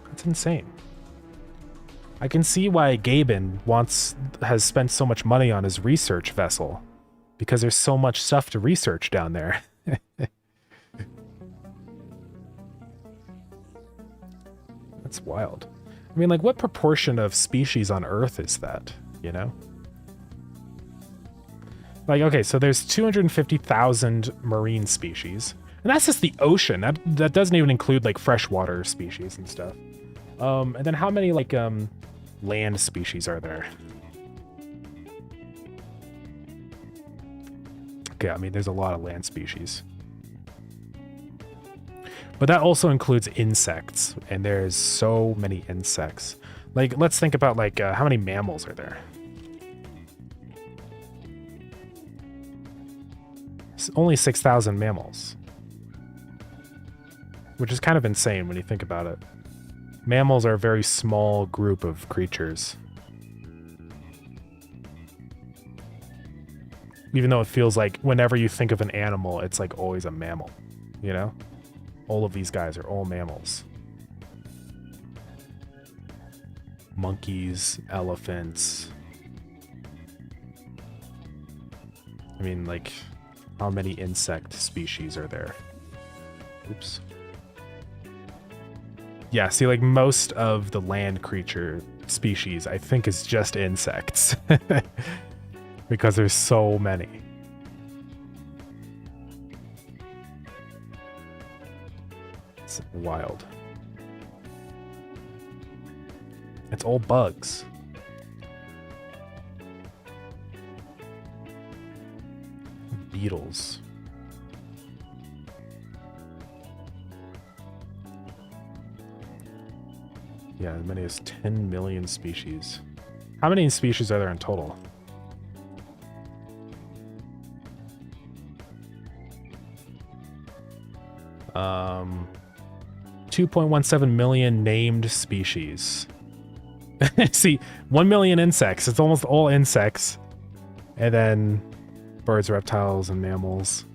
That's insane. I can see why Gaben has spent so much money on his research vessel, because there's so much stuff to research down there. That's wild. I mean, like, what proportion of species on Earth is that, you know? Like, okay, so there's 250,000 marine species, and that's just the ocean. That doesn't even include, like, freshwater species and stuff. And then how many, like, land species are there? Okay, I mean, there's a lot of land species. But that also includes insects, and there's so many insects. Like, let's think about, like, how many mammals are there? It's only 6,000 mammals. Which is kind of insane when you think about it. Mammals are a very small group of creatures. Even though it feels like whenever you think of an animal, it's like always a mammal, you know? All of these guys are all mammals. Monkeys, elephants. I mean, like, how many insect species are there? Oops. Yeah, see, like, most of the land creature species, I think, is just insects. Because there's so many. It's wild. It's all bugs. Beetles. Yeah, as many as 10 million species. How many species are there in total? Um, 2.17 million named species. See, 1 million insects. It's almost all insects. And then birds, reptiles, and mammals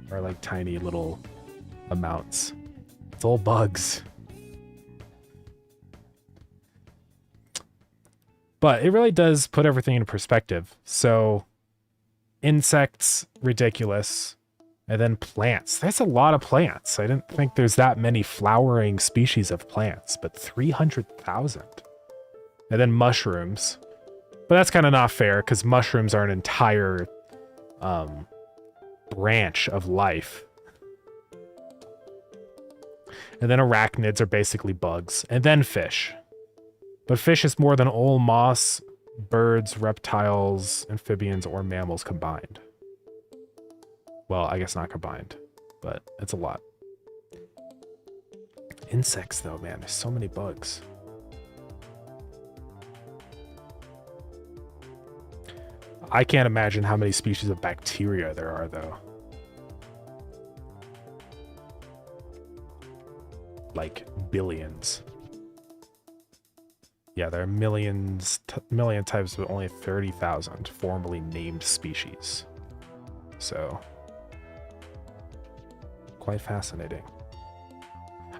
are like tiny little amounts. It's all bugs. But it really does put everything into perspective. So insects, ridiculous. And then plants. That's a lot of plants. I didn't think there's that many flowering species of plants, but 300,000. And then mushrooms. But that's kind of not fair because mushrooms are an entire branch of life. And then arachnids are basically bugs. And then fish. But fish is more than all moss, birds, reptiles, amphibians, or mammals combined. Well, I guess not combined, but it's a lot. Insects, though, man. There's so many bugs. I can't imagine how many species of bacteria there are, though. Like billions. Yeah, there are million types, but only 30,000 formally named species. So, quite fascinating.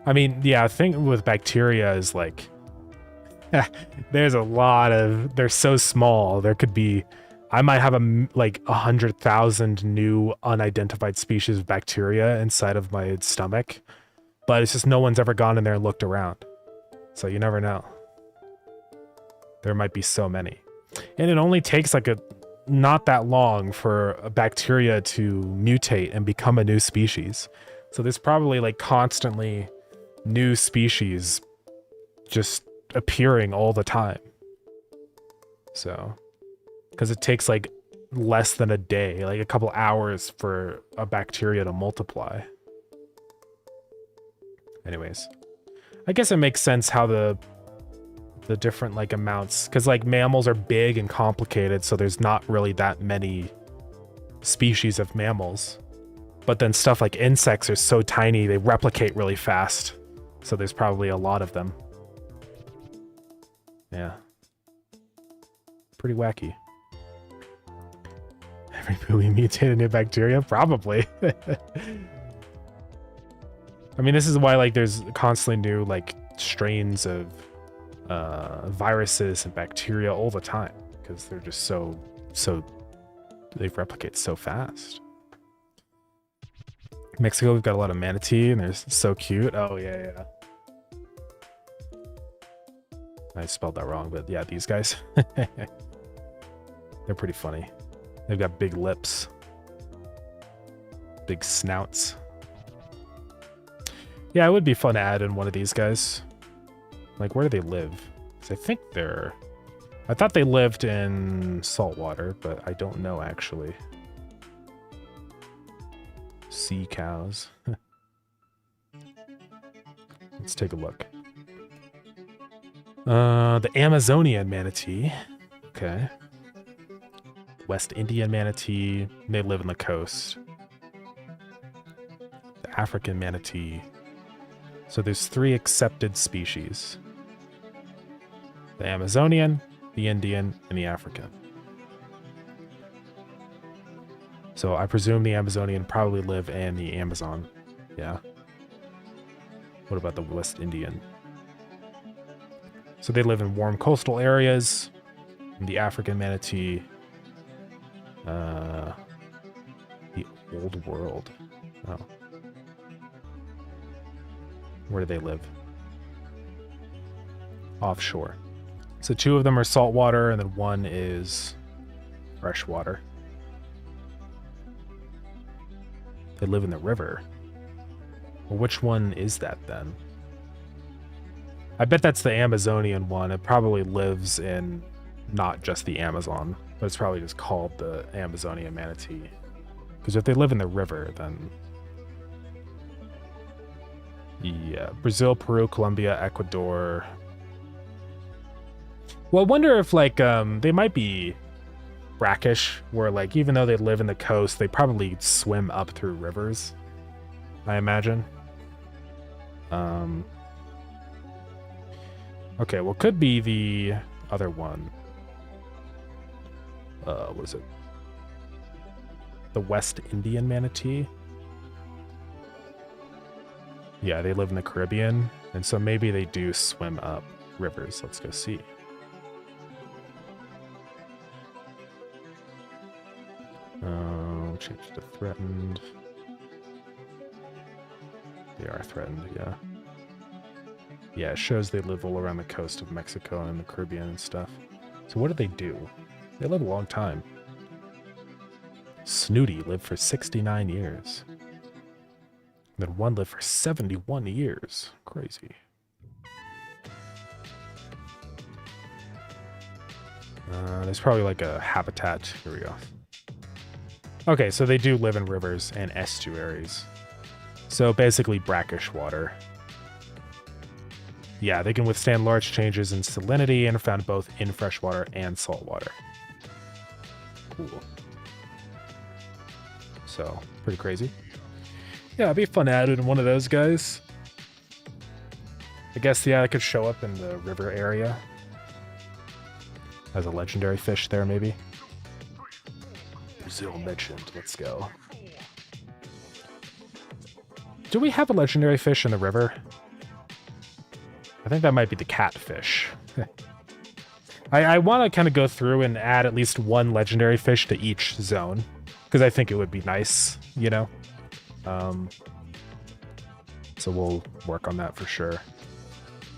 I mean, yeah, the thing with bacteria is like, there's a lot of, they're so small. There could be, I might have like 100,000 new unidentified species of bacteria inside of my stomach, but it's just no one's ever gone in there and looked around. So you never know. There might be so many. And it only takes like not that long for a bacteria to mutate and become a new species. So there's probably like constantly new species just appearing all the time. So, because it takes like less than a day, like a couple hours for a bacteria to multiply. Anyways, I guess it makes sense how the different like amounts, because like mammals are big and complicated, so there's not really that many species of mammals. But then stuff like insects are so tiny, they replicate really fast, so there's probably a lot of them. Yeah, pretty wacky. Every buoy mutated new bacteria? Probably. I mean, this is why like there's constantly new like strains of viruses and bacteria all the time, because they're just so they replicate so fast. Mexico, we've got a lot of manatee and they're so cute. Oh yeah. I spelled that wrong, but yeah, these guys. They're pretty funny. They've got big lips, big snouts. Yeah, it would be fun to add in one of these guys. Like, where do they live? 'Cause I think I thought they lived in saltwater, but I don't know actually. Sea cows. Let's take a look. The Amazonian manatee. Okay. West Indian manatee. They live in the coast. The African manatee. So there's 3 accepted species. The Amazonian, the Indian, and the African. So I presume the Amazonian probably live in the Amazon. Yeah. What about the West Indian? So they live in warm coastal areas. And the African manatee, the old world. Oh. Where do they live? Offshore. So 2 of them are saltwater, and then 1 is freshwater. They live in the river. Well, which one is that then? I bet that's the Amazonian one. It probably lives in not just the Amazon, but it's probably just called the Amazonian manatee. Because if they live in the river, then Yeah, Brazil, Peru, Colombia, Ecuador. Well, I wonder if like they might be brackish, where like even though they live in the coast, they probably swim up through rivers, I imagine. Okay, well, could be the other one. What is it? The West Indian manatee. Yeah, they live in the Caribbean, and so maybe they do swim up rivers. Let's go see. Change to threatened. They are threatened, yeah. Yeah, it shows they live all around the coast of Mexico and the Caribbean and stuff. So what do they do? They live a long time. Snooty lived for 69 years. Then one lived for 71 years. Crazy. There's probably like a habitat. Here we go. Okay, so they do live in rivers and estuaries. So basically brackish water. Yeah, they can withstand large changes in salinity and are found both in freshwater and saltwater. Cool. So, pretty crazy. Yeah, it'd be fun to add in one of those guys. I guess, yeah, it could show up in the river area. As a legendary fish there, maybe. Brazil mentioned. Let's go. Do we have a legendary fish in the river? I think that might be the catfish. I want to kind of go through and add at least one legendary fish to each zone, because I think it would be nice, you know? So we'll work on that for sure.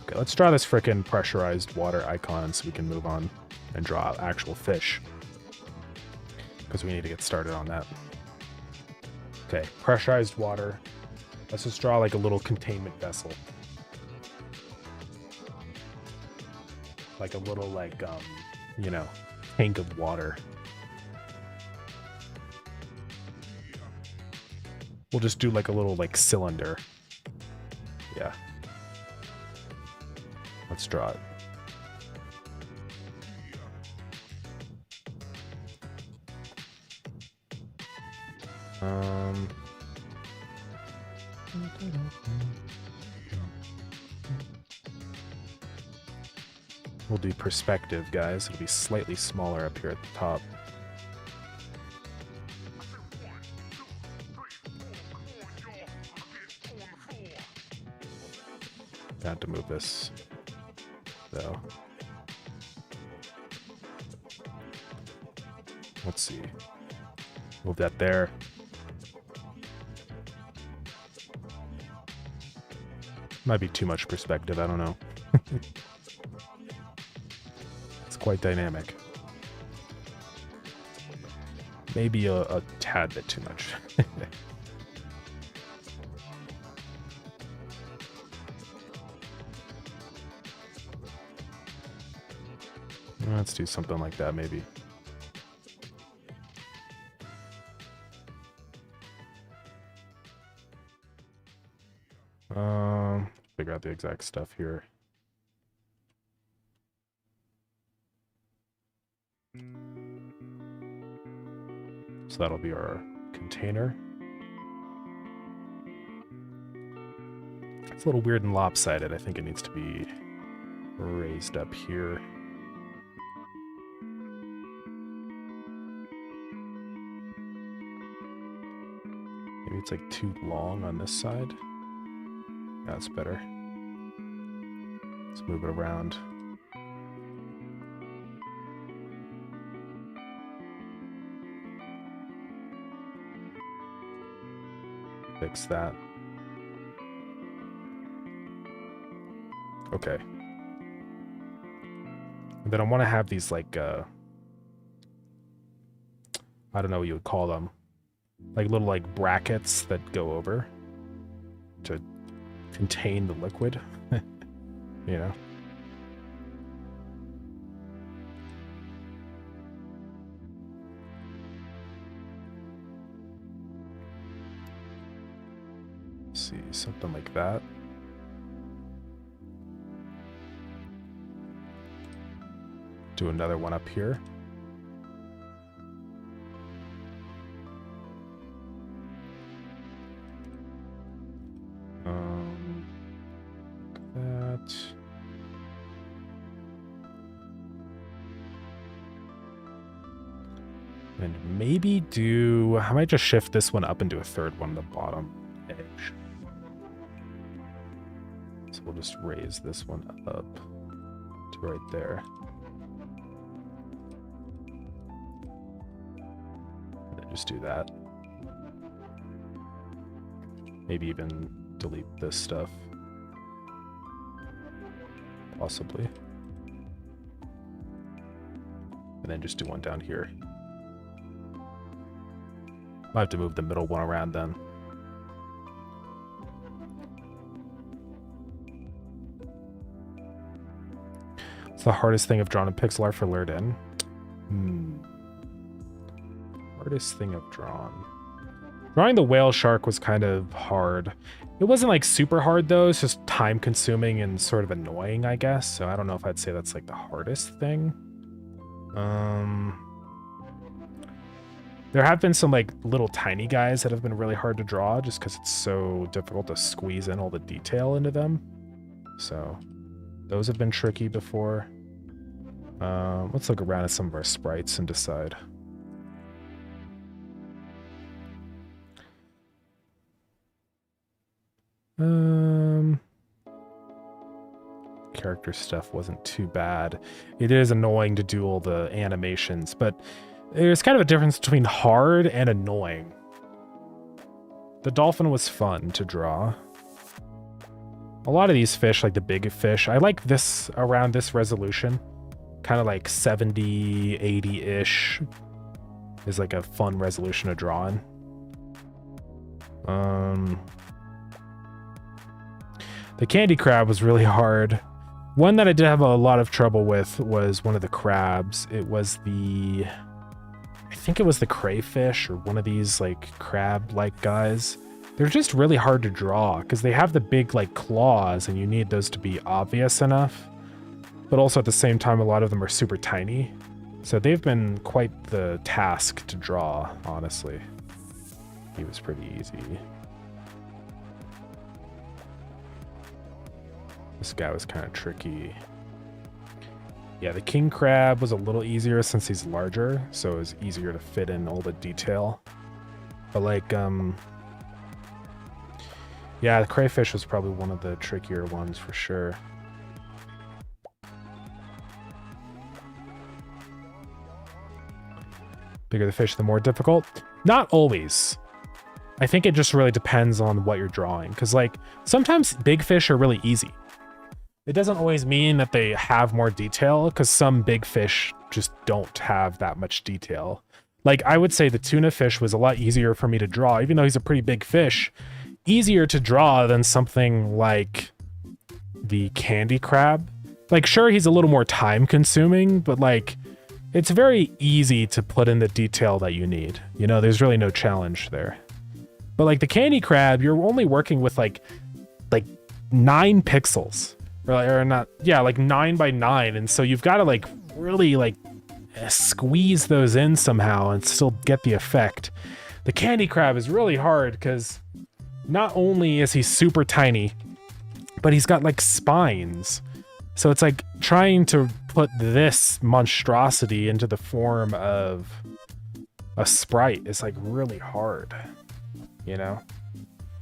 Okay, let's draw this frickin' pressurized water icon so we can move on and draw actual fish, because we need to get started on that. Okay, pressurized water. Let's just draw like a little containment vessel. Like a little, like, you know, tank of water. We'll just do like a little, like, cylinder. Yeah. Let's draw it. We'll do perspective, guys. It'll be slightly smaller up here at the top. Got to move this, though. Let's see. Move that there. Might be too much perspective, I don't know. It's quite dynamic. Maybe a tad bit too much. Let's do something like that, maybe. Figure out the exact stuff here. So that'll be our container. It's a little weird and lopsided. I think it needs to be raised up here. Maybe it's like too long on this side. That's better. Let's move it around. Fix that. Okay. And then I want to have these like, I don't know what you would call them. Like little like brackets that go over to contain the liquid, you know? Let's see, something like that. do another one up here. That. And maybe I might just shift this one up and do a third one on the bottom edge. So we'll just raise this one up to right there. And then just do that. Maybe even delete this stuff. Possibly. And then just do one down here. Might have to move the middle one around then. It's the hardest thing I've drawn in pixel art for lured in. Hardest thing I've drawn. Drawing the whale shark was kind of hard. It wasn't like super hard though, it's just time consuming and sort of annoying, I guess. So I don't know if I'd say that's like the hardest thing. There have been some like little tiny guys that have been really hard to draw just because it's so difficult to squeeze in all the detail into them. So those have been tricky before. Let's look around at some of our sprites and decide. Character stuff wasn't too bad. It is annoying to do all the animations, but there's kind of a difference between hard and annoying. The dolphin was fun to draw. A lot of these fish, like the big fish, I like this around this resolution. Kind of like 70, 80-ish is like a fun resolution to draw in. The candy crab was really hard. One that I did have a lot of trouble with was one of the crabs. It was I think it was the crayfish or one of these like crab-like guys. They're just really hard to draw because they have the big like claws and you need those to be obvious enough. But also at the same time, a lot of them are super tiny. So they've been quite the task to draw, honestly. He was pretty easy. This guy was kind of tricky. Yeah, the king crab was a little easier since he's larger, so it was easier to fit in all the detail. But like, yeah, the crayfish was probably one of the trickier ones for sure. Bigger the fish, the more difficult? Not always. I think it just really depends on what you're drawing, because like sometimes big fish are really easy. It doesn't always mean that they have more detail, because some big fish just don't have that much detail. Like I would say the tuna fish was a lot easier for me to draw, even though he's a pretty big fish. Easier to draw than something like the candy crab. Like sure, he's a little more time consuming, but like it's very easy to put in the detail that you need. You know, there's really no challenge there. But like the candy crab, you're only working with like 9 pixels. Or not, yeah, like 9 by 9, and so you've got to like really like squeeze those in somehow and still get the effect. The candy crab is really hard because not only is he super tiny, but he's got like spines. So it's like trying to put this monstrosity into the form of a sprite is like really hard, you know?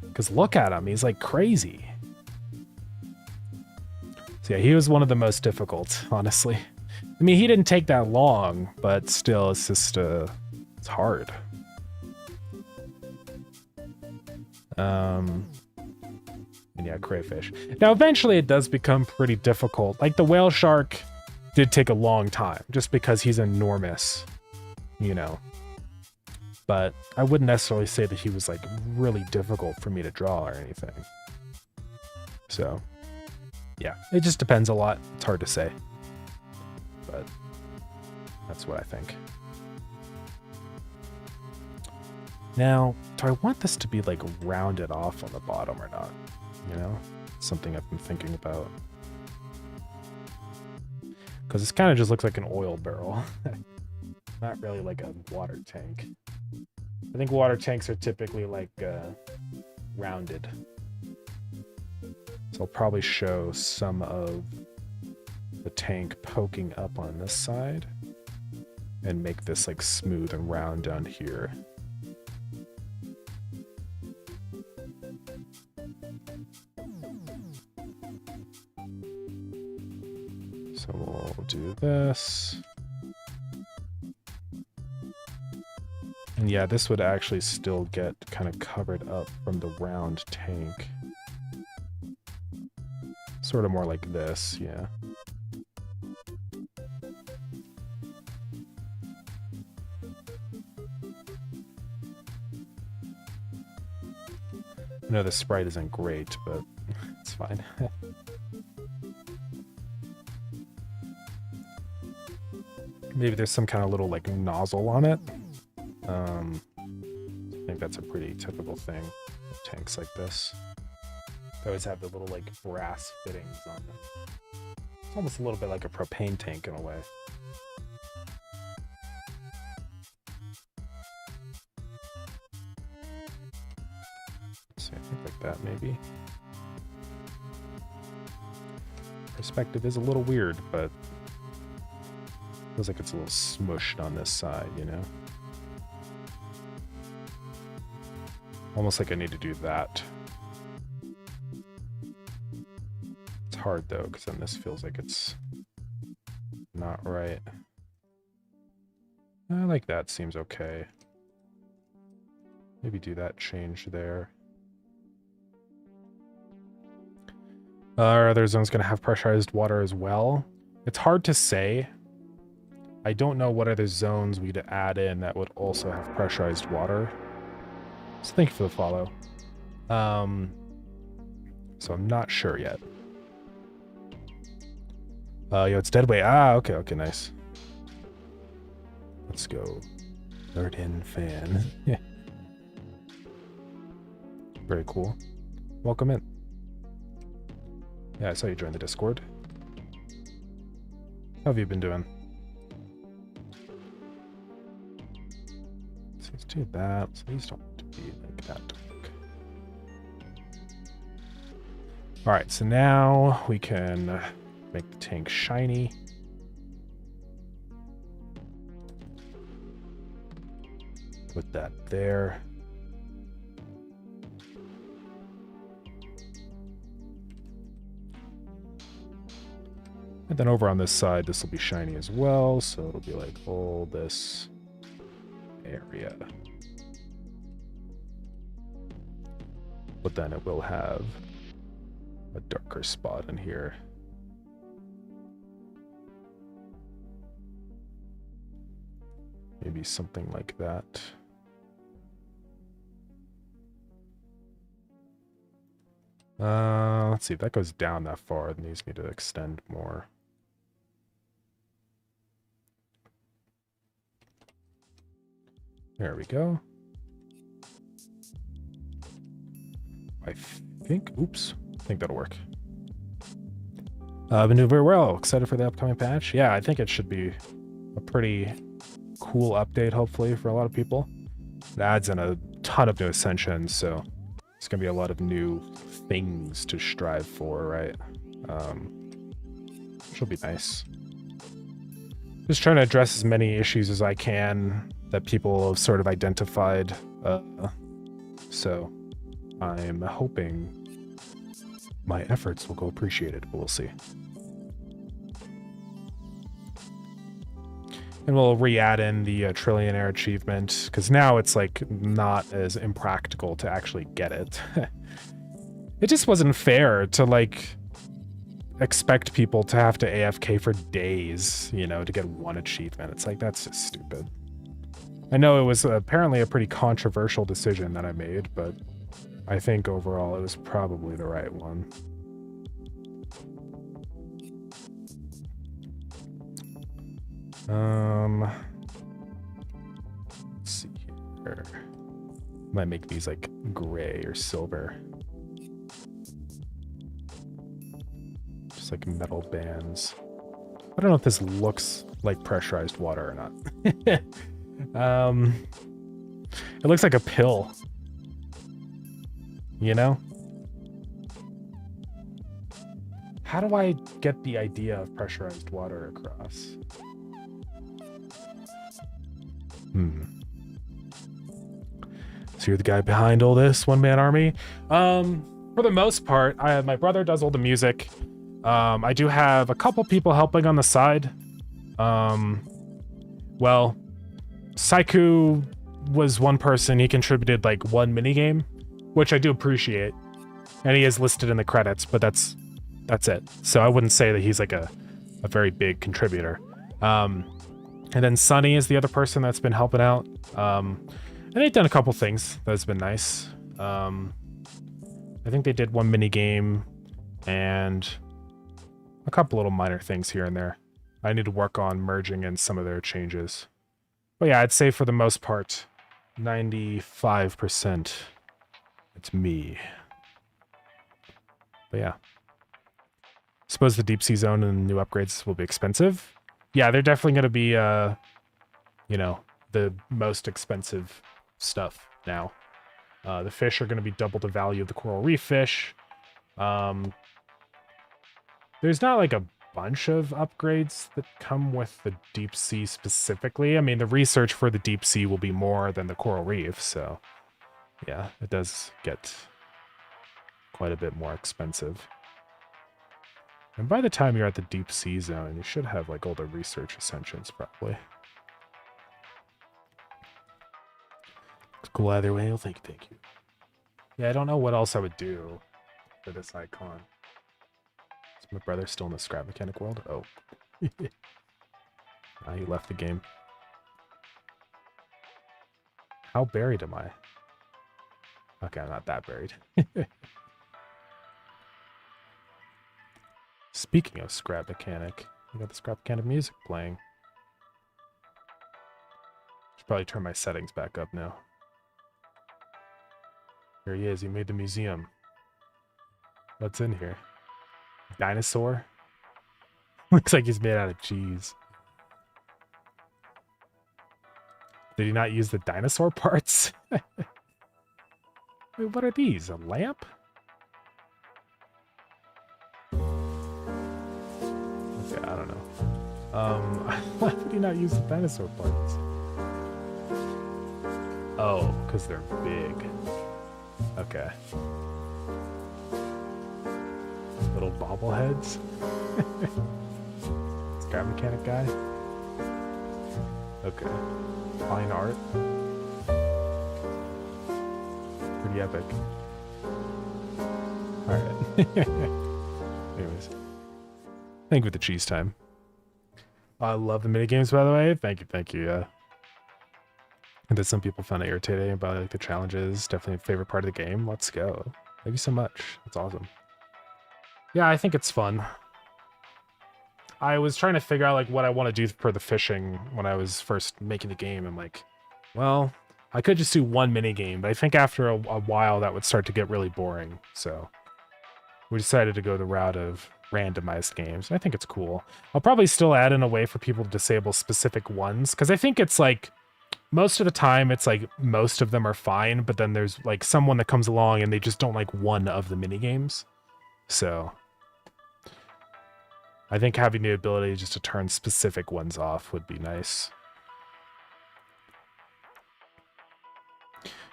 Because look at him, he's like crazy. So yeah, he was one of the most difficult, honestly. I mean, he didn't take that long, but still, it's just, it's hard. And yeah, crayfish. Now, eventually it does become pretty difficult. Like the whale shark did take a long time, just because he's enormous, you know. But I wouldn't necessarily say that he was like really difficult for me to draw or anything. So yeah, it just depends a lot. It's hard to say, but that's what I think. Now, do I want this to be like rounded off on the bottom or not? You know, something I've been thinking about. Because this kind of just looks like an oil barrel. Not really like a water tank. I think water tanks are typically like rounded. So I'll probably show some of the tank poking up on this side and make this like smooth and round down here. So we'll do this. And yeah, this would actually still get kind of covered up from the round tank. Sort of more like this, yeah. I know the sprite isn't great, but it's fine. Maybe there's some kind of little like nozzle on it. I think that's a pretty typical thing with tanks like this. They always have the little like brass fittings on them. It's almost a little bit like a propane tank in a way. So I think like that maybe. Perspective is a little weird, but feels like it's a little smushed on this side, you know? Almost like I need to do that. It's hard though, because then this feels like it's not right. I like that, seems okay. Maybe do that change there. Our other zone's going to have pressurized water as well. It's hard to say. I don't know what other zones we'd add in that would also have pressurized water. So thank you for the follow. So I'm not sure yet. Yo, it's dead weight. Ah, okay, okay, nice. Let's go. Third in fan. Yeah. Very cool. Welcome in. Yeah, I saw you join the Discord. How have you been doing? So let's do that. So these don't have to be like that dark. Alright, so now we can make the tank shiny. Put that there. And then over on this side, this will be shiny as well, so it'll be like all this area. But then it will have a darker spot in here. Maybe something like that. Let's see, if that goes down that far, it needs me to extend more. There we go. I think, oops, I think that'll work. I've been doing very well. Excited for the upcoming patch. Yeah, I think it should be a pretty cool update, hopefully, for a lot of people. It adds in a ton of new ascensions, so it's going to be a lot of new things to strive for, right? Which will be nice. Just trying to address as many issues as I can that people have sort of identified. So I'm hoping my efforts will go appreciated, but we'll see. And we'll re-add in the trillionaire achievement, because now it's like not as impractical to actually get it. It just wasn't fair to like expect people to have to AFK for days, you know, to get one achievement. It's like, that's just stupid. I know it was apparently a pretty controversial decision that I made, but I think overall it was probably the right one. Let's see here. Might make these like gray or silver. Just like metal bands. I don't know if this looks like pressurized water or not. It looks like a pill. You know? How do I get the idea of pressurized water across? So you're the guy behind all this one-man army? For the most part, my brother does all the music. I do have a couple people helping on the side. Well, Saiku was one person. He contributed like one minigame, which I do appreciate. And he is listed in the credits, but that's it. So I wouldn't say that he's like a very big contributor. And then Sunny is the other person that's been helping out. And they've done a couple things that's been nice. I think they did one mini game and a couple little minor things here and there. I need to work on merging in some of their changes. But yeah, I'd say for the most part, 95% it's me. But yeah. Suppose the deep sea zone and new upgrades will be expensive. Yeah, they're definitely going to be, you know, the most expensive stuff now. The fish are going to be double the value of the coral reef fish. There's not like a bunch of upgrades that come with the deep sea specifically. I mean, the research for the deep sea will be more than the coral reef, so yeah, it does get quite a bit more expensive. And by the time you're at the deep sea zone, you should have like all the research ascensions probably. It's cool either way. Well, thank you. Yeah, I don't know what else I would do for this icon. Is my brother still in the scrap mechanic world? Oh. He left the game. How buried am I? Okay, I'm not that buried. Speaking of scrap mechanic, I got the scrap mechanic music playing. Should probably turn my settings back up now. Here he is. He made the museum. What's in here? Dinosaur? Looks like he's made out of cheese. Did he not use the dinosaur parts? Wait, what are these? A lamp? Okay, I don't know. Why did he not use the dinosaur parts? Oh, because they're big. Okay. Little bobbleheads. Scrap mechanic guy. Okay. Fine art. Pretty epic. Alright. Anyways. Thank you for the cheese time. I love the minigames, by the way. Thank you, yeah. And that some people found it irritating about like the challenges. Definitely a favorite part of the game. Let's go. Thank you so much. That's awesome. Yeah, I think it's fun. I was trying to figure out like what I want to do for the fishing when I was first making the game. I'm like, well, I could just do one mini game, but I think after a while that would start to get really boring. So we decided to go the route of randomized games. I think it's cool. I'll probably still add in a way for people to disable specific ones, because I think it's like most of the time it's like most of them are fine, but then there's like someone that comes along and they just don't like one of the mini games. So I think having the ability just to turn specific ones off would be nice.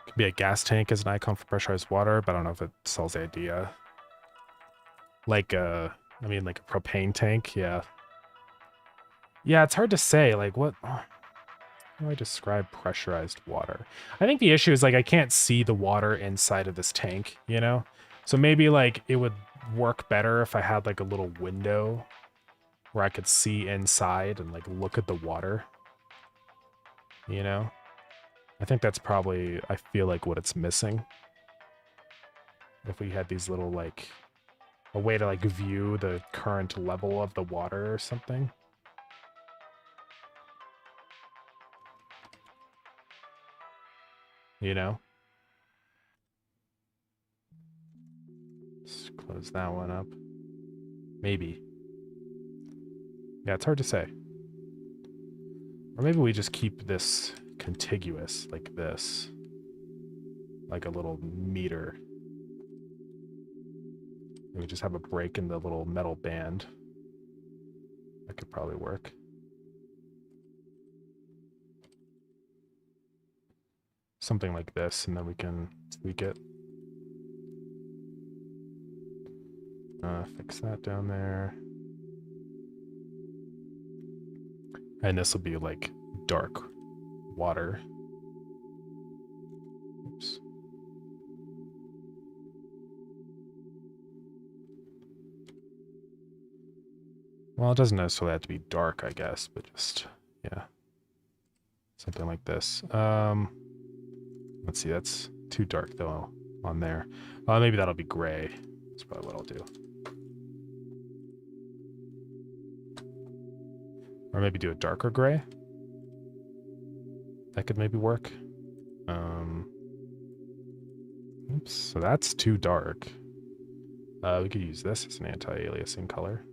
Could be a gas tank as an icon for pressurized water, but I don't know if it sells the idea. Like I mean like a propane tank, yeah. Yeah, it's hard to say, like what how do I describe pressurized water? I think the issue is like I can't see the water inside of this tank, you know? So maybe like it would work better if I had like a little window where I could see inside and like look at the water. You know? I think that's probably, I feel like what it's missing. If we had these little like, a way to like view the current level of the water or something. You know? Let's close that one up. Maybe Yeah, it's hard to say. Or maybe we just keep this contiguous like this. Like a little meter. And we just have a break in the little metal band. That could probably work. Something like this, and then we can tweak it. Fix that down there. And this will be like dark water. Oops. Well, it doesn't necessarily have to be dark, I guess, but just, yeah. Something like this. Let's see, that's too dark though on there. Maybe that'll be gray. That's probably what I'll do. Or maybe do a darker gray. That could maybe work. Oops, so that's too dark. We could use this as an anti-aliasing color.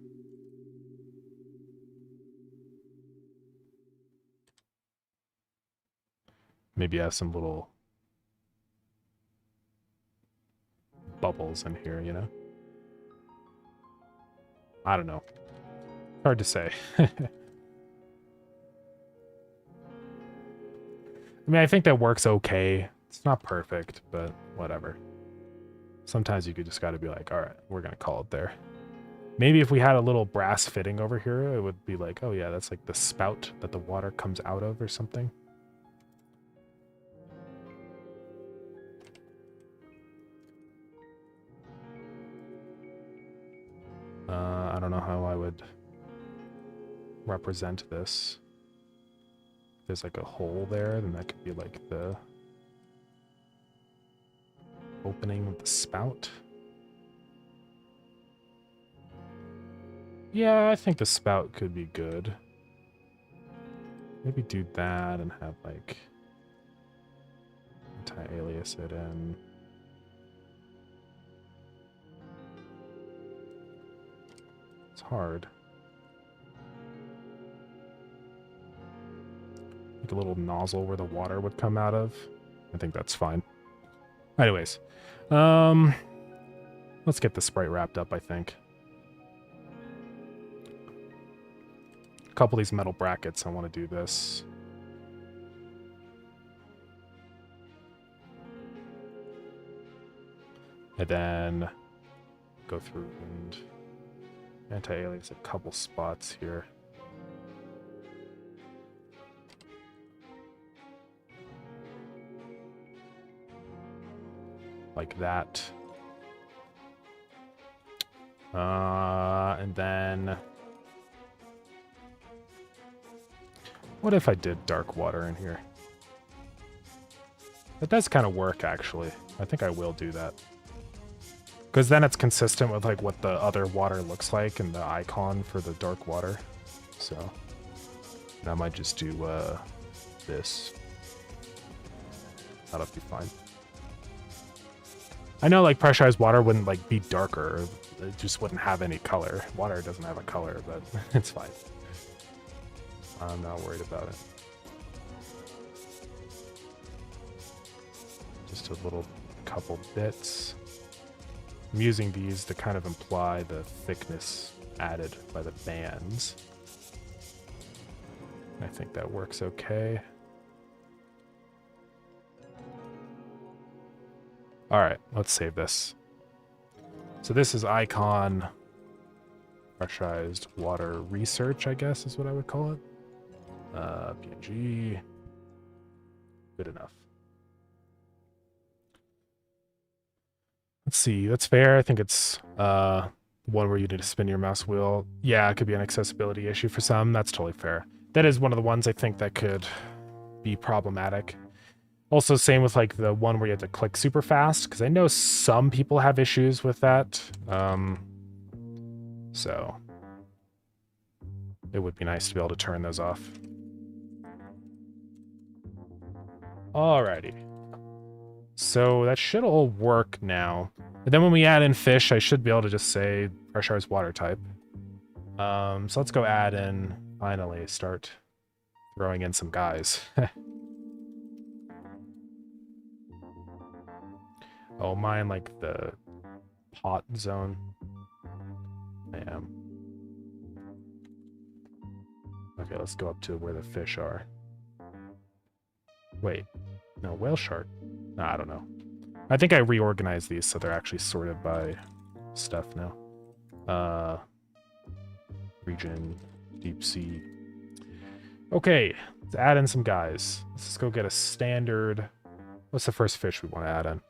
Maybe have some little bubbles in here, you know? I don't know. Hard to say. I mean, I think that works okay. It's not perfect, but whatever. Sometimes you just gotta be like, all right, we're gonna call it there. Maybe if we had a little brass fitting over here, it would be like, oh yeah, that's like the spout that the water comes out of or something. I don't know how I would represent this. If there's like a hole there, then that could be like the opening of the spout. Yeah, I think the spout could be good. Maybe do that and have like anti-alias it in. It's hard. Like a little nozzle where the water would come out of. I think that's fine. Anyways, let's get the sprite wrapped up, I think. A couple of these metal brackets, I want to do this. And then go through and anti-alias a couple spots here. Like that. And then what if I did dark water in here? That does kind of work, actually. I think I will do that. Because then it's consistent with like what the other water looks like and the icon for the dark water. So I might just do this. That'll be fine. I know like pressurized water wouldn't like be darker. It just wouldn't have any color. Water doesn't have a color, but it's fine. I'm not worried about it. Just a little couple bits. I'm using these to kind of imply the thickness added by the bands. I think that works okay. All right, let's save this. So this is icon pressurized water research, I guess is what I would call it. PNG. Good enough. Let's see, that's fair. I think it's one where you need to spin your mouse wheel. Yeah, it could be an accessibility issue for some. That's totally fair. That is one of the ones I think that could be problematic. Also, same with like the one where you have to click super fast, because I know some people have issues with that. So it would be nice to be able to turn those off. Alrighty. So that should all work now. And then when we add in fish, I should be able to just say pressurized water type. So let's go add in, finally, start throwing in some guys. Oh, mine like the pot zone. I am. Okay, let's go up to where the fish are. Wait, no, whale shark. No, I don't know. I think I reorganized these so they're actually sorted by stuff now. Region, deep sea. Okay, let's add in some guys. Let's just go get a standard. What's the first fish we want to add in?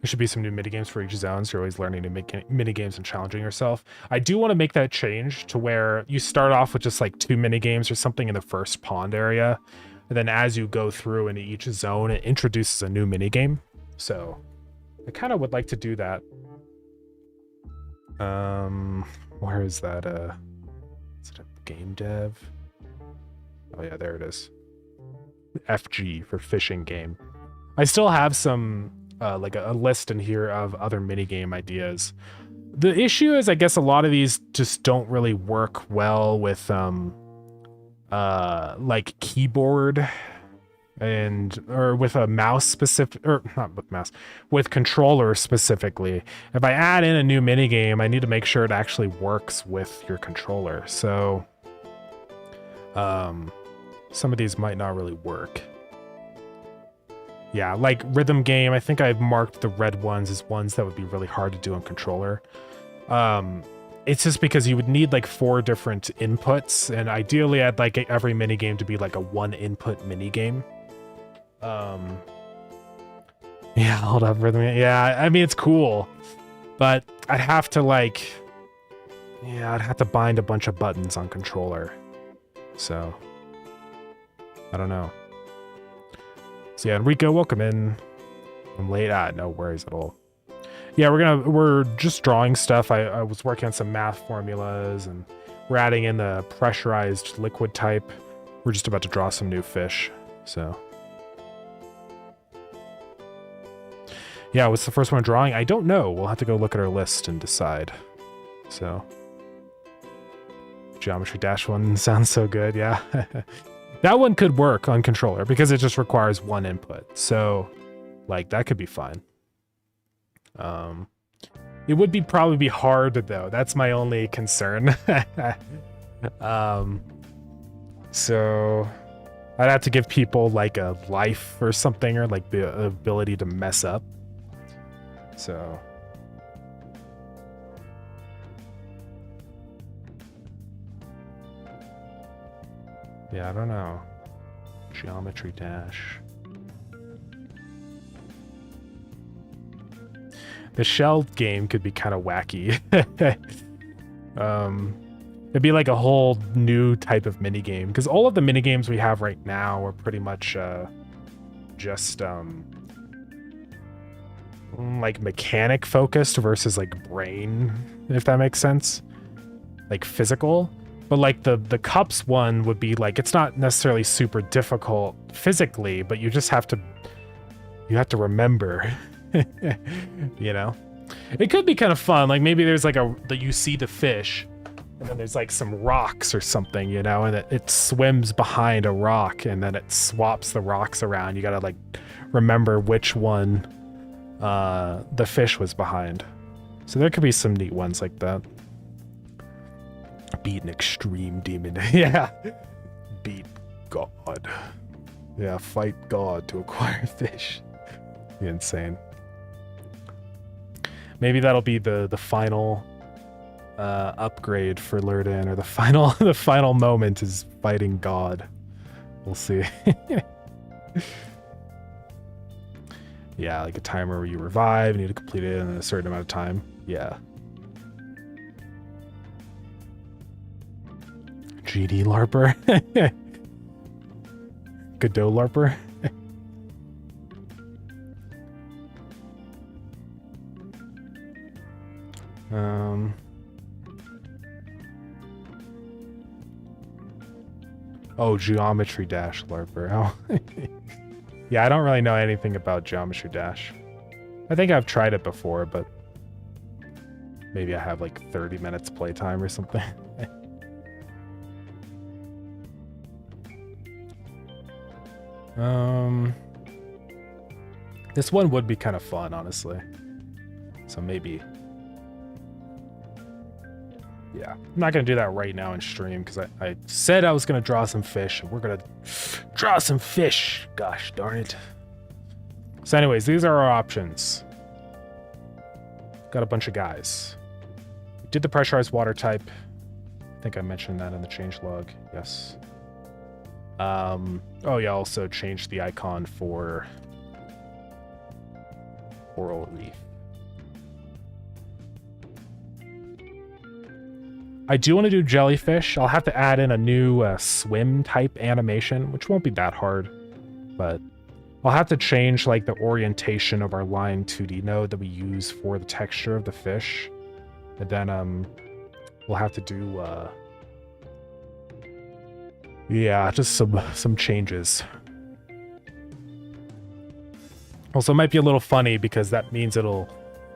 There should be some new minigames for each zone, so you're always learning to make minigames and challenging yourself. I do want to make that change to where you start off with just like 2 minigames or something in the first pond area, and then as you go through into each zone, it introduces a new minigame. So I kind of would like to do that. Where is that? Is it a game dev? Oh yeah, there it is. FG for fishing game. I still have some like a list in here of other minigame ideas. The issue is, I guess a lot of these just don't really work well with like keyboard or with a mouse specific, or not with mouse, with controller specifically. If I add in a new minigame, I need to make sure it actually works with your controller. So some of these might not really work. Yeah, like rhythm game, I think I've marked the red ones as ones that would be really hard to do on controller. It's just because you would need like 4 different inputs, and ideally I'd like every minigame to be like a 1 input minigame. Yeah, hold up, rhythm game. Yeah, I mean, it's cool, but I'd have to like, yeah, I'd have to bind a bunch of buttons on controller. So, I don't know. So yeah, Enrico, welcome in. I'm late. No worries at all. Yeah, we're just drawing stuff. I was working on some math formulas, and we're adding in the pressurized liquid type. We're just about to draw some new fish. So yeah, what's the first one drawing? I don't know. We'll have to go look at our list and decide. So Geometry Dash one sounds so good. Yeah. That one could work on controller because it just requires 1 input. So, like, that could be fine. It would probably be hard, though. That's my only concern. So, I'd have to give people, like, a life or something, or, like, the ability to mess up. So... yeah, I don't know. Geometry Dash. The shell game could be kind of wacky. It'd be like a whole new type of minigame, because all of the minigames we have right now are pretty much just like mechanic focused versus like brain, if that makes sense. Like physical. But like the cups one would be like, it's not necessarily super difficult physically, but you just have to remember, you know? It could be kind of fun. Like maybe there's like you see the fish and then there's like some rocks or something, you know, and it swims behind a rock and then it swaps the rocks around. You gotta like remember which one the fish was behind. So there could be some neat ones like that. Beat an extreme demon. Yeah. Beat God. Yeah, fight God to acquire fish. Be insane. Maybe that'll be the final upgrade for Lurden, or the final moment is fighting God. We'll see. Yeah, like a timer where you revive, you need to complete it in a certain amount of time. Yeah. GD LARPer. Godot LARPer. Oh, Geometry Dash LARPer. Oh. Yeah, I don't really know anything about Geometry Dash. I think I've tried it before, but maybe I have like 30 minutes playtime or something. This one would be kind of fun, honestly. So maybe. Yeah, I'm not going to do that right now in stream because I said I was going to draw some fish, and we're going to draw some fish. Gosh darn it. So anyways, these are our options. Got a bunch of guys. We did the pressurized water type. I think I mentioned that in the changelog. Yes. Oh yeah, also changed the icon for coral reef. I do want to do jellyfish. I'll have to add in a new swim type animation, which won't be that hard, but I'll have to change like the orientation of our line 2D node that we use for the texture of the fish. And then we'll have to do yeah, just some changes. Also, it might be a little funny because that means it'll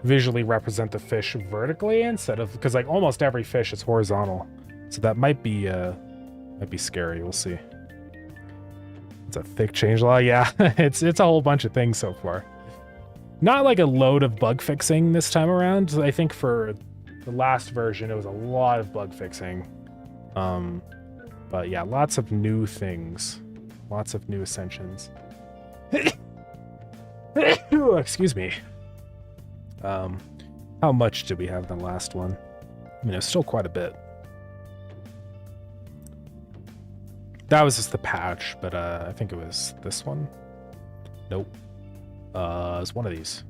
visually represent the fish vertically instead of, because like almost every fish is horizontal. So that might be scary. We'll see. It's a thick changelog. Yeah, it's a whole bunch of things so far. Not like a load of bug fixing this time around. I think for the last version it was a lot of bug fixing. But yeah, lots of new things. Lots of new ascensions. Excuse me. How much did we have in the last one? I mean, it was still quite a bit. That was just the patch, but I think it was this one. Nope. It was one of these.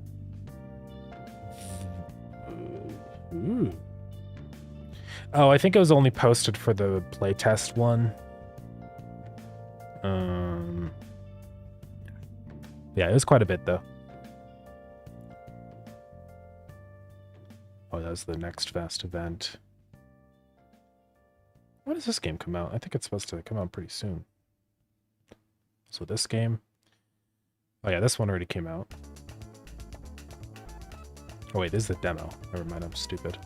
Ooh. Oh, I think it was only posted for the playtest one. Yeah, it was quite a bit though. Oh, that was the next fast event. When does this game come out? I think it's supposed to come out pretty soon. So this game. Oh yeah, this one already came out. Oh wait, this is the demo. Never mind, I'm stupid.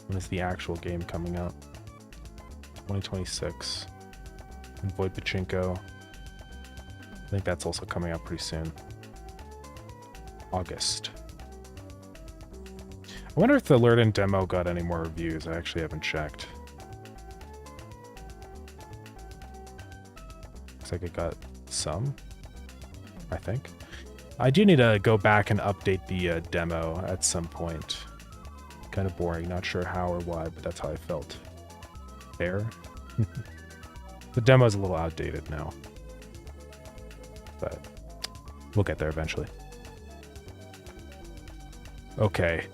When is the actual game coming out? 2026. And Void Pachinko. I think that's also coming out pretty soon. August. I wonder if the Lurden demo got any more reviews. I actually haven't checked. Looks like it got some, I think. I do need to go back and update the demo at some point. Kind of boring, not sure how or why, but that's how I felt. Fair. The demo is a little outdated now, but we'll get there eventually. Okay,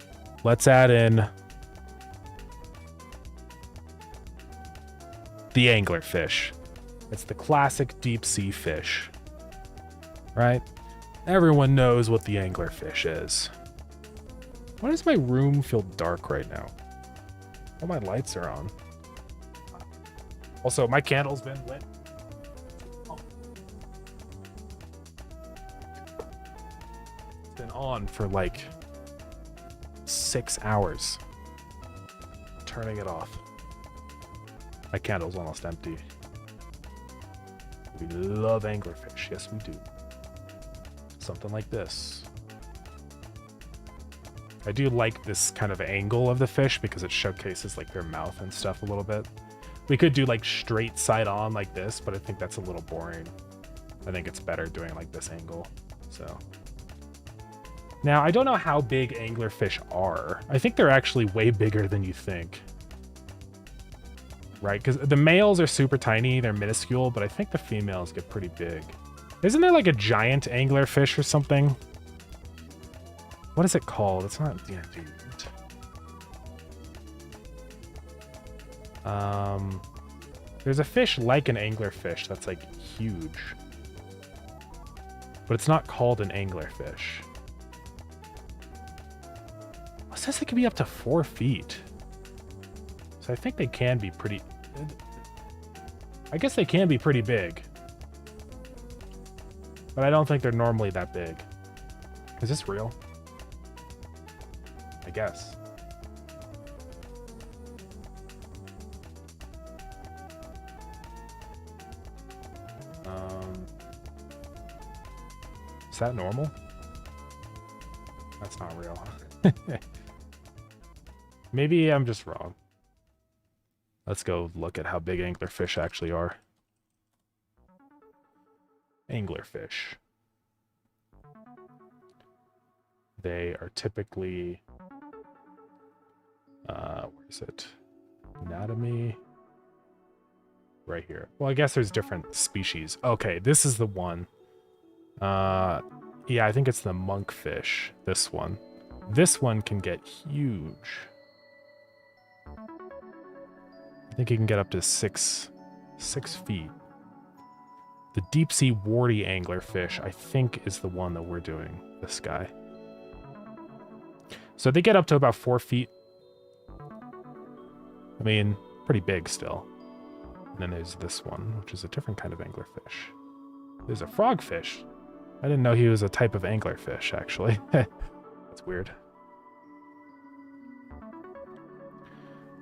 let's add in the anglerfish. It's the classic deep sea fish, right? Everyone knows what the anglerfish is. Why does my room feel dark right now? All my lights are on. Also, my candle's been lit. Oh. It's been on for like 6 hours. Turning it off. My candle's almost empty. We love anglerfish. Yes, we do. Something like this. I do like this kind of angle of the fish because it showcases like their mouth and stuff a little bit. We could do like straight side on like this, but I think that's a little boring. I think it's better doing like this angle. So now I don't know how big anglerfish are. I think they're actually way bigger than you think. Right? Because the males are super tiny, they're minuscule, but I think the females get pretty big. Isn't there like a giant anglerfish or something? What is it called? It's not... Yeah, dude. There's a fish like an anglerfish that's like huge. But it's not called an anglerfish. It says it can be up to 4 feet. So I think they can be pretty... I guess they can be pretty big. But I don't think they're normally that big. Is this real? I guess. Is that normal? That's not real. Maybe I'm just wrong. Let's go look at how big anglerfish actually are. Anglerfish. They are typically, where is it? Anatomy. Right here. Well, I guess there's different species. Okay, this is the one. Yeah, I think it's the monkfish. This one. This one can get huge. I think it can get up to 6 feet. The deep sea warty anglerfish, I think, is the one that we're doing. This guy. So they get up to about 4 feet. I mean, pretty big still. And then there's this one, which is a different kind of anglerfish. There's a frogfish. I didn't know he was a type of anglerfish, actually. That's weird.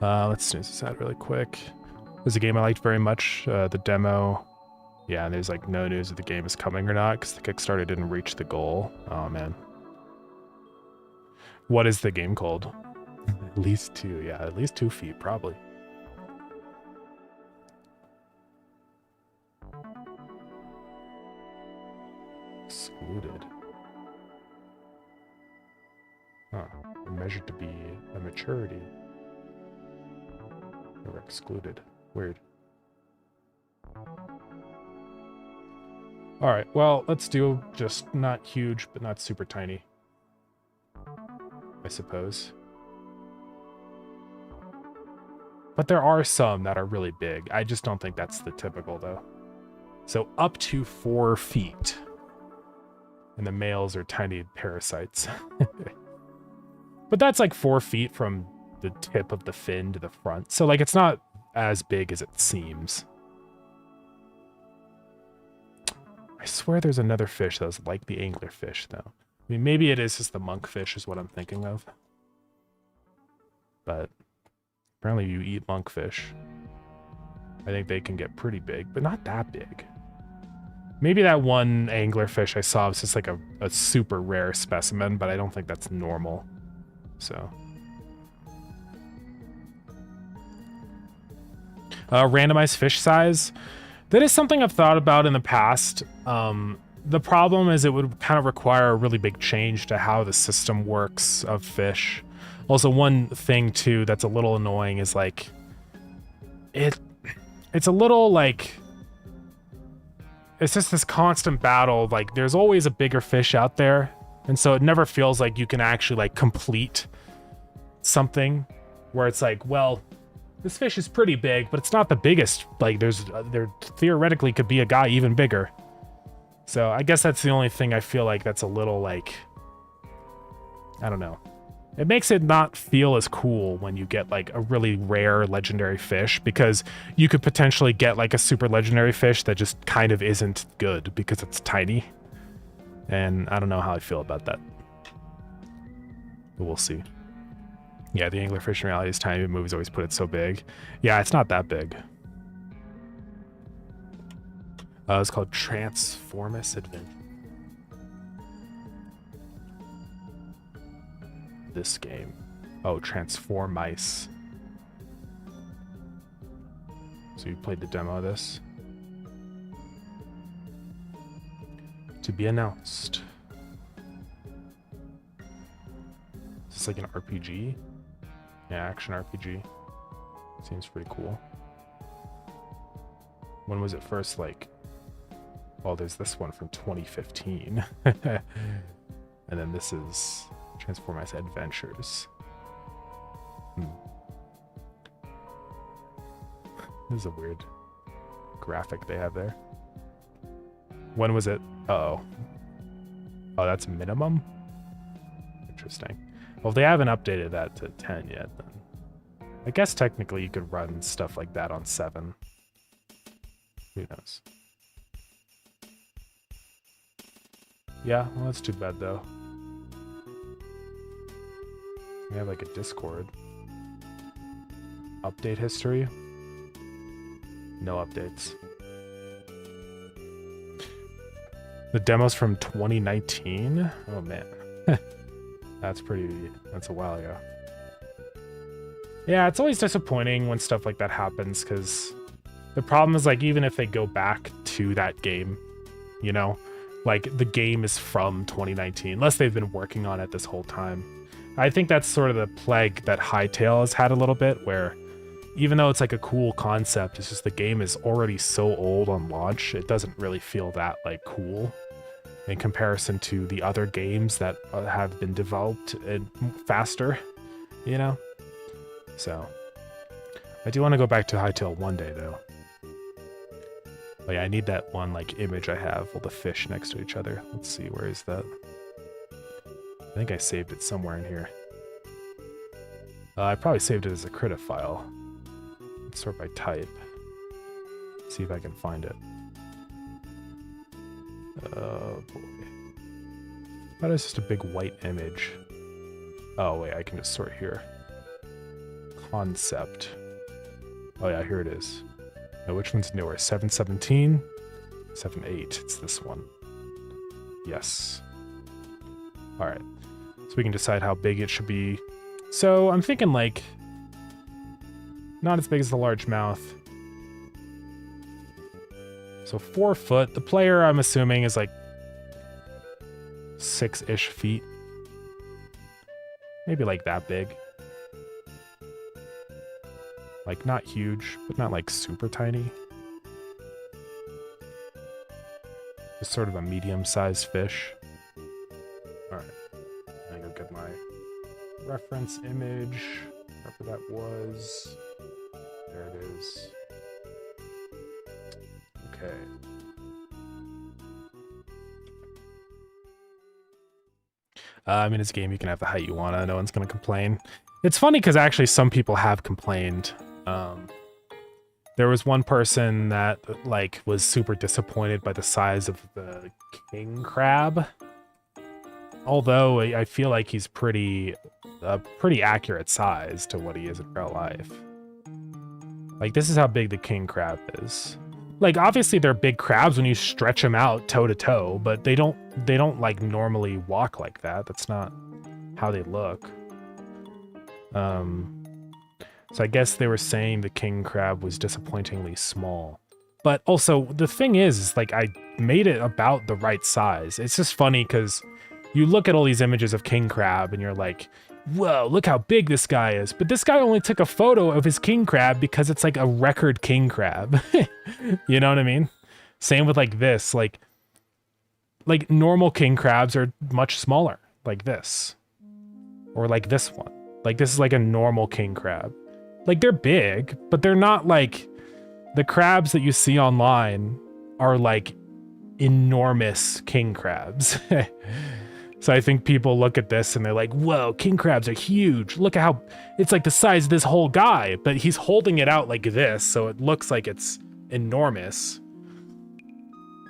Let's snooze this out really quick. There's a game I liked very much, the demo. Yeah, and there's like no news if the game is coming or not, because the Kickstarter didn't reach the goal. Oh, man. What is the game called? At least 2, yeah, at least 2 feet, probably. Excluded. Huh. They're measured to be a maturity. They were excluded. Weird. Alright, well, let's do just not huge, but not super tiny. I suppose. But there are some that are really big. I just don't think that's the typical, though. So up to 4 feet. And the males are tiny parasites. But that's like 4 feet from the tip of the fin to the front. So like it's not as big as it seems. I swear there's another fish that was like the anglerfish, though. I mean, maybe it is just the monkfish is what I'm thinking of. But apparently you eat monkfish. I think they can get pretty big, but not that big. Maybe that one anglerfish I saw was just like a super rare specimen, but I don't think that's normal. So. Randomized fish size. That is something I've thought about in the past. The problem is it would kind of require a really big change to how the system works of fish. Also, one thing too that's a little annoying is like it's a little like it's just this constant battle. Like there's always a bigger fish out there, and so it never feels like you can actually like complete something where it's like, well, this fish is pretty big, but it's not the biggest. Like there theoretically could be a guy even bigger. So I guess that's the only thing I feel like that's a little like, I don't know. It makes it not feel as cool when you get like a really rare legendary fish, because you could potentially get like a super legendary fish that just kind of isn't good because it's tiny. And I don't know how I feel about that. But we'll see. Yeah, the anglerfish in reality is tiny. The movies always put it so big. Yeah, it's not that big. It's called Transformus Adventure. This game. Oh, Transform Mice. So you played the demo of this? To be announced. Is this like an RPG? Yeah, action RPG. Seems pretty cool. When was it first like? Well, there's this one from 2015. And then this is Transform Mice Adventures. This is a weird graphic they have there. When was it? Uh-oh. Oh, that's minimum? Interesting. Well, if they haven't updated that to 10 yet, then I guess technically you could run stuff like that on 7. Who knows? Yeah, well, that's too bad, though. We have like a Discord. Update history. No updates. The demo's from 2019? Oh man. That's a while ago. Yeah, it's always disappointing when stuff like that happens, because the problem is, like, even if they go back to that game, you know, like, the game is from 2019, unless they've been working on it this whole time. I think that's sort of the plague that Hytale has had a little bit, where even though it's like a cool concept, it's just the game is already so old on launch, it doesn't really feel that, like, cool in comparison to the other games that have been developed faster, you know? So, I do want to go back to Hytale one day, though. Like, I need that one, like, image I have, all the fish next to each other. Let's see, where is that? I think I saved it somewhere in here. I probably saved it as a CRITA file. Let's sort by type. See if I can find it. Oh, boy. That is just a big white image. Oh, wait, I can just sort here. Concept. Oh yeah, here it is. Now, which one's newer? 717? 78. It's this one. Yes. Alright. So we can decide how big it should be. So I'm thinking, like, not as big as the large mouth. So 4 foot. The player, I'm assuming, is like 6-ish feet. Maybe like that big. Like, not huge, but not like super tiny. Just sort of a medium-sized fish. Alright. I'm gonna go get my reference image. Whatever that was. There it is. Okay. I mean, it's a game, you can have the height you want. No one's gonna complain. It's funny because actually some people have complained. There was one person that, like, was super disappointed by the size of the king crab. Although I feel like he's pretty accurate size to what he is in real life. Like, this is how big the king crab is. Like, obviously they're big crabs when you stretch them out toe to toe, but they don't like normally walk like that. That's not how they look. So I guess they were saying the king crab was disappointingly small. But also, the thing is like, I made it about the right size. It's just funny because you look at all these images of king crab and you're like, whoa, look how big this guy is. But this guy only took a photo of his king crab because it's like a record king crab. You know what I mean? Same with like this. Like normal king crabs are much smaller, like this. Or like this one. Like, this is like a normal king crab. Like, they're big, but they're not like the crabs that you see online are like enormous king crabs. So I think people look at this and they're like, whoa, king crabs are huge. Look at how it's like the size of this whole guy, but he's holding it out like this, so it looks like it's enormous.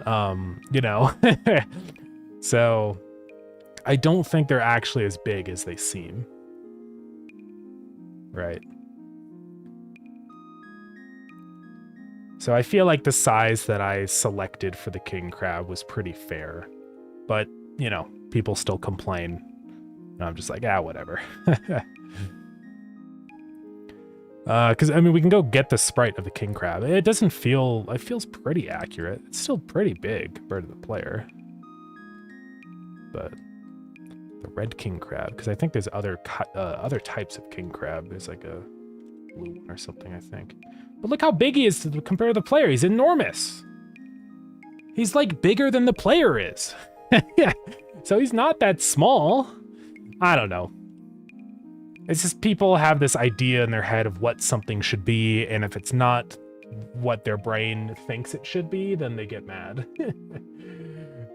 You know. So I don't think they're actually as big as they seem. Right. So I feel like the size that I selected for the king crab was pretty fair. But, you know, people still complain. And I'm just like, whatever. Because, I mean, we can go get the sprite of the king crab. It doesn't feel... It feels pretty accurate. It's still pretty big compared to the player. But the red king crab, because I think there's other types of king crab. There's like a blue one or something, I think. But look how big he is compared to the player. He's enormous. He's like bigger than the player is. Yeah. So he's not that small. I don't know. It's just people have this idea in their head of what something should be, and if it's not what their brain thinks it should be, then they get mad.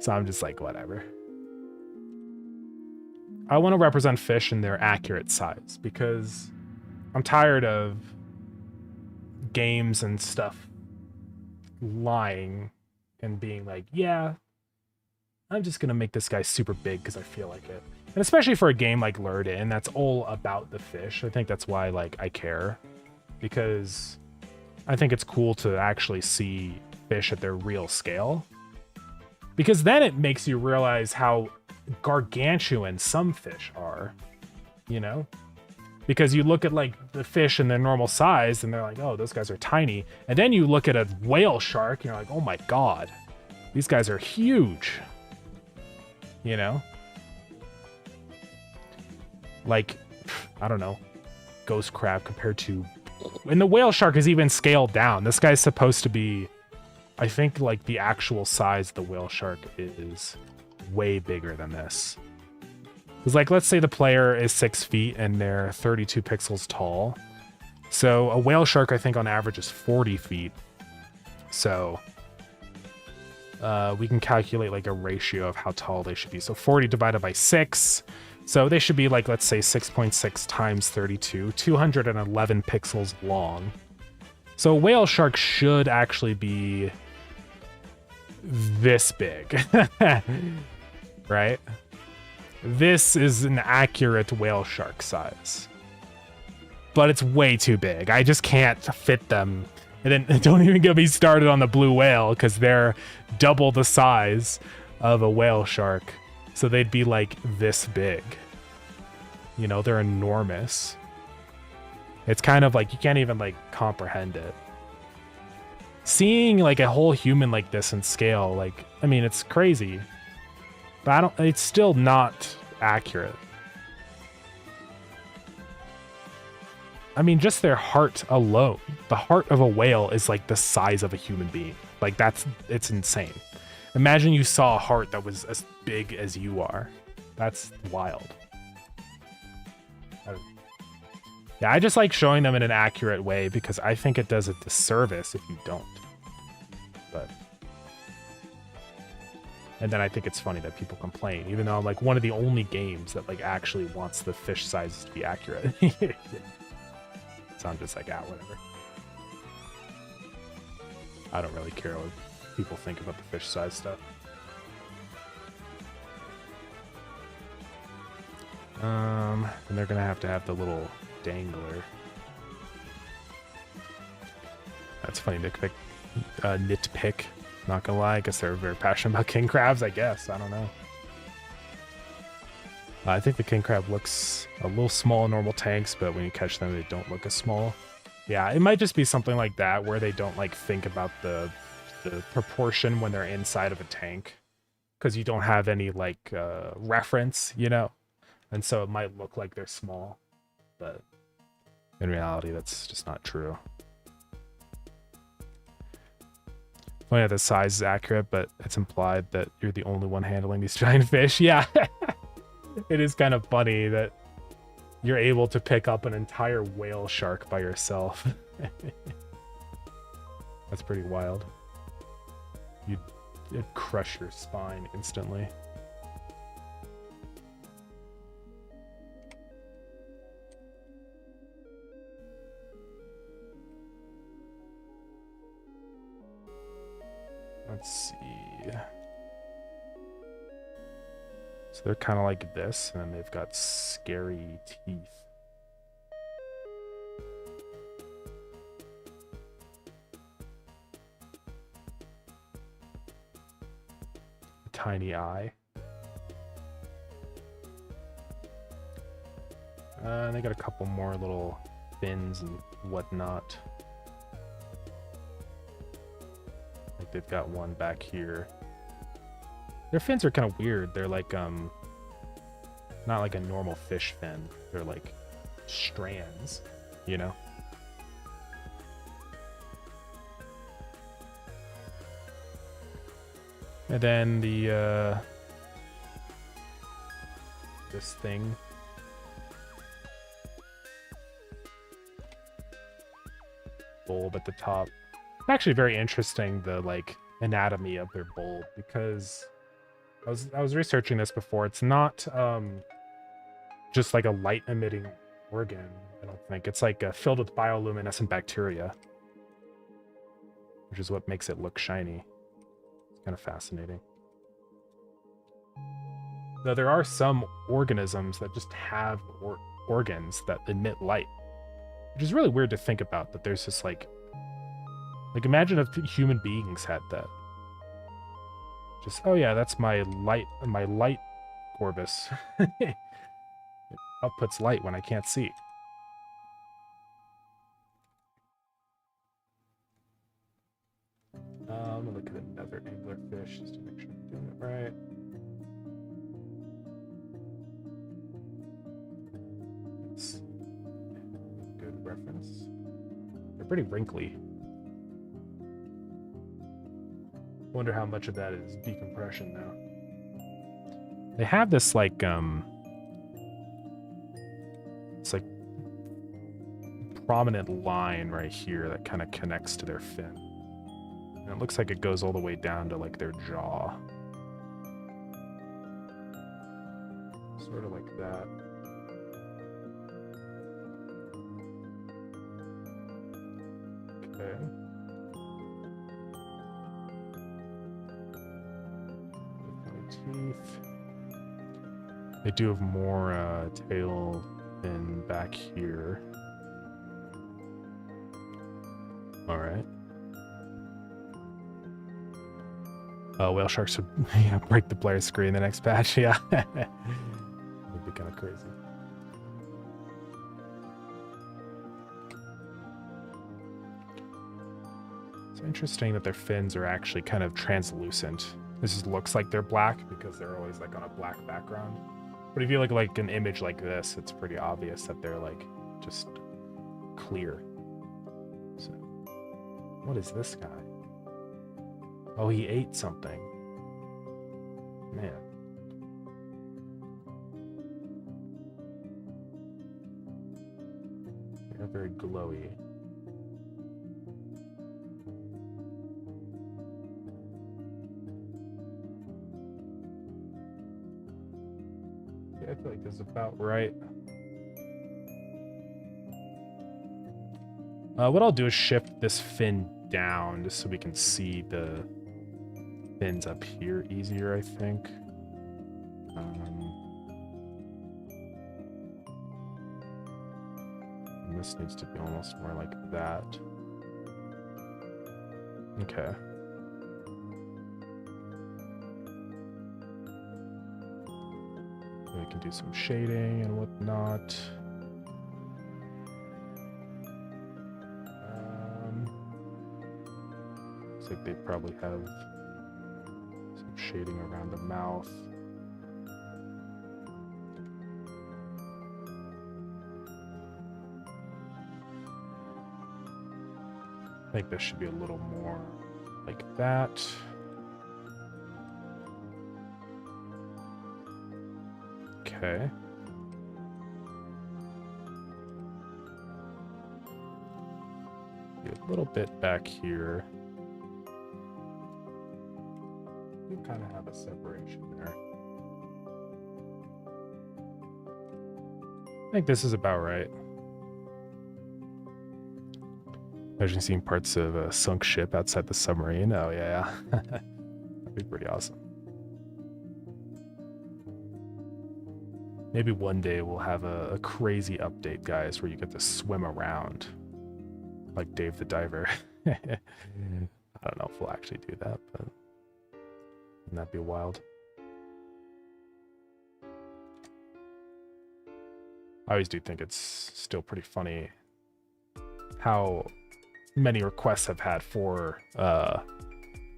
So I'm just like, whatever. I want to represent fish in their accurate size because I'm tired of games and stuff lying and being like, yeah, I'm just going to make this guy super big because I feel like it. And especially for a game like Lured In, that's all about the fish. I think that's why like I care, because I think it's cool to actually see fish at their real scale, because then it makes you realize how gargantuan some fish are, you know? Because you look at like the fish in their normal size and they're like, oh, those guys are tiny. And then you look at a whale shark and you're like, oh my God, these guys are huge, you know? Like, I don't know, ghost crab compared to, and the whale shark is even scaled down. This guy's supposed to be, I think like the actual size of the whale shark is way bigger than this. Because like, let's say the player is 6 feet and they're 32 pixels tall. So a whale shark, I think on average is 40 feet. So we can calculate like a ratio of how tall they should be. So 40 divided by 6. So they should be like, let's say 6.6 times 32, 211 pixels long. So a whale shark should actually be this big, right? This is an accurate whale shark size, but it's way too big. I just can't fit them. And then don't even get me started on the blue whale, because they're double the size of a whale shark. So they'd be like this big. You know, they're enormous. It's kind of like, you can't even like comprehend it. Seeing like a whole human like this in scale, like, I mean, it's crazy, but it's still not accurate. I mean, just their heart alone, the heart of a whale is like the size of a human being. Like it's insane. Imagine you saw a heart that was as big as you are. That's wild. Yeah, I just like showing them in an accurate way because I think it does a disservice if you don't. But, and then I think it's funny that people complain, even though I'm like one of the only games that like actually wants the fish sizes to be accurate. So I'm just like, whatever. I don't really care what people think about the fish size stuff. And they're gonna have to have the little dangler. That's funny to pick, nitpick. Not gonna lie, I guess they're very passionate about king crabs, I guess. I don't know. I think the king crab looks a little small in normal tanks, but when you catch them, they don't look as small. Yeah, it might just be something like that, where they don't like think about the proportion when they're inside of a tank, because you don't have any like reference, you know? And so it might look like they're small, but in reality, that's just not true. Oh yeah, the size is accurate, but it's implied that you're the only one handling these giant fish. Yeah, it is kind of funny that you're able to pick up an entire whale shark by yourself. That's pretty wild. It'd crush your spine instantly. Let's see. So they're kind of like this, and then they've got scary teeth. A tiny eye. And they got a couple more little fins and whatnot. Like they've got one back here. Their fins are kind of weird. They're like not like a normal fish fin. They're like strands, you know? And then the this thing. Bulb at the top. It's actually very interesting, the like anatomy of their bulb, because I was researching this before. It's not just like a light emitting organ, I don't think. It's like filled with bioluminescent bacteria, which is what makes it look shiny. It's kind of fascinating. Though there are some organisms that just have organs that emit light, which is really weird to think about, that there's this like imagine if human beings had that. Just, oh yeah, that's my light orbis. It outputs light when I can't see. I'm gonna look at another anglerfish just to make sure I'm doing it right. It's a good reference. They're pretty wrinkly. Wonder how much of that is decompression now. They have this like it's like prominent line right here that kind of connects to their fin. And it looks like it goes all the way down to like their jaw. Sort of like that. Okay. Teeth. They do have more tail fin back here. All right. Whale sharks would break the player screen in the next patch. Yeah, that'd be kind of crazy. It's interesting that their fins are actually kind of translucent. This just looks like they're black because they're always like on a black background. But if you look like an image like this, it's pretty obvious that they're like just clear. So, what is this guy? Oh, he ate something. Man. They're very glowy. I feel like this is about right. What I'll do is shift this fin down just so we can see the fins up here easier, I think. And this needs to be almost more like that. Okay. We can do some shading and whatnot. Looks like they probably have some shading around the mouth. I think this should be a little more like that. Okay. A little bit back here. You kind of have a separation there. I think this is about right. Imagine seeing parts of a sunk ship outside the submarine. Oh yeah, that'd be pretty awesome. Maybe one day we'll have a crazy update, guys, where you get to swim around like Dave the Diver. I don't know if we'll actually do that, but wouldn't that be wild? I always do think it's still pretty funny how many requests I've had for,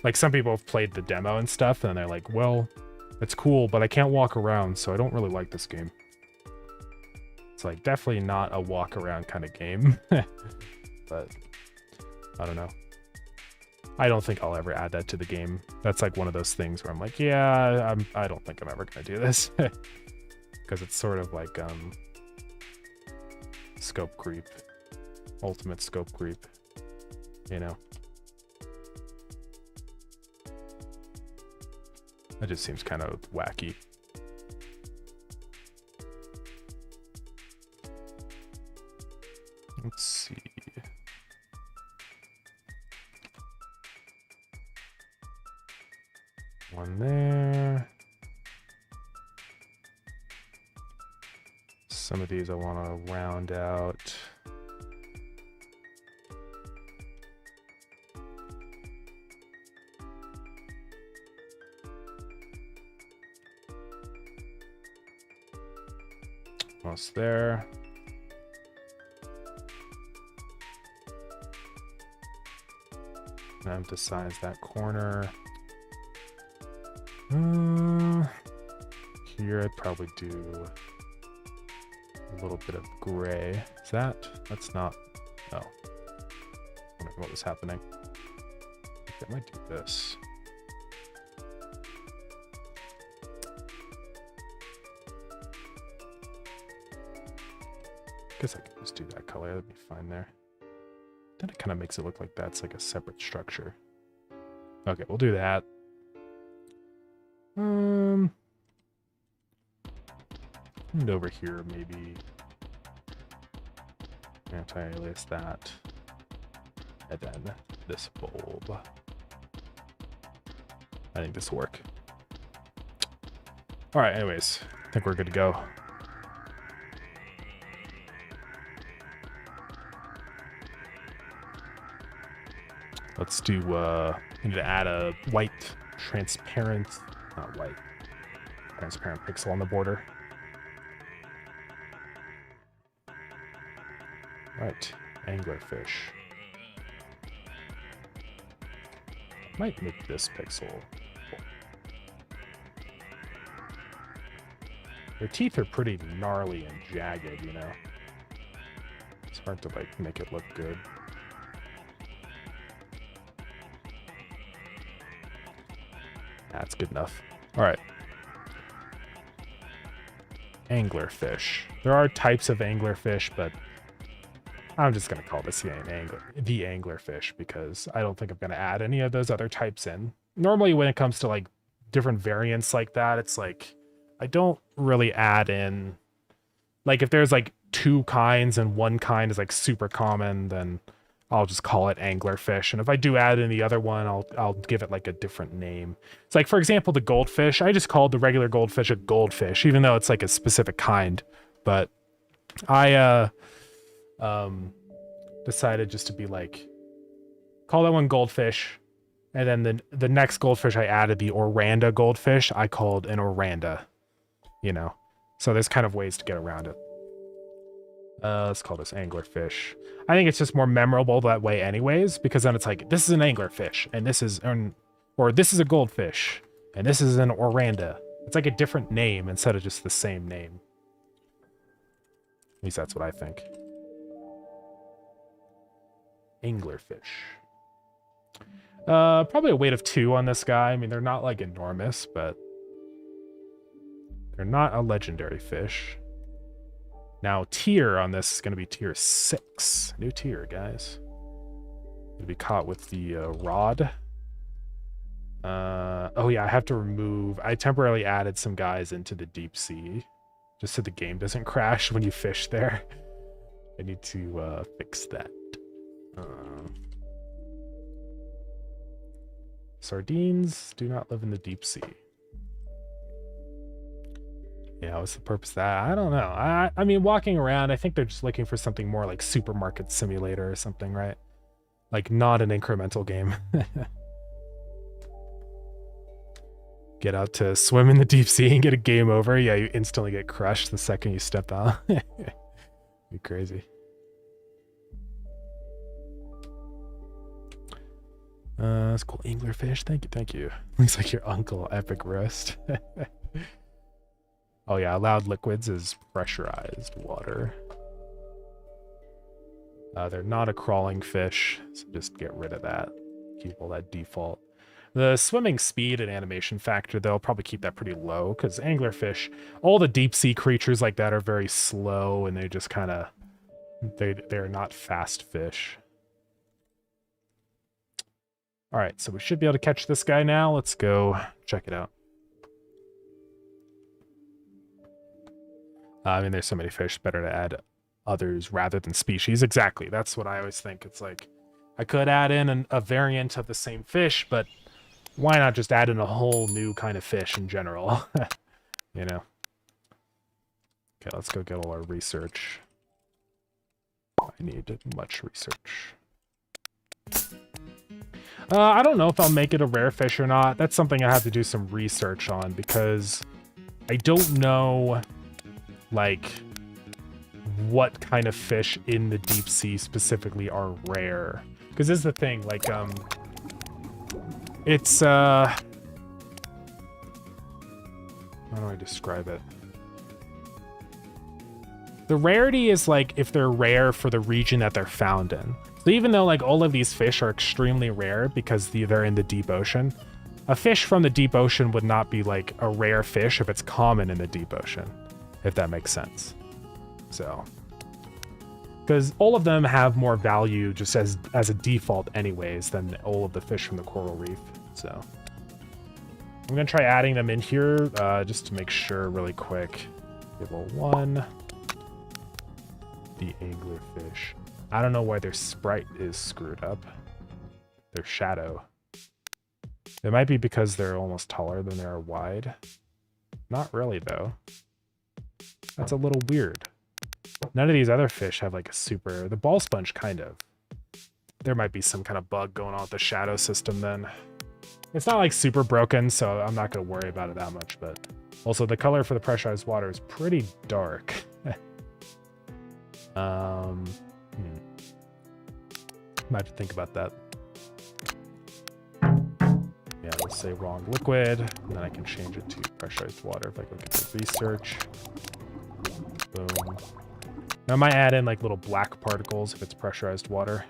like some people have played the demo and stuff, and they're like, well, it's cool, but I can't walk around, so I don't really like this game. It's like definitely not a walk around kind of game, but I don't know. I don't think I'll ever add that to the game. That's like one of those things where I'm like, yeah, I don't think I'm ever gonna do this, because it's sort of like scope creep, ultimate scope creep, you know. That just seems kind of wacky. Let's see. One there. some of these I want to round out. Almost there. Emphasize that corner. Here I'd probably do a little bit of gray. Is that's not, oh. I don't know what was happening. I think I might do this. Guess I could just do that color, that'd be fine there. Then it kind of makes it look like that's like a separate structure. Okay, we'll do that. And over here, maybe anti-alias that. And then this bulb. I think this will work. All right, anyways, I think we're good to go. Let's do, we need to add a white, transparent, not white, transparent pixel on the border. Right, anglerfish. Might make this pixel. Their teeth are pretty gnarly and jagged, you know. It's hard to, like, make it look good. That's good enough. All right. Anglerfish. There are types of anglerfish, but I'm just going to call this the anglerfish because I don't think I'm going to add any of those other types in. Normally when it comes to like different variants like that, it's like I don't really add in, like if there's like two kinds and one kind is like super common, then I'll just call it anglerfish. And if I do add in the other one, I'll give it like a different name. It's like, for example, the goldfish. I just called the regular goldfish a goldfish, even though it's like a specific kind. But I decided just to be like, call that one goldfish. And then the next goldfish I added, the Oranda goldfish, I called an Oranda, you know. So there's kind of ways to get around it. Let's call this anglerfish. I think it's just more memorable that way anyways, because then it's like, this is an anglerfish, and this is or this is a goldfish, and this is an Oranda. It's like a different name instead of just the same name. At least that's what I think. Anglerfish. Probably a weight of 2 on this guy. I mean, they're not like enormous, but they're not a legendary fish. Now, tier on this is going to be tier 6. New tier, guys. Gonna be caught with the rod. Oh yeah, I have to remove... I temporarily added some guys into the deep sea, just so the game doesn't crash when you fish there. I need to fix that. Sardines do not live in the deep sea. Yeah, what's the purpose of that? I don't know. I mean, walking around, I think they're just looking for something more like Supermarket Simulator or something, right? Like, not an incremental game. Get out to swim in the deep sea and get a game over. Yeah, you instantly get crushed the second you step out. Be crazy. That's cool. Anglerfish. Thank you. Looks like your uncle, Epic Roast. Oh yeah, allowed liquids is pressurized water. They're not a crawling fish, so just get rid of that. Keep all that default. The swimming speed and animation factor, they'll probably keep that pretty low, because anglerfish, all the deep sea creatures like that are very slow, and they just kind of, they're not fast fish. All right, so we should be able to catch this guy now. Let's go check it out. I mean, there's so many fish, better to add others rather than species. Exactly, that's what I always think. It's like, I could add in a variant of the same fish, but why not just add in a whole new kind of fish in general? You know? Okay, let's go get all our research. I need much research. I don't know if I'll make it a rare fish or not. That's something I have to do some research on because I don't know, like, what kind of fish in the deep sea specifically are rare. Because this is the thing, like, it's, how do I describe it? The rarity is, like, if they're rare for the region that they're found in. So even though, like, all of these fish are extremely rare because they're in the deep ocean, a fish from the deep ocean would not be, like, a rare fish if it's common in the deep ocean, if that makes sense. So, because all of them have more value just as a default anyways than all of the fish from the coral reef. So I'm going to try adding them in here just to make sure really quick. Table 1. The anglerfish. I don't know why their sprite is screwed up. Their shadow. It might be because they're almost taller than they are wide. Not really, though. That's a little weird. None of these other fish have like a super... The ball sponge, kind of. There might be some kind of bug going on with the shadow system then. It's not like super broken, so I'm not going to worry about it that much, but... Also, the color for the pressurized water is pretty dark. Might have to think about that. Yeah, let's say wrong liquid, and then I can change it to pressurized water if I look at the research. Boom. Now I might add in like little black particles if it's pressurized water.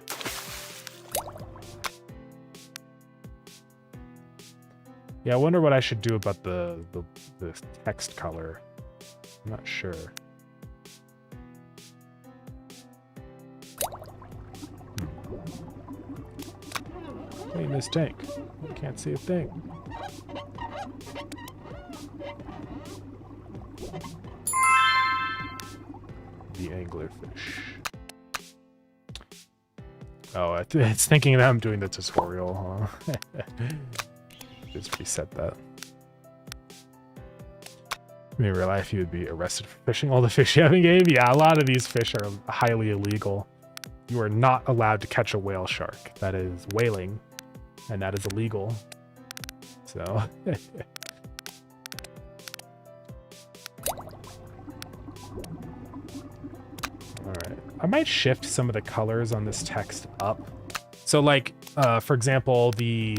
Yeah, I wonder what I should do about the text color. I'm not sure. Clean this tank. I can't see a thing. The anglerfish. Oh, it's thinking that I'm doing the tutorial, huh? Just reset that. In real life, you would be arrested for fishing all the fish you have in game. Yeah, a lot of these fish are highly illegal. You are not allowed to catch a whale shark. That is whaling, and that is illegal. So... Alright. I might shift some of the colors on this text up. So like, for example, the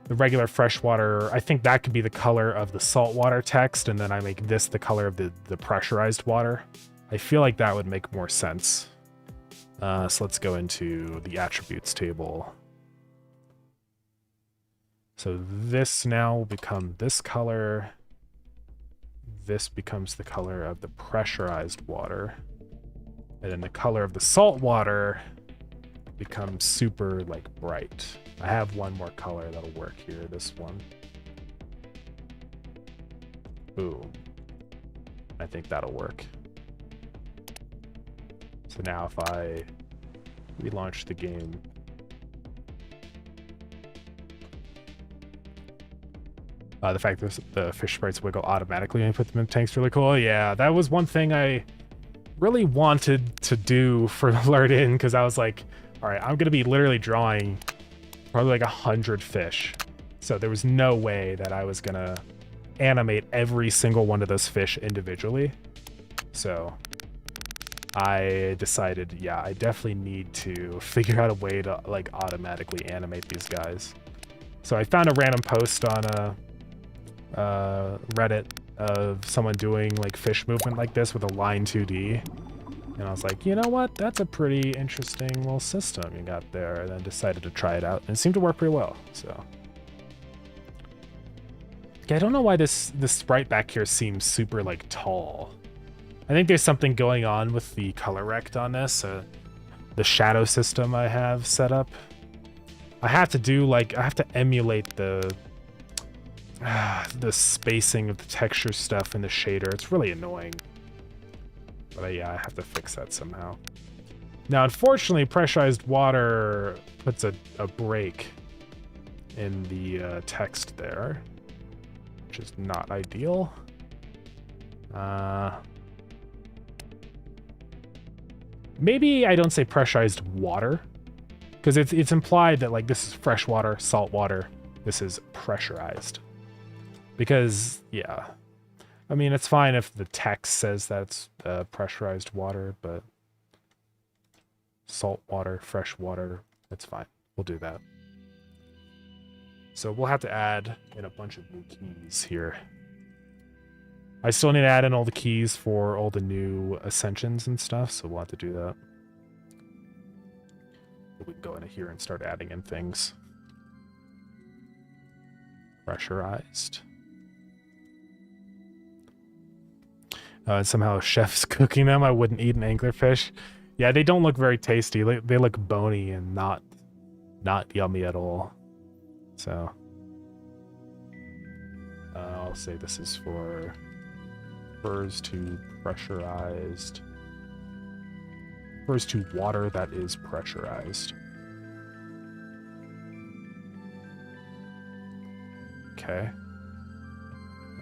regular freshwater, I think that could be the color of the saltwater text, and then I make this the color of the pressurized water. I feel like that would make more sense. So let's go into the attributes table. So this now will become this color. This becomes the color of the pressurized water. And then the color of the salt water becomes super like bright. I have one more color that'll work here, this one. Boom. I think that'll work. So now if I relaunch the game, the fact that the fish sprites wiggle automatically when you put them in tanks is really cool. Yeah, that was one thing I really wanted to do for Alert In, because I was like, all right, I'm going to be literally drawing probably like 100 fish. So there was no way that I was going to animate every single one of those fish individually. So I decided, yeah, I definitely need to figure out a way to like automatically animate these guys. So I found a random post on Reddit of someone doing like fish movement like this with a line 2D. And I was like, you know what? That's a pretty interesting little system you got there. And then decided to try it out. And it seemed to work pretty well, so. Yeah, I don't know why this sprite back here seems super like tall. I think there's something going on with the color rect on this. The shadow system I have set up. I have to do like, I have to emulate the spacing of the texture stuff in the shader. It's really annoying. But yeah, I have to fix that somehow. Now, unfortunately, pressurized water puts a break in the text there, which is not ideal. Maybe I don't say pressurized water, because it's implied that like this is fresh water, salt water. This is pressurized. Because, yeah. I mean, it's fine if the text says that's pressurized water, but salt water, fresh water, that's fine. We'll do that. So we'll have to add in a bunch of new keys here. I still need to add in all the keys for all the new ascensions and stuff, so we'll have to do that. We can go into here and start adding in things. Pressurized. Somehow chef's cooking them. I wouldn't eat an anglerfish. Yeah, they don't look very tasty. They look bony and not yummy at all. So I'll say this is for refers to pressurized. Refers to water that is pressurized. Okay.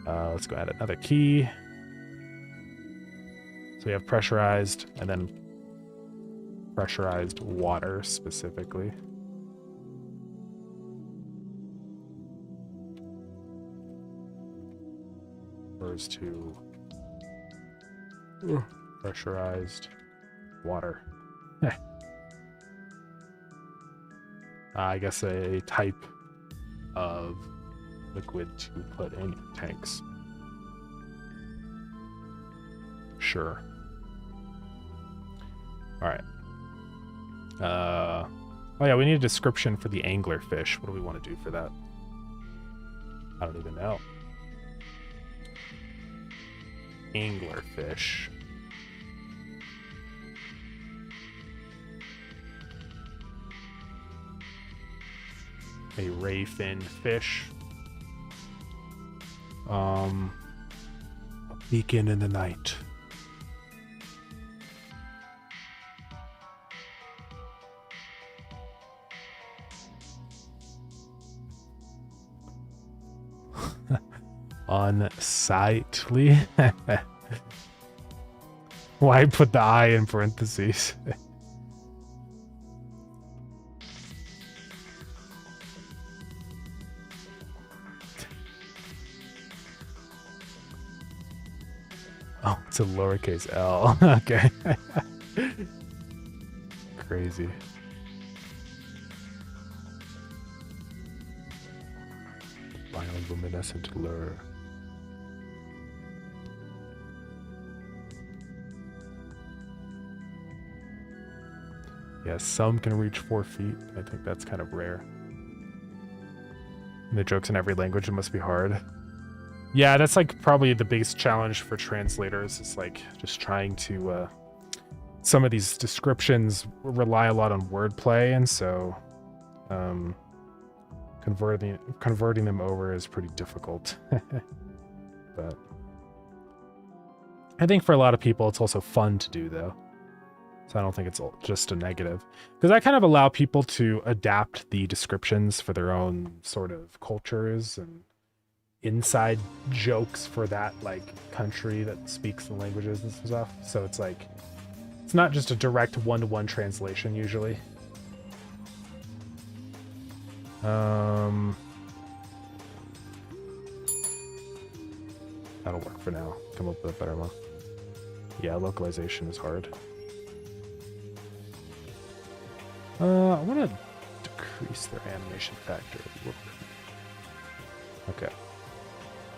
Let's go add another key. So we have pressurized and then pressurized water specifically. Refers to pressurized water. I guess a type of liquid to put in your tanks. Sure. All right. Oh yeah, we need a description for the anglerfish. What do we want to do for that? I don't even know. Anglerfish. A ray fin fish. A beacon in the night. Unsightly. Why put the I in parentheses? Oh, it's a lowercase L. Okay. Crazy. Bioluminescent lure. Yeah, some can reach 4 feet. I think that's kind of rare. And the joke's in every language, it must be hard. Yeah, that's like probably the biggest challenge for translators is like just trying to some of these descriptions rely a lot on wordplay, and so converting them over is pretty difficult. But I think for a lot of people it's also fun to do though. So I don't think it's just a negative, because I kind of allow people to adapt the descriptions for their own sort of cultures and inside jokes for that like country that speaks the languages and stuff. So it's like it's not just a direct one-to-one translation usually. That'll work for now. Come up with a better one. Yeah, localization is hard. I want to decrease their animation factor. Whoop. Okay.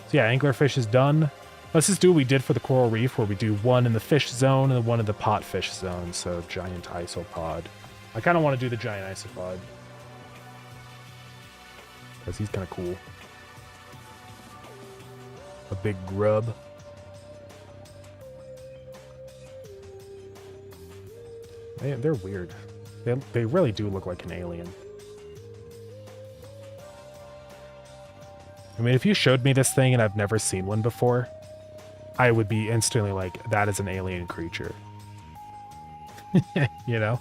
So yeah, anglerfish is done. Let's just do what we did for the coral reef, where we do one in the fish zone and one in the pot fish zone. So giant isopod. I kind of want to do the giant isopod, because he's kind of cool. A big grub. They're weird. They really do look like an alien. I mean, if you showed me this thing and I've never seen one before, I would be instantly like, that is an alien creature. You know?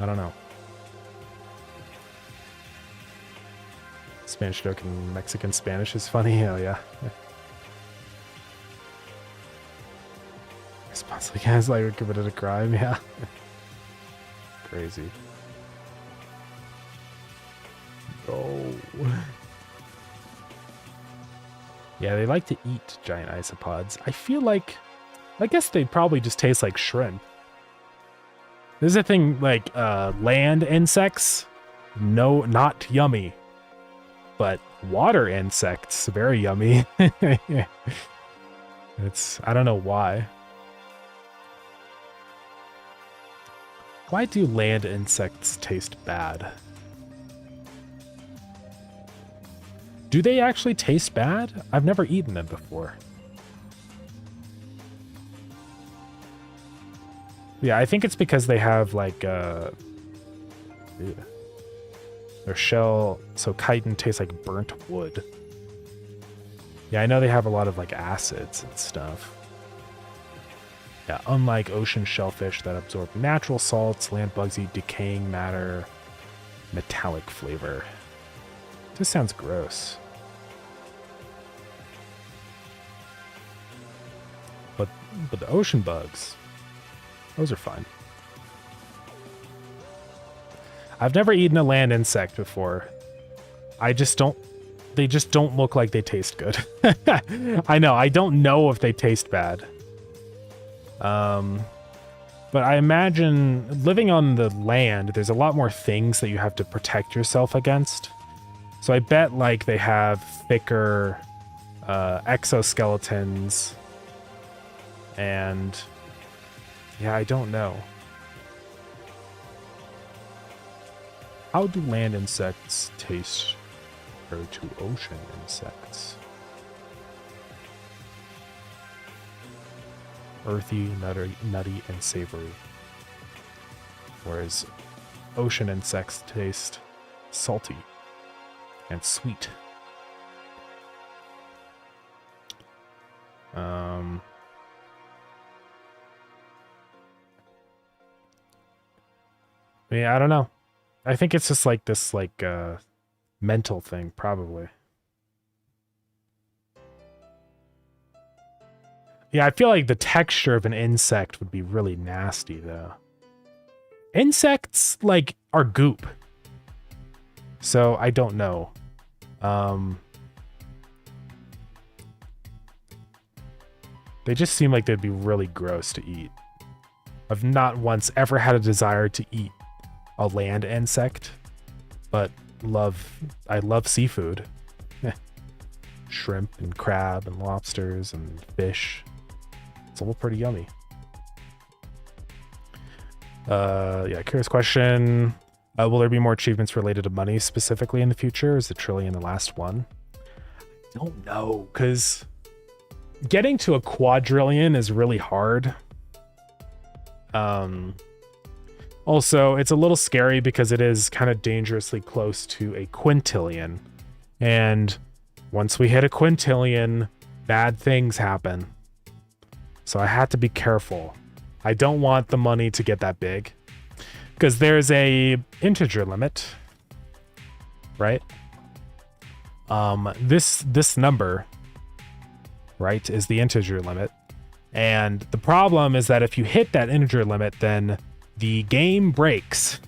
I don't know. Spanish joke in Mexican Spanish is funny. Oh, yeah. Responsibly guys like committed a crime, yeah. Crazy. No. Yeah, they like to eat giant isopods. I feel like, I guess they'd probably just taste like shrimp. There's a thing like land insects, no, not yummy, but water insects, very yummy. I don't know why. Why do land insects taste bad? Do they actually taste bad? I've never eaten them before. Yeah, I think it's because they have like their shell, so chitin tastes like burnt wood. Yeah, I know they have a lot of like acids and stuff. Yeah, unlike ocean shellfish that absorb natural salts, land bugs eat decaying matter, metallic flavor. This sounds gross. But the ocean bugs, those are fine. I've never eaten a land insect before. They just don't look like they taste good. I know, I don't know if they taste bad. But I imagine living on the land, there's a lot more things that you have to protect yourself against. So I bet like they have thicker exoskeletons. And yeah, I don't know. How do land insects taste compared to ocean insects? Earthy, nutty, and savory. Whereas ocean insects taste salty and sweet. Yeah, I don't know. I think it's just like this mental thing, probably. Yeah, I feel like the texture of an insect would be really nasty, though. Insects, like, are goop. So, I don't know. They just seem like they'd be really gross to eat. I've not once ever had a desire to eat a land insect, but I love seafood. Shrimp and crab and lobsters and fish. It's all pretty yummy. Yeah, curious question. Will there be more achievements related to money specifically in the future? Is the trillion the last one? I don't know, because getting to a quadrillion is really hard. Also, it's a little scary because it is kind of dangerously close to a quintillion. And once we hit a quintillion, bad things happen. So I had to be careful. I don't want the money to get that big. Because there's a integer limit, right? This number, right, is the integer limit. And the problem is that if you hit that integer limit, then the game breaks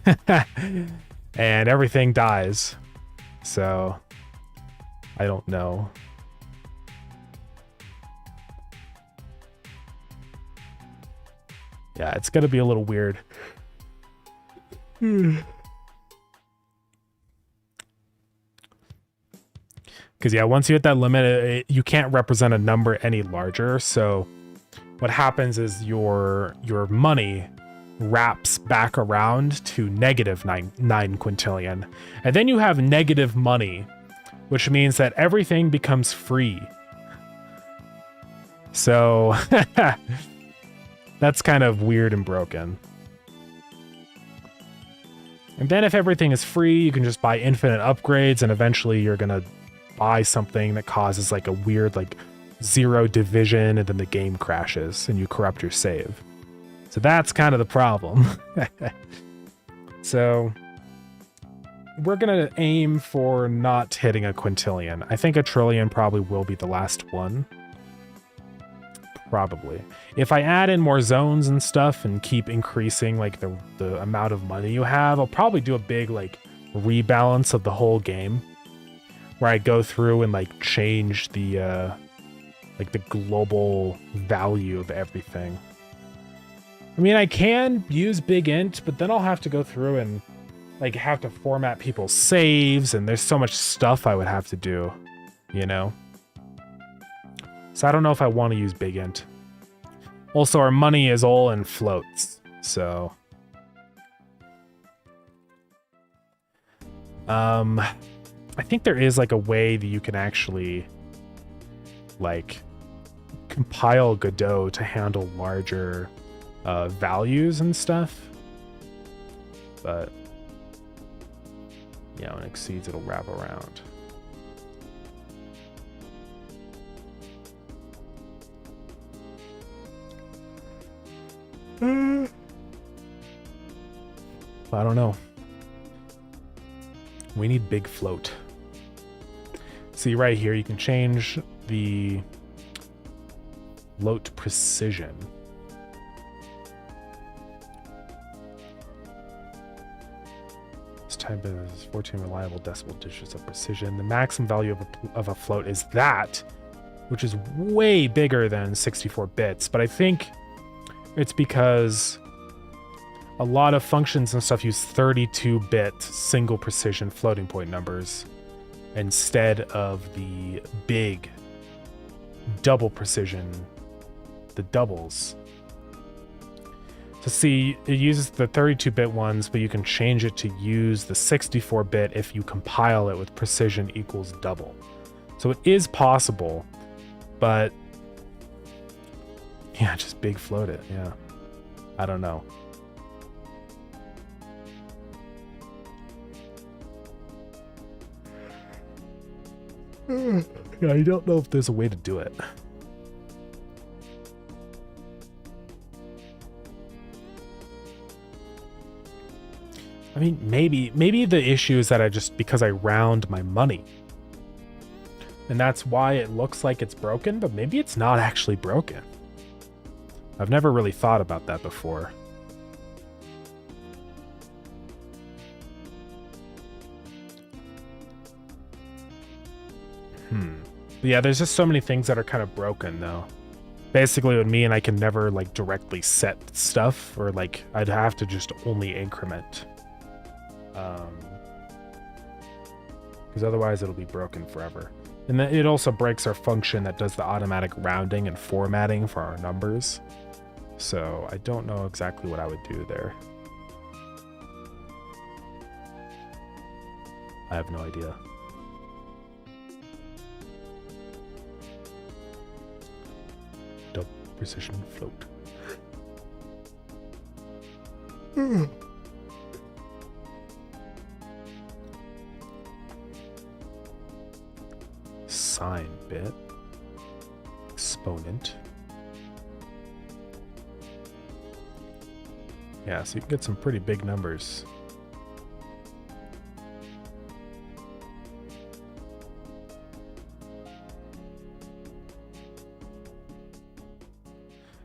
and everything dies. So I don't know. Yeah, it's going to be a little weird. Because, yeah, once you hit that limit, you can't represent a number any larger. So what happens is your money wraps back around to negative 9 quintillion. And then you have negative money, which means that everything becomes free. So that's kind of weird and broken. And then if everything is free, you can just buy infinite upgrades, and eventually you're going to buy something that causes like a weird like 0 division, and then the game crashes and you corrupt your save. So that's kind of the problem. So we're going to aim for not hitting a quintillion. I think a trillion probably will be the last one. Probably. If I add in more zones and stuff and keep increasing like the amount of money you have, I'll probably do a big like rebalance of the whole game where I go through and like change the like the global value of everything. I mean, I can use big int, but then I'll have to go through and like have to format people's saves, and there's so much stuff I would have to do, you know? So I don't know if I want to use big int. Also, our money is all in floats, so I think there is like a way that you can actually like compile Godot to handle larger values and stuff, but yeah, when it exceeds, it'll wrap around. I don't know. We need big float. See right here, you can change the float precision. This type is 14 reliable decimal digits of precision. The maximum value of a float is that, which is way bigger than 64 bits, but I think it's because a lot of functions and stuff use 32-bit single precision floating point numbers instead of the big double precision, the doubles. So see, it uses the 32-bit ones, but you can change it to use the 64-bit if you compile it with precision equals double. So it is possible, but yeah, just big float it. Yeah, I don't know. Yeah, I don't know if there's a way to do it. I mean, maybe the issue is that because I round my money. And that's why it looks like it's broken, but maybe it's not actually broken. I've never really thought about that before. Yeah, there's just so many things that are kind of broken, though. Basically, with me, and I can never, like, directly set stuff, or, like, I'd have to just only increment. Because otherwise it'll be broken forever. And then it also breaks our function that does the automatic rounding and formatting for our numbers. So I don't know exactly what I would do there. I have no idea. Double precision float. Sine bit. Exponent. Yeah, so you can get some pretty big numbers.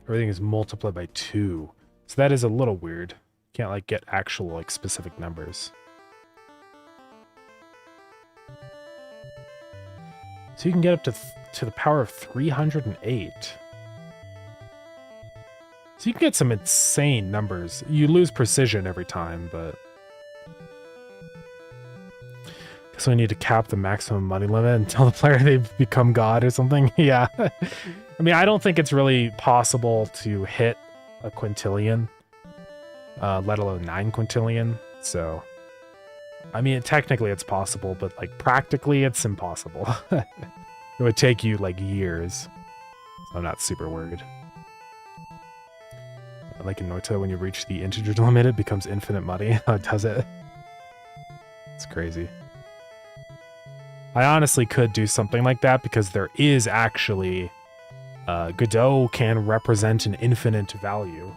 Everything is multiplied by 2. So that is a little weird. Can't like get actual like specific numbers. So you can get up to the power of 308. So you can get some insane numbers. You lose precision every time, but guess we need to cap the maximum money limit and tell the player they've become God or something. Yeah. I mean, I don't think it's really possible to hit a quintillion, let alone 9 quintillion. So, I mean, technically it's possible, but like practically it's impossible. It would take you like years. So I'm not super worried. Like in Noita, when you reach the integer limit, it becomes infinite money. How does it? It's crazy. I honestly could do something like that because there is actually... Godot can represent an infinite value.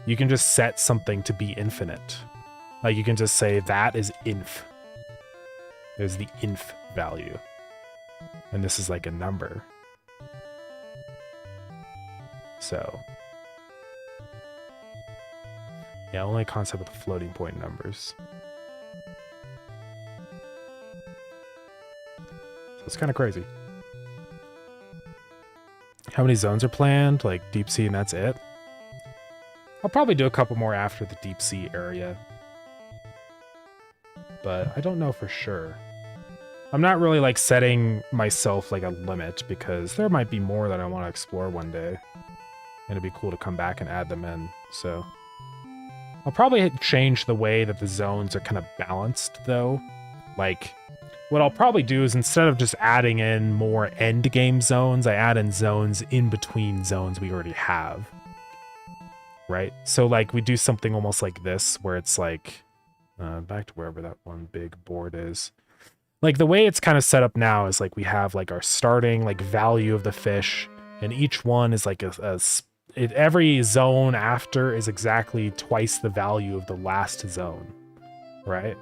You can just set something to be infinite. Like you can just say that is inf. There's the inf value. And this is like a number. So yeah, only concept with the floating point numbers. So it's kind of crazy. How many zones are planned? Like deep sea and that's it? I'll probably do a couple more after the deep sea area. But I don't know for sure. I'm not really like setting myself like a limit because there might be more that I want to explore one day. And it'd be cool to come back and add them in. So I'll probably change the way that the zones are kind of balanced though. Like what I'll probably do is instead of just adding in more end game zones, I add in zones in between zones we already have. Right? So like we do something almost like this where it's like back to wherever that one big board is. Like the way it's kind of set up now is like we have like our starting like value of the fish, and each one is like every zone after is exactly twice the value of the last zone, right?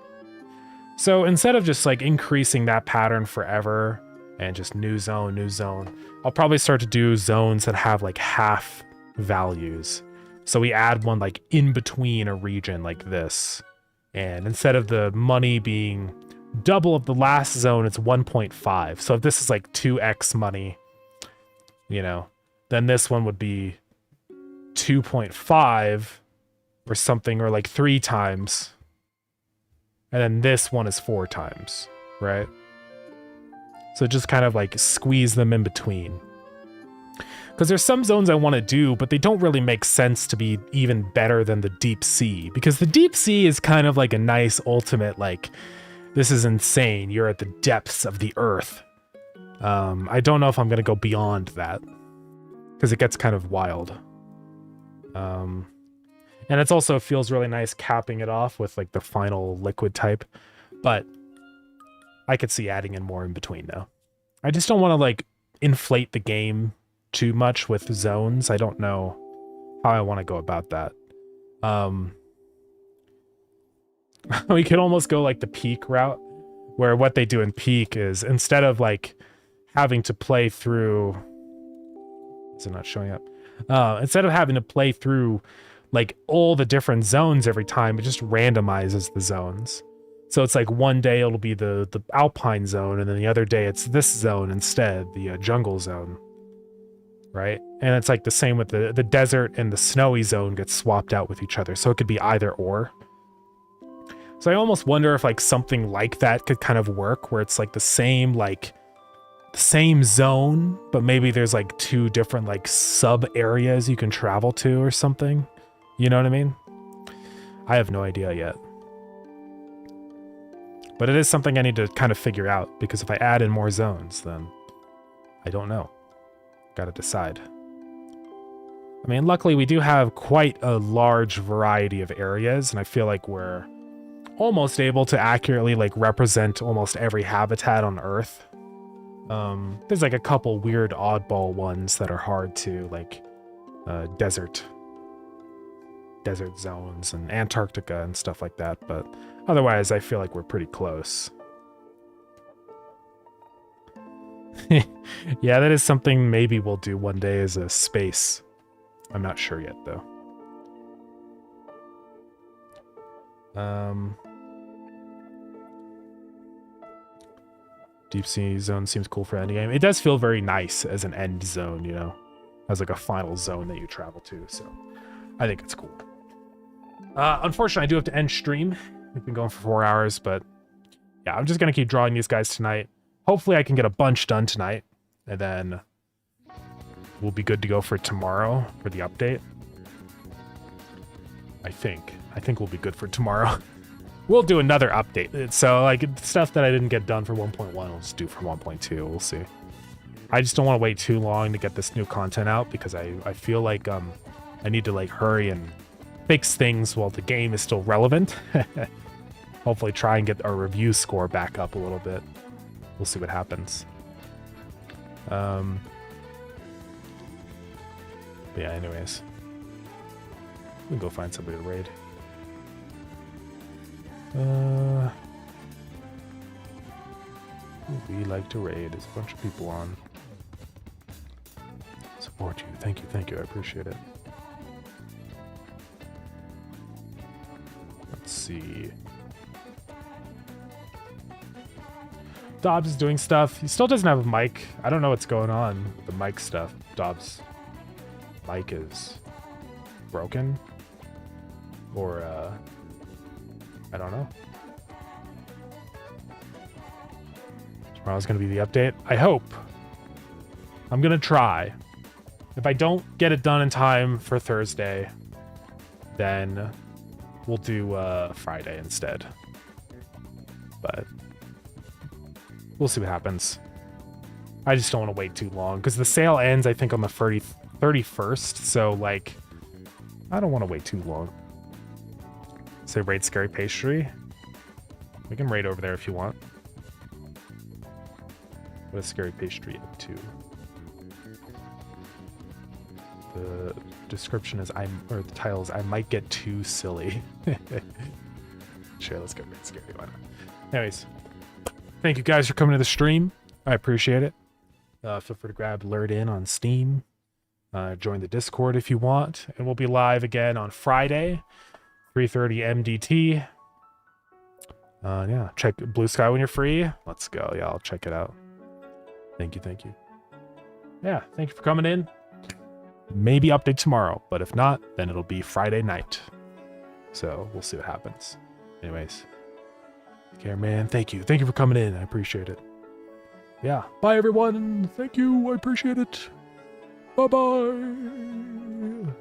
So instead of just like increasing that pattern forever and just new zone, I'll probably start to do zones that have like half values. So we add one like in between a region like this. And instead of the money being double of the last zone, it's 1.5. So if this is like 2x money, you know, then this one would be 2.5 or something, or like 3 times. And then this one is 4 times, right? So just kind of like squeeze them in between. Because there's some zones I want to do, but they don't really make sense to be even better than the deep sea. Because the deep sea is kind of like a nice ultimate, like, this is insane. You're at the depths of the earth. I don't know if I'm going to go beyond that. Because it gets kind of wild. And it also feels really nice capping it off with like the final liquid type. But I could see adding in more in between though. I just don't want to like inflate the game too much with zones. I don't know how I want to go about that. We could almost go like the Peak route, where what they do in Peak is instead of like having to play through, is it not showing up? Instead of having to play through like all the different zones every time, it just randomizes the zones. So it's like one day it'll be the Alpine zone, and then the other day it's this zone instead, the jungle zone. Right? And it's like the same with the desert and the snowy zone gets swapped out with each other. So it could be either or. So I almost wonder if like something like that could kind of work, where it's like the same zone, but maybe there's like 2 different like sub areas you can travel to or something. You know what I mean? I have no idea yet. But it is something I need to kind of figure out, because if I add in more zones, then I don't know. Gotta decide. I mean, luckily we do have quite a large variety of areas, and I feel like we're almost able to accurately like represent almost every habitat on Earth. There's like a couple weird oddball ones that are hard to, like desert zones and Antarctica and stuff like that, but otherwise I feel like we're pretty close. Yeah, that is something maybe we'll do one day as a space. I'm not sure yet, though. Deep sea zone seems cool for endgame. It does feel very nice as an end zone, you know, as like a final zone that you travel to. So I think it's cool. Unfortunately, I do have to end stream. We've been going for 4 hours, but yeah, I'm just going to keep drawing these guys tonight. Hopefully I can get a bunch done tonight, and then we'll be good to go for tomorrow for the update. I think we'll be good for tomorrow. We'll do another update. So like stuff that I didn't get done for 1.1, we'll just do for 1.2. We'll see. I just don't want to wait too long to get this new content out, because I feel like I need to like hurry and fix things while the game is still relevant. Hopefully try and get our review score back up a little bit. We'll see what happens. But yeah, anyways. We can go find somebody to raid. We like to raid. There's a bunch of people on. So support you. Thank you. Thank you. I appreciate it. Let's see. Dobbs is doing stuff. He still doesn't have a mic. I don't know what's going on with the mic stuff. Dobbs' mic is broken. Or, I don't know. Tomorrow's going to be the update. I hope. I'm going to try. If I don't get it done in time for Thursday, then we'll do Friday instead. But we'll see what happens. I just don't want to wait too long because the sale ends, I think, on the 31st. So, like, I don't want to wait too long. Say raid Scary Pastry. We can raid over there if you want. What is Scary Pastry up to? The description is the title is I might get too silly. Sure, let's go raid Scary. Why not? Anyways, thank you guys for coming to the stream. I appreciate it. Feel free to grab Lured In on Steam. Join the Discord if you want, and we'll be live again on Friday, 3:30 MDT. Yeah, check Blue Sky when you're free. Let's go. Yeah, I'll check it out. Thank you. Thank you. Yeah, thank you for coming in. Maybe update tomorrow, but if not, then it'll be Friday night. So we'll see what happens. Anyways, take care, man. Thank you. Thank you for coming in. I appreciate it. Yeah. Bye, everyone. Thank you. I appreciate it. Bye-bye.